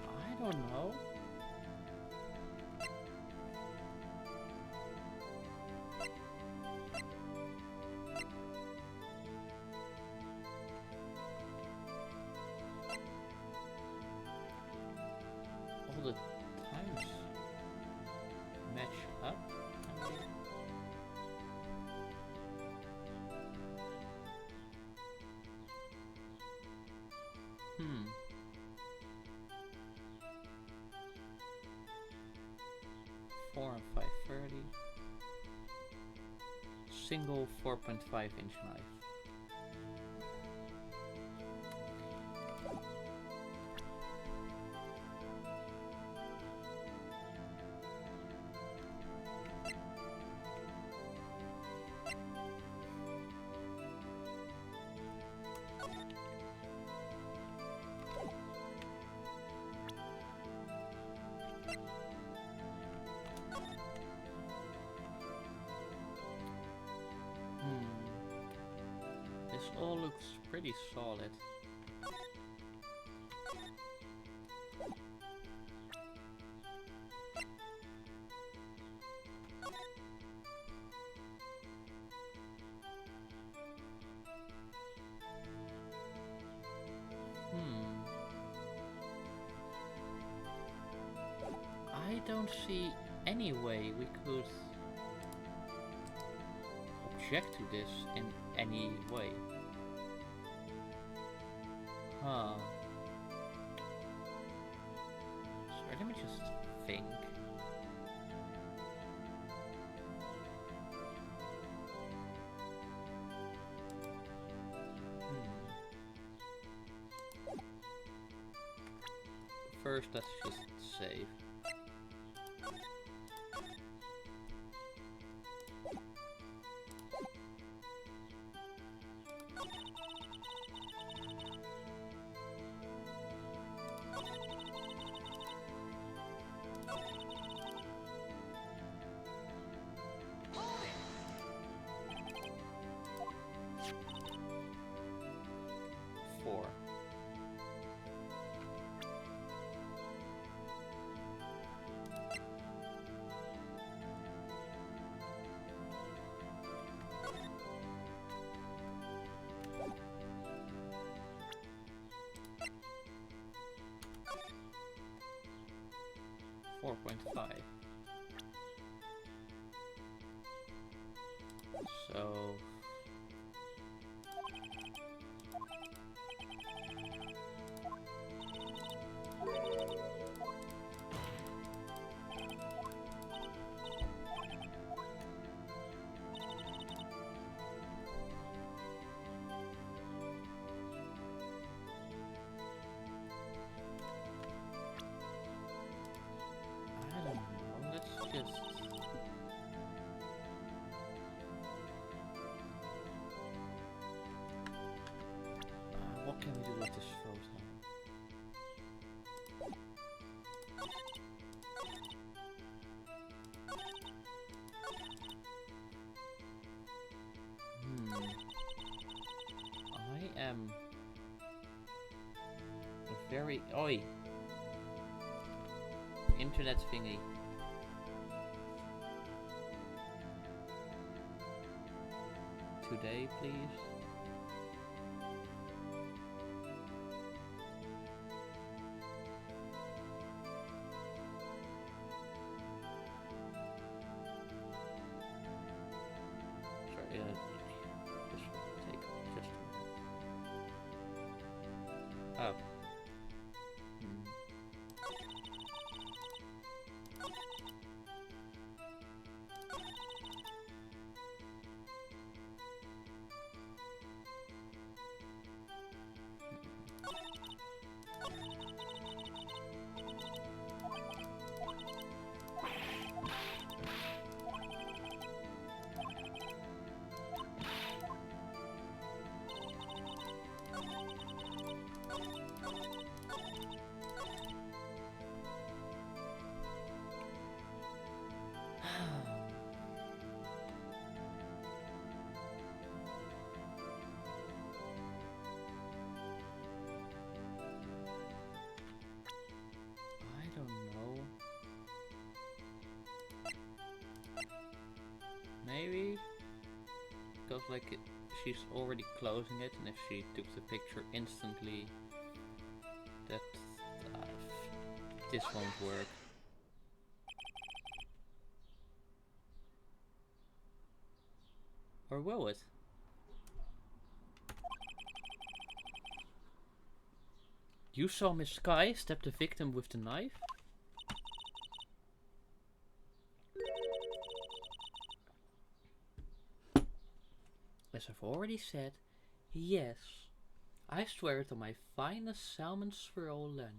I don't know. also the times match up. I mean, hmm. 4 and 530. Single 4.5-inch knife. This all looks pretty solid. I don't see any way we could object to this in any way. Huh. So let me just think. First, let's just save. Four. Four 4.5. So I don't know, let's just what can we do with this photo? I am very oi internet thingy. Today, please. Sorry, this will take just a minute. Oh. I don't know. Maybe because like she's already closing it, and if she took the picture instantly, that this won't work. Or will it? You saw Miss Sky stab the victim with the knife? As I've already said, yes. I swear it on my finest salmon swirl lunch.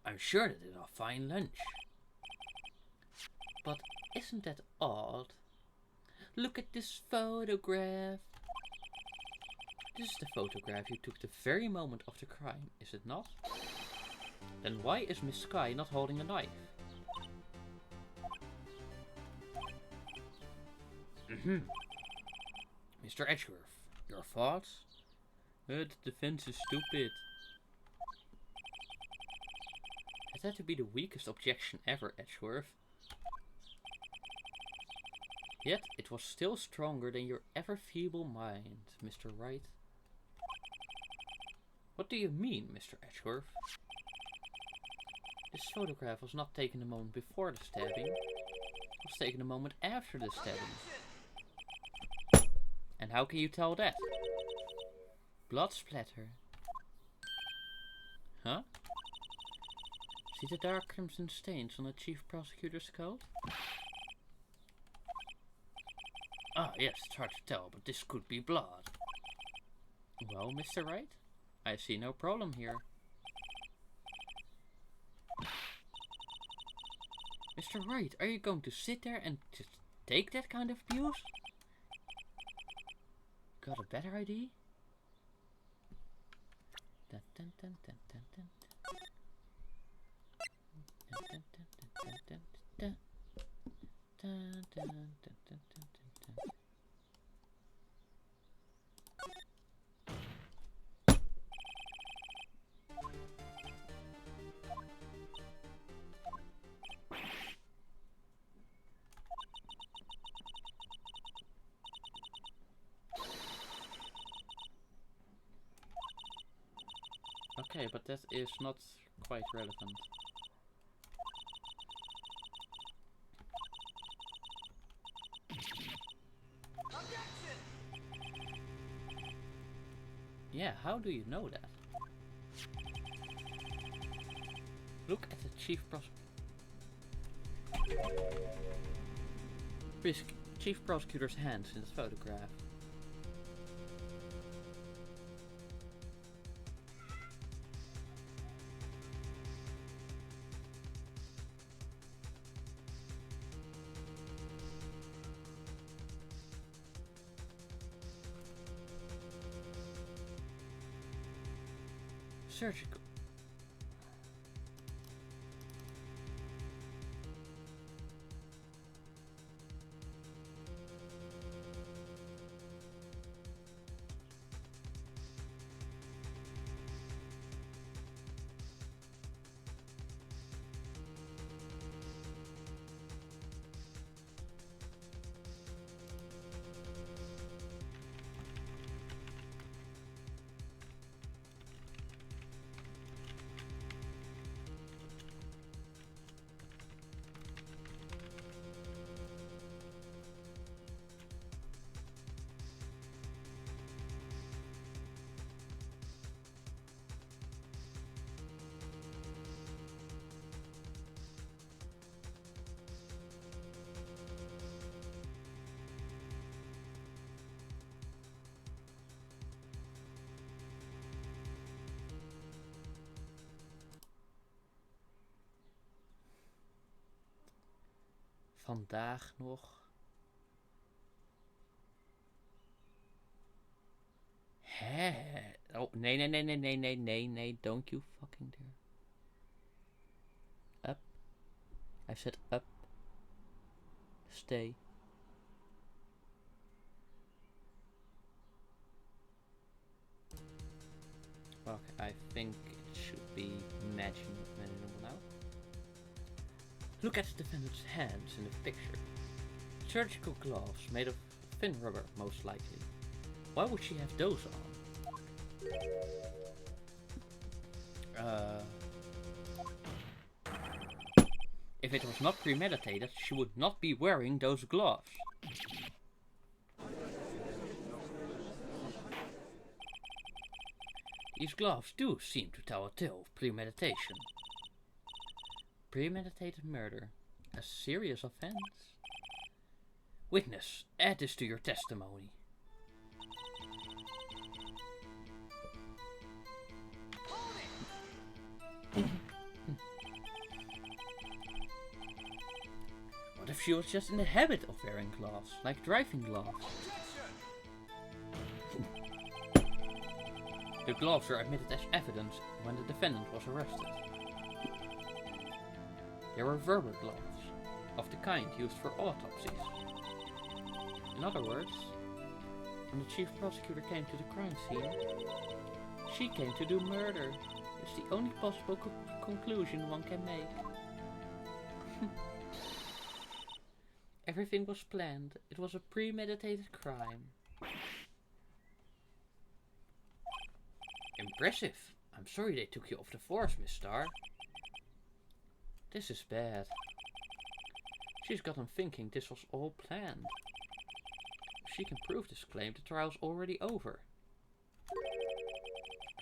I'm sure that is a fine lunch. But isn't that odd? Look at this photograph. This is the photograph you took the very moment of the crime, is it not? Then why is Miss Sky not holding a knife? Mr. Edgeworth, your thoughts? The defense is stupid. That had to be the weakest objection ever, Edgeworth. Yet it was still stronger than your ever feeble mind, Mr. Wright. What do you mean, Mr. Edgeworth? This photograph was not taken a moment before the stabbing. It was taken a moment after the stabbing. And how can you tell that? Blood splatter. Huh? See the dark crimson stains on the chief prosecutor's coat? Ah, yes, it's hard to tell, but this could be blood. Well, Mr. Wright, I see no problem here. Mr. Wright, are you going to sit there and just take that kind of abuse? Got a better idea? Dun, dun, dun, dun, dun, dun. Dun, dun, dun, dun, dun, dun. Dun, dun, dun, dun, dun, dun, dun. Okay, but that is not quite relevant. Yeah, how do you know that? Look at the chief prosecutor's hands in the photograph. Surgical. Vandaag nog. Hè? Oh, nee, don't you fucking dare. Up. I said up. Stay. Okay, I think it should be matching now. Look at the defendant's hands in the picture. Surgical gloves made of thin rubber, most likely. Why would she have those on? If it was not premeditated, she would not be wearing those gloves. These gloves do seem to tell a tale of premeditation. Premeditated murder. A serious offense? Witness, add this to your testimony. What if she was just in the habit of wearing gloves, like driving gloves? The gloves were admitted as evidence when the defendant was arrested. They were verbal gloves, of the kind used for autopsies. In other words, when the chief prosecutor came to the crime scene, she came to do murder. It's the only possible conclusion one can make. Everything was planned. It was a premeditated crime. Impressive. I'm sorry they took you off the force, Miss Starr. This is bad. She's got him thinking this was all planned. If she can prove this claim, the trial's already over.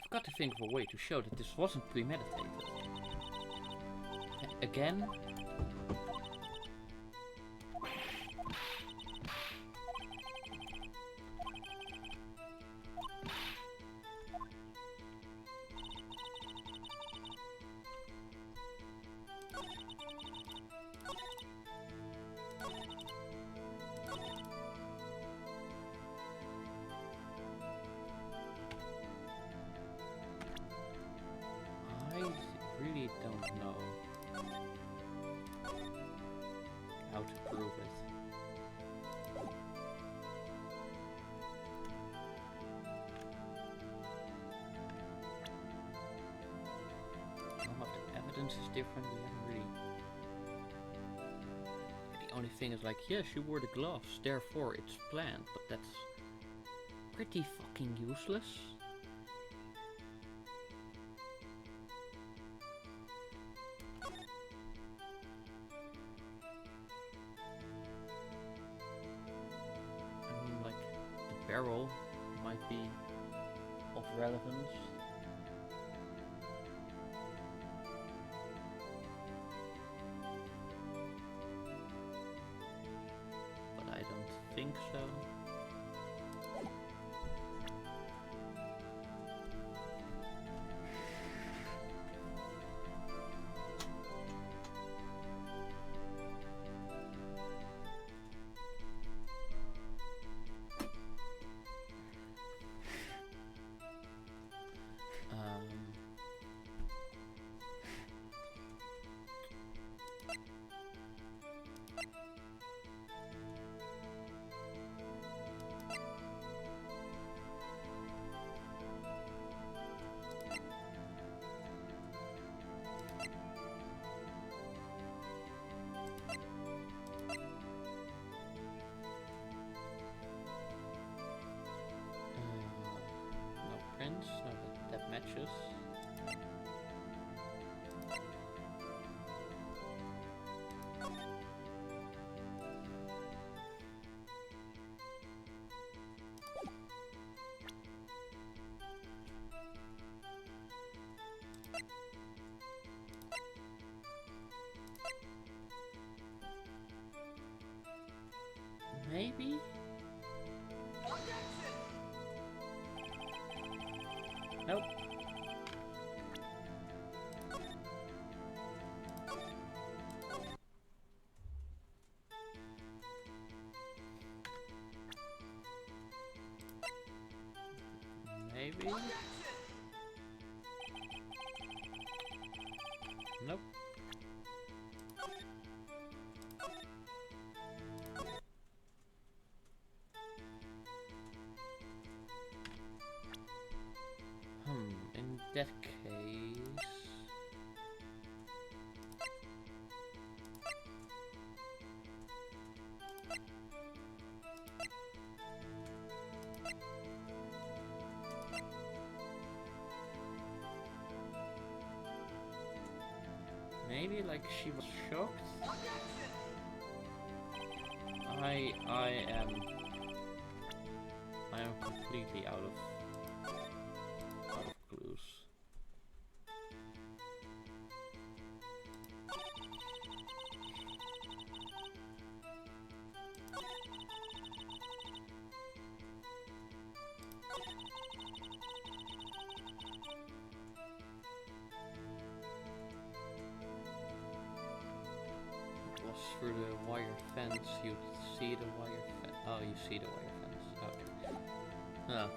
I've got to think of a way to show that this wasn't premeditated. Again? I really don't know how to prove it. Some of the evidence is different, we haven't really... The only thing is like, yeah, she wore the gloves, therefore it's planned, but that's pretty fucking useless. Barrel might be of relevance. But I don't think so. No, that matches. Maybe? Nope. Maybe? Nope. In that case... maybe like she was shocked. I am completely out of clues. Through the wire fence, you see the wire fence. Oh, you see the wire fence. Okay. Oh.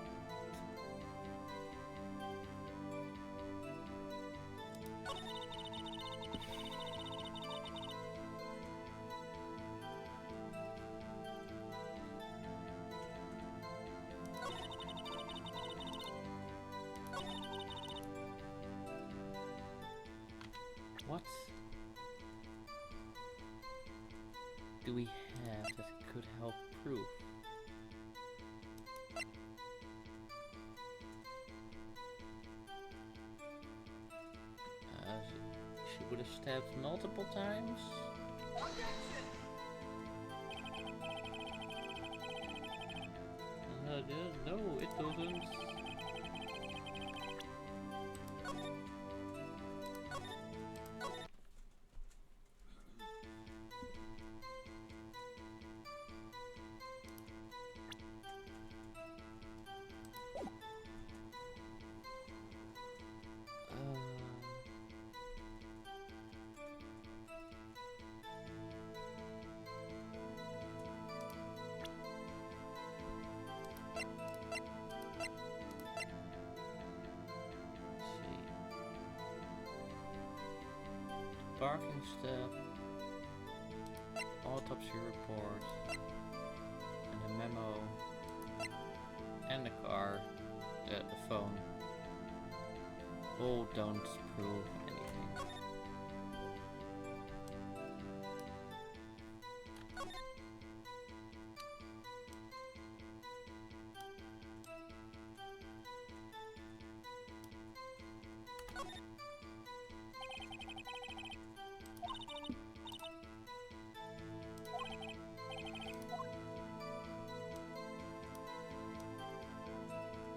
What do we have that could help proof? She would have stabbed multiple times? No, it doesn't. Parking step, autopsy report, and a memo, and the car, the phone. All don't prove anything.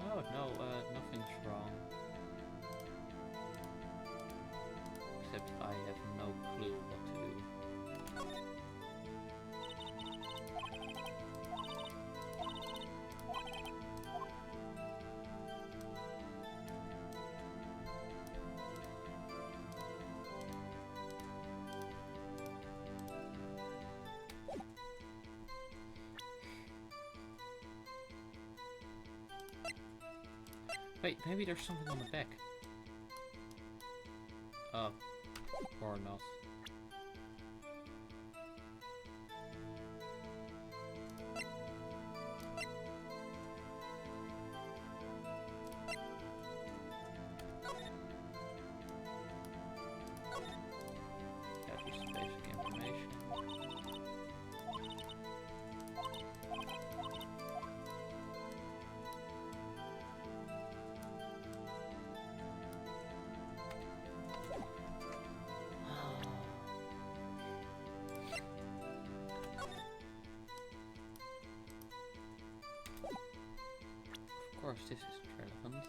Oh no, nothing's wrong. Except I have no clue what to do. Wait, maybe there's something on the back. Oh, or not. That's just basic information. Of course, this is relevant.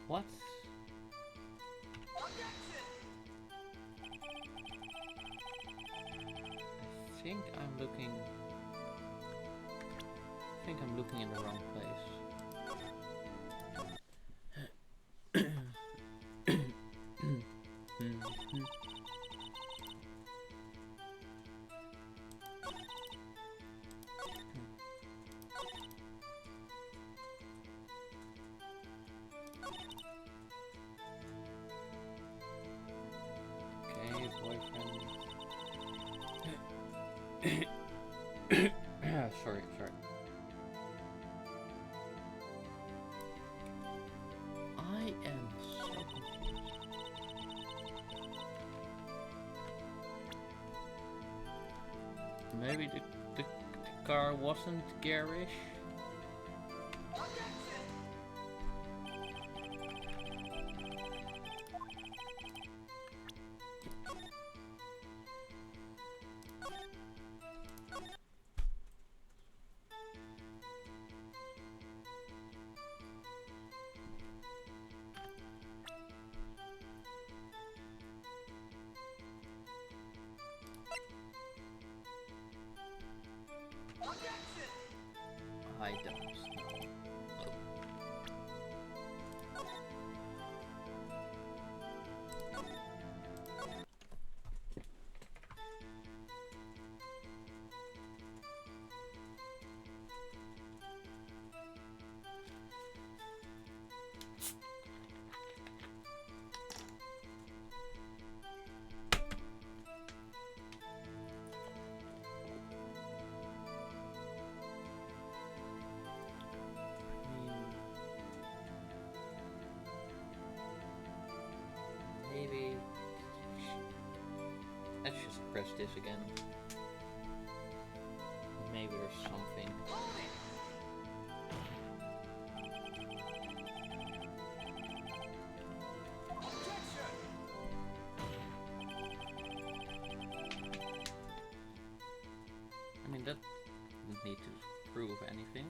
What? I think I'm looking in the wrong place. Maybe the car wasn't garish. I don't know. Maybe let's just press this again. Maybe there's something. I mean, that doesn't need to prove anything.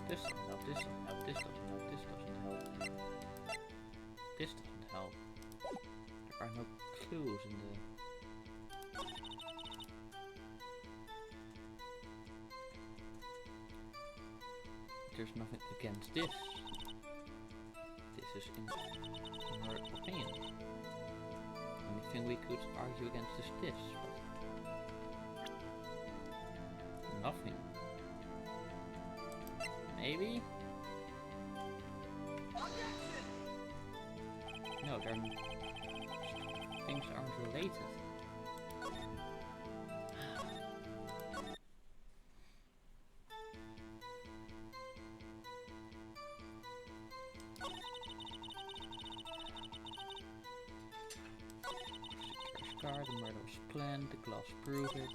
This doesn't help, this doesn't help, this doesn't help, this doesn't help. This doesn't help. There are no clues in the... There's nothing against this. This is in our opinion. Only thing we could argue against is this, but nothing. Maybe? No, things aren't related. The car, the murder was planned, the glass prove it.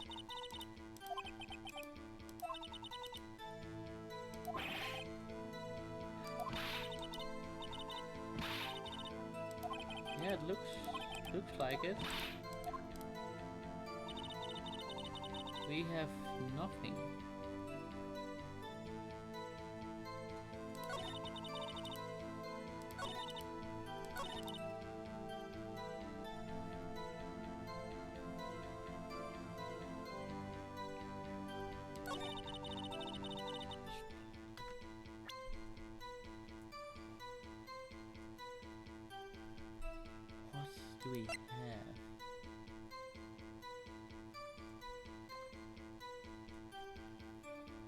Yeah, it looks Looks like it. We have nothing. What do we have?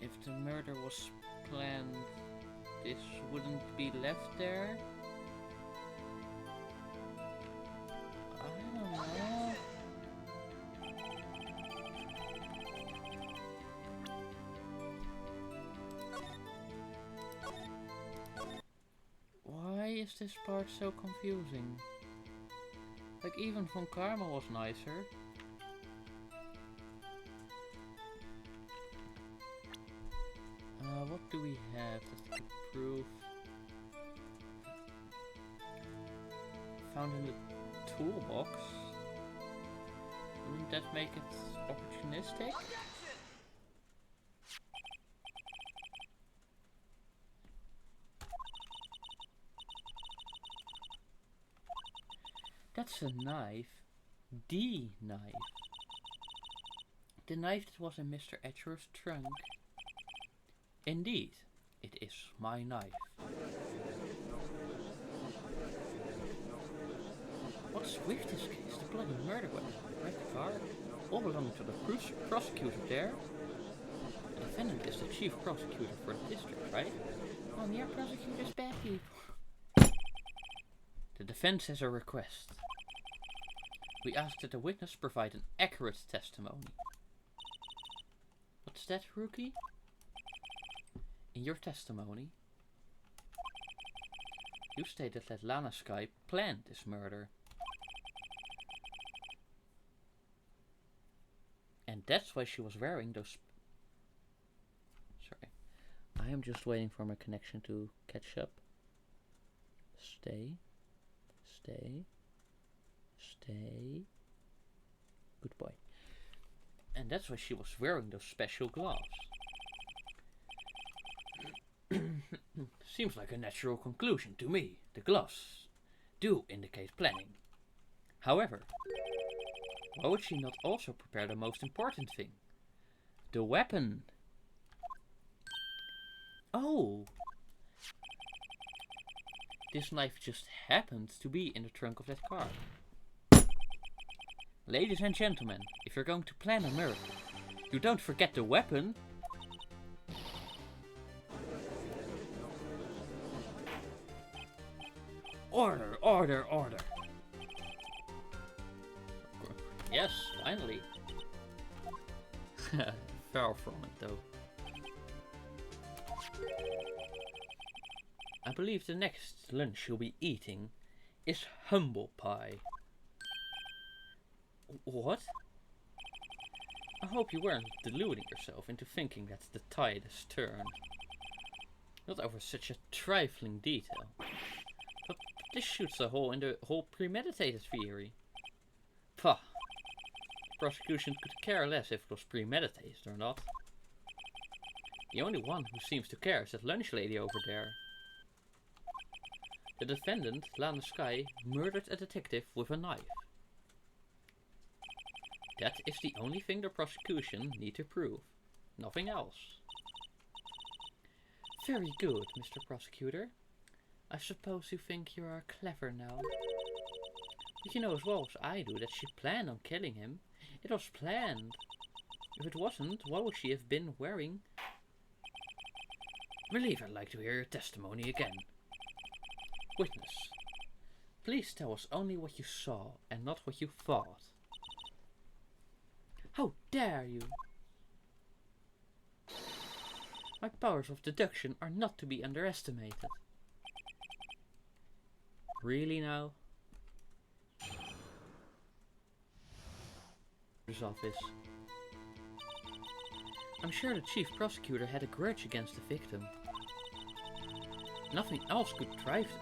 If the murder was planned, this wouldn't be left there? I don't know. Why is this part so confusing? Like, even Von Karma was nicer. What do we have that could prove? Found in the toolbox? Wouldn't that make it opportunistic? That's a knife. The knife. The knife that was in Mr. Edgeworth's trunk. Indeed, it is my knife. What's with this case? The bloody murder weapon, red car, all belonging to the prosecutor there. The defendant is the chief prosecutor for the district, right? Oh, mere prosecutors bad people. The defense has a request. We ask that the witness provide an accurate testimony. What's that, rookie? In your testimony, you stated that Lana Skye planned this murder. And that's why she was wearing those... Sorry. I am just waiting for my connection to catch up. Stay. Stay. Stay. Good boy. And that's why she was wearing those special gloves. Seems like a natural conclusion to me. The gloves do indicate planning. However, why would she not also prepare the most important thing? The weapon. Oh! This knife just happened to be in the trunk of that car. Ladies and gentlemen, if you're going to plan a murder, you don't forget the weapon. Order, order, order. Yes, finally. Far from it though. I believe the next lunch you'll be eating is humble pie. What? I hope you weren't deluding yourself into thinking that the tide has turned. Not over such a trifling detail. But this shoots a hole in the whole premeditated theory. Pah. Prosecution could care less if it was premeditated or not. The only one who seems to care is that lunch lady over there. The defendant, Lana Skye, murdered a detective with a knife. That is the only thing the prosecution need to prove. Nothing else. Very good, Mr. Prosecutor. I suppose you think you are clever now. But you know as well as I do that she planned on killing him. It was planned. If it wasn't, why would she have been wearing... Relief, I'd like to hear your testimony again. Witness, please tell us only what you saw and not what you thought. How dare you! My powers of deduction are not to be underestimated. Really now? His office. I'm sure the chief prosecutor had a grudge against the victim. Nothing else could drive them.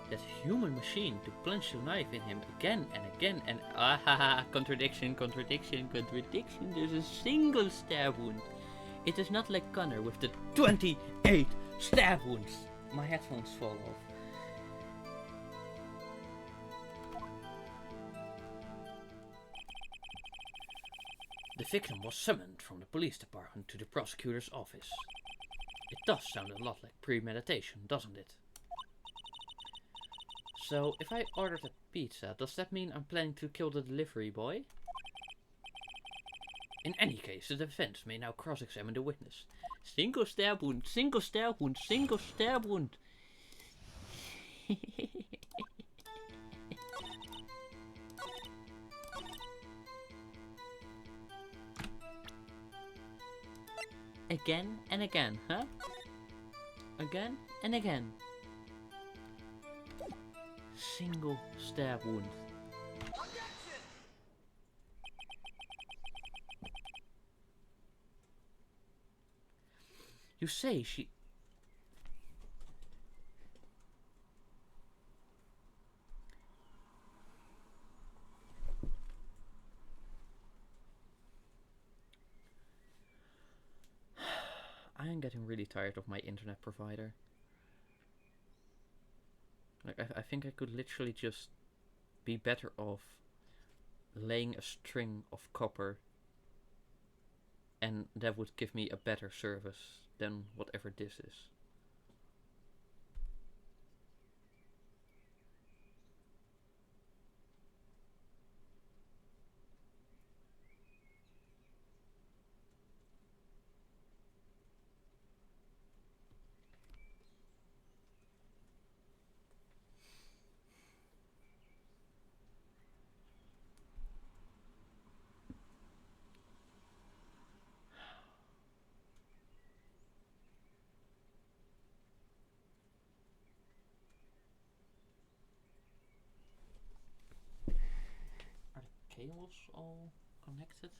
that human machine to plunge the knife in him again and again and contradiction, there's a single stab wound. It is not like Connor with the 28 stab wounds. My headphones fall off. The victim was summoned from the police department to the prosecutor's office. It does sound a lot like premeditation, doesn't it? So, if I ordered a pizza, does that mean I'm planning to kill the delivery boy? In any case, the defense may now cross-examine the witness. Single stab wound, single stab wound, single stab wound. Again and again, huh? Again and again. Single stab wound. You say she... I am getting really tired of my internet provider. Like, I think I could literally just be better off laying a string of copper, and that would give me a better service than whatever this is. Are the cables all connected?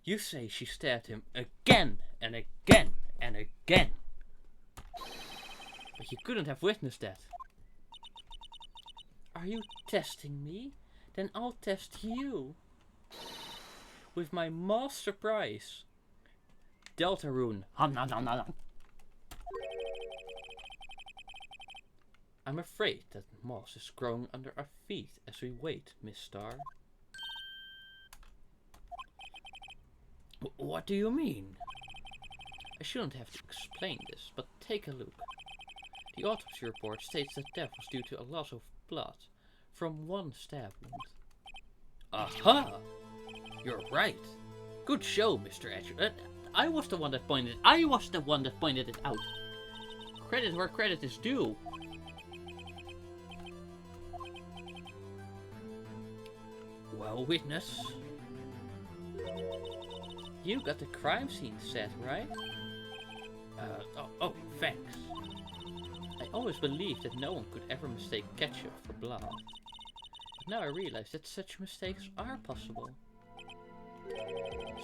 You say she stabbed him again and again and again. But you couldn't have witnessed that. Are you testing me? Then I'll test you. With my master prize. Deltarune. I'm afraid that moss is growing under our feet as we wait, Miss Star. What do you mean? I shouldn't have to explain this, but take a look. The autopsy report states that death was due to a loss of blood from one stab wound. Aha! You're right. Good show, Mr. Edge. I was the one that pointed it out. Credit where credit is due. Well, witness. You got the crime scene set, right? Oh, thanks. I always believed that no one could ever mistake ketchup for blood. But now I realize that such mistakes are possible.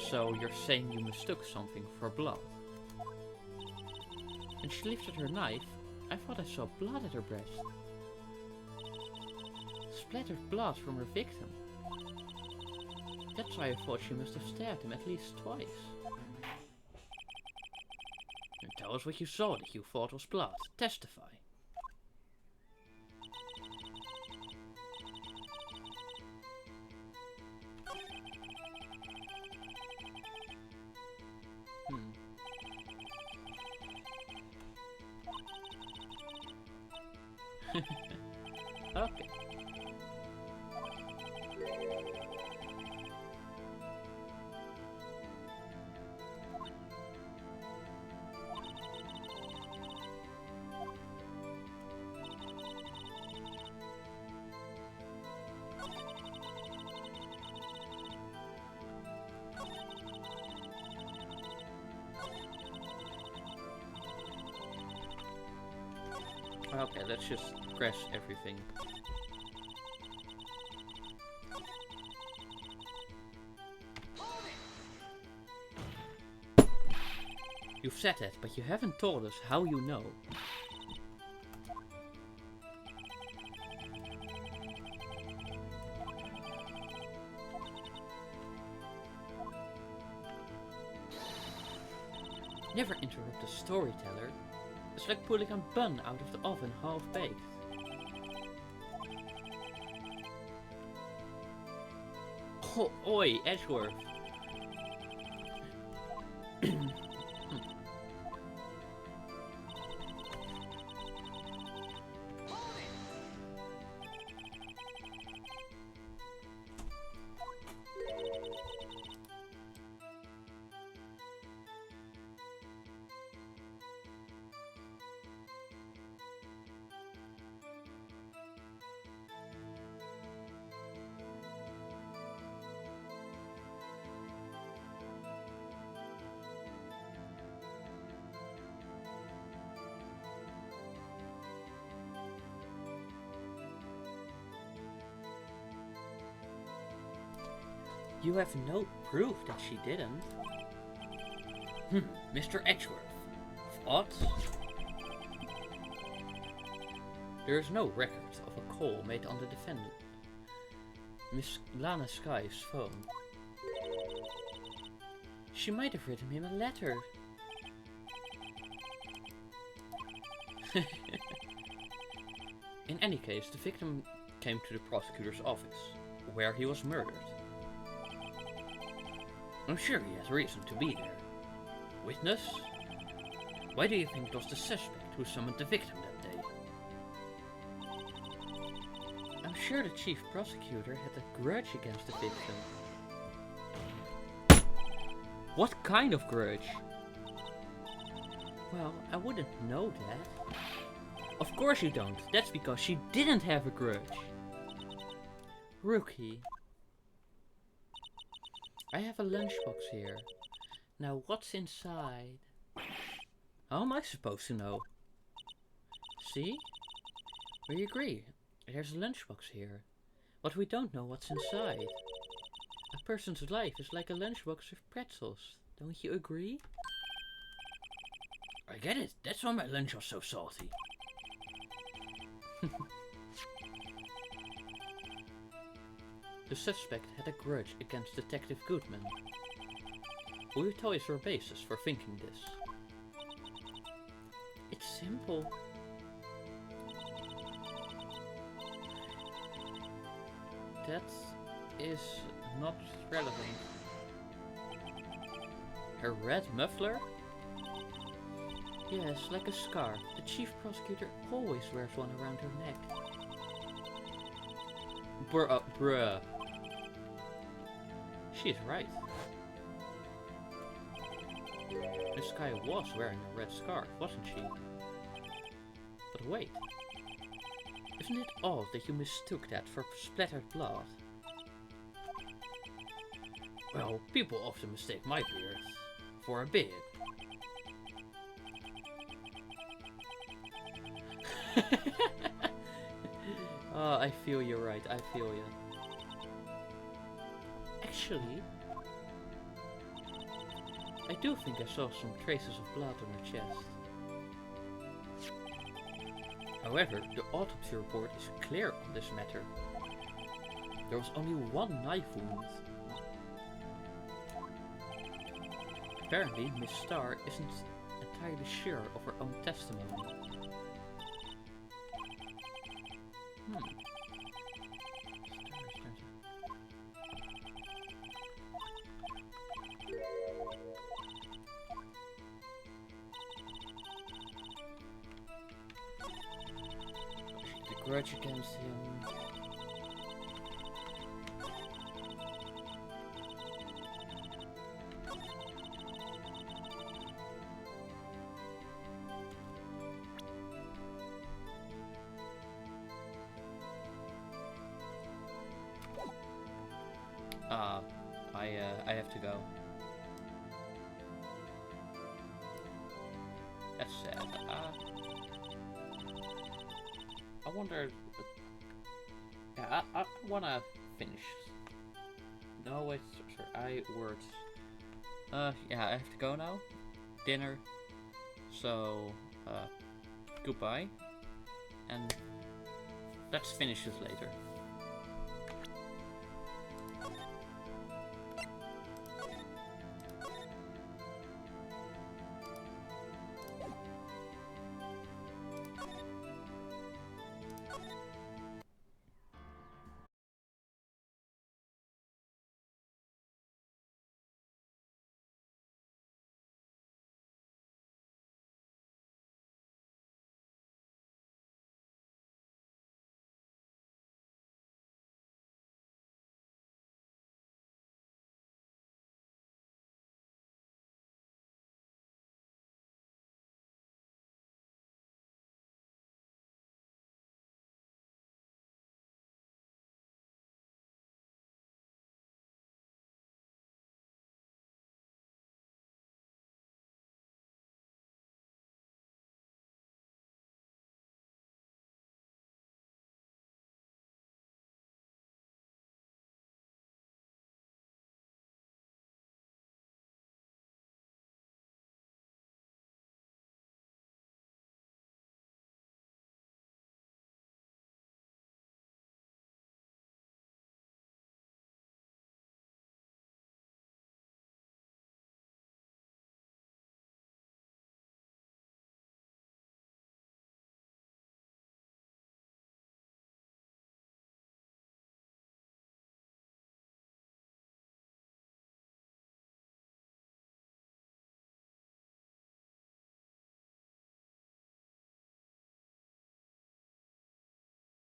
So you're saying you mistook something for blood? When she lifted her knife, I thought I saw blood at her breast. Splattered blood from her victim. That's why I thought she must have stabbed him at least twice. And tell us what you saw that you thought was blood. Testify. Okay. Okay, let's just crash everything. You've said that, but you haven't told us how you know. Never interrupt a storyteller. It's like pulling a bun out of the oven half-baked. Oh, oi, Edgeworth. You have no proof that she didn't. Mr. Edgeworth. What? There is no record of a call made on the defendant. Miss Lana Sky's phone. She might have written him a letter. In any case, the victim came to the prosecutor's office, where he was murdered. I'm sure he has reason to be there. Witness? Why do you think it was the suspect who summoned the victim that day? I'm sure the chief prosecutor had a grudge against the victim. What kind of grudge? Well, I wouldn't know that. Of course you don't. That's because she didn't have a grudge. Rookie. I have a lunchbox here. Now what's inside? How am I supposed to know? See? We agree. There's a lunchbox here. But we don't know what's inside. A person's life is like a lunchbox with pretzels. Don't you agree? I get it. That's why my lunch was so salty. The suspect had a grudge against Detective Goodman. Will you tell us your basis for thinking this? It's simple. That is not relevant. Her red muffler? Yes, like a scarf. The chief prosecutor always wears one around her neck. Bruh. She's right. This guy was wearing a red scarf, wasn't she? But wait. Isn't it odd that you mistook that for splattered blood? Well, people often mistake my beard for a beard. Oh, I feel you right, I feel you. Actually, I do think I saw some traces of blood on her chest. However, the autopsy report is clear on this matter. There was only one knife wound. Apparently, Miss Starr isn't entirely sure of her own testimony. grudge against him. I have to go. That's sad. I wonder. Yeah, I wanna finish. No, wait, sorry. Words. Yeah, I have to go now. Dinner. So, goodbye. And let's finish this later.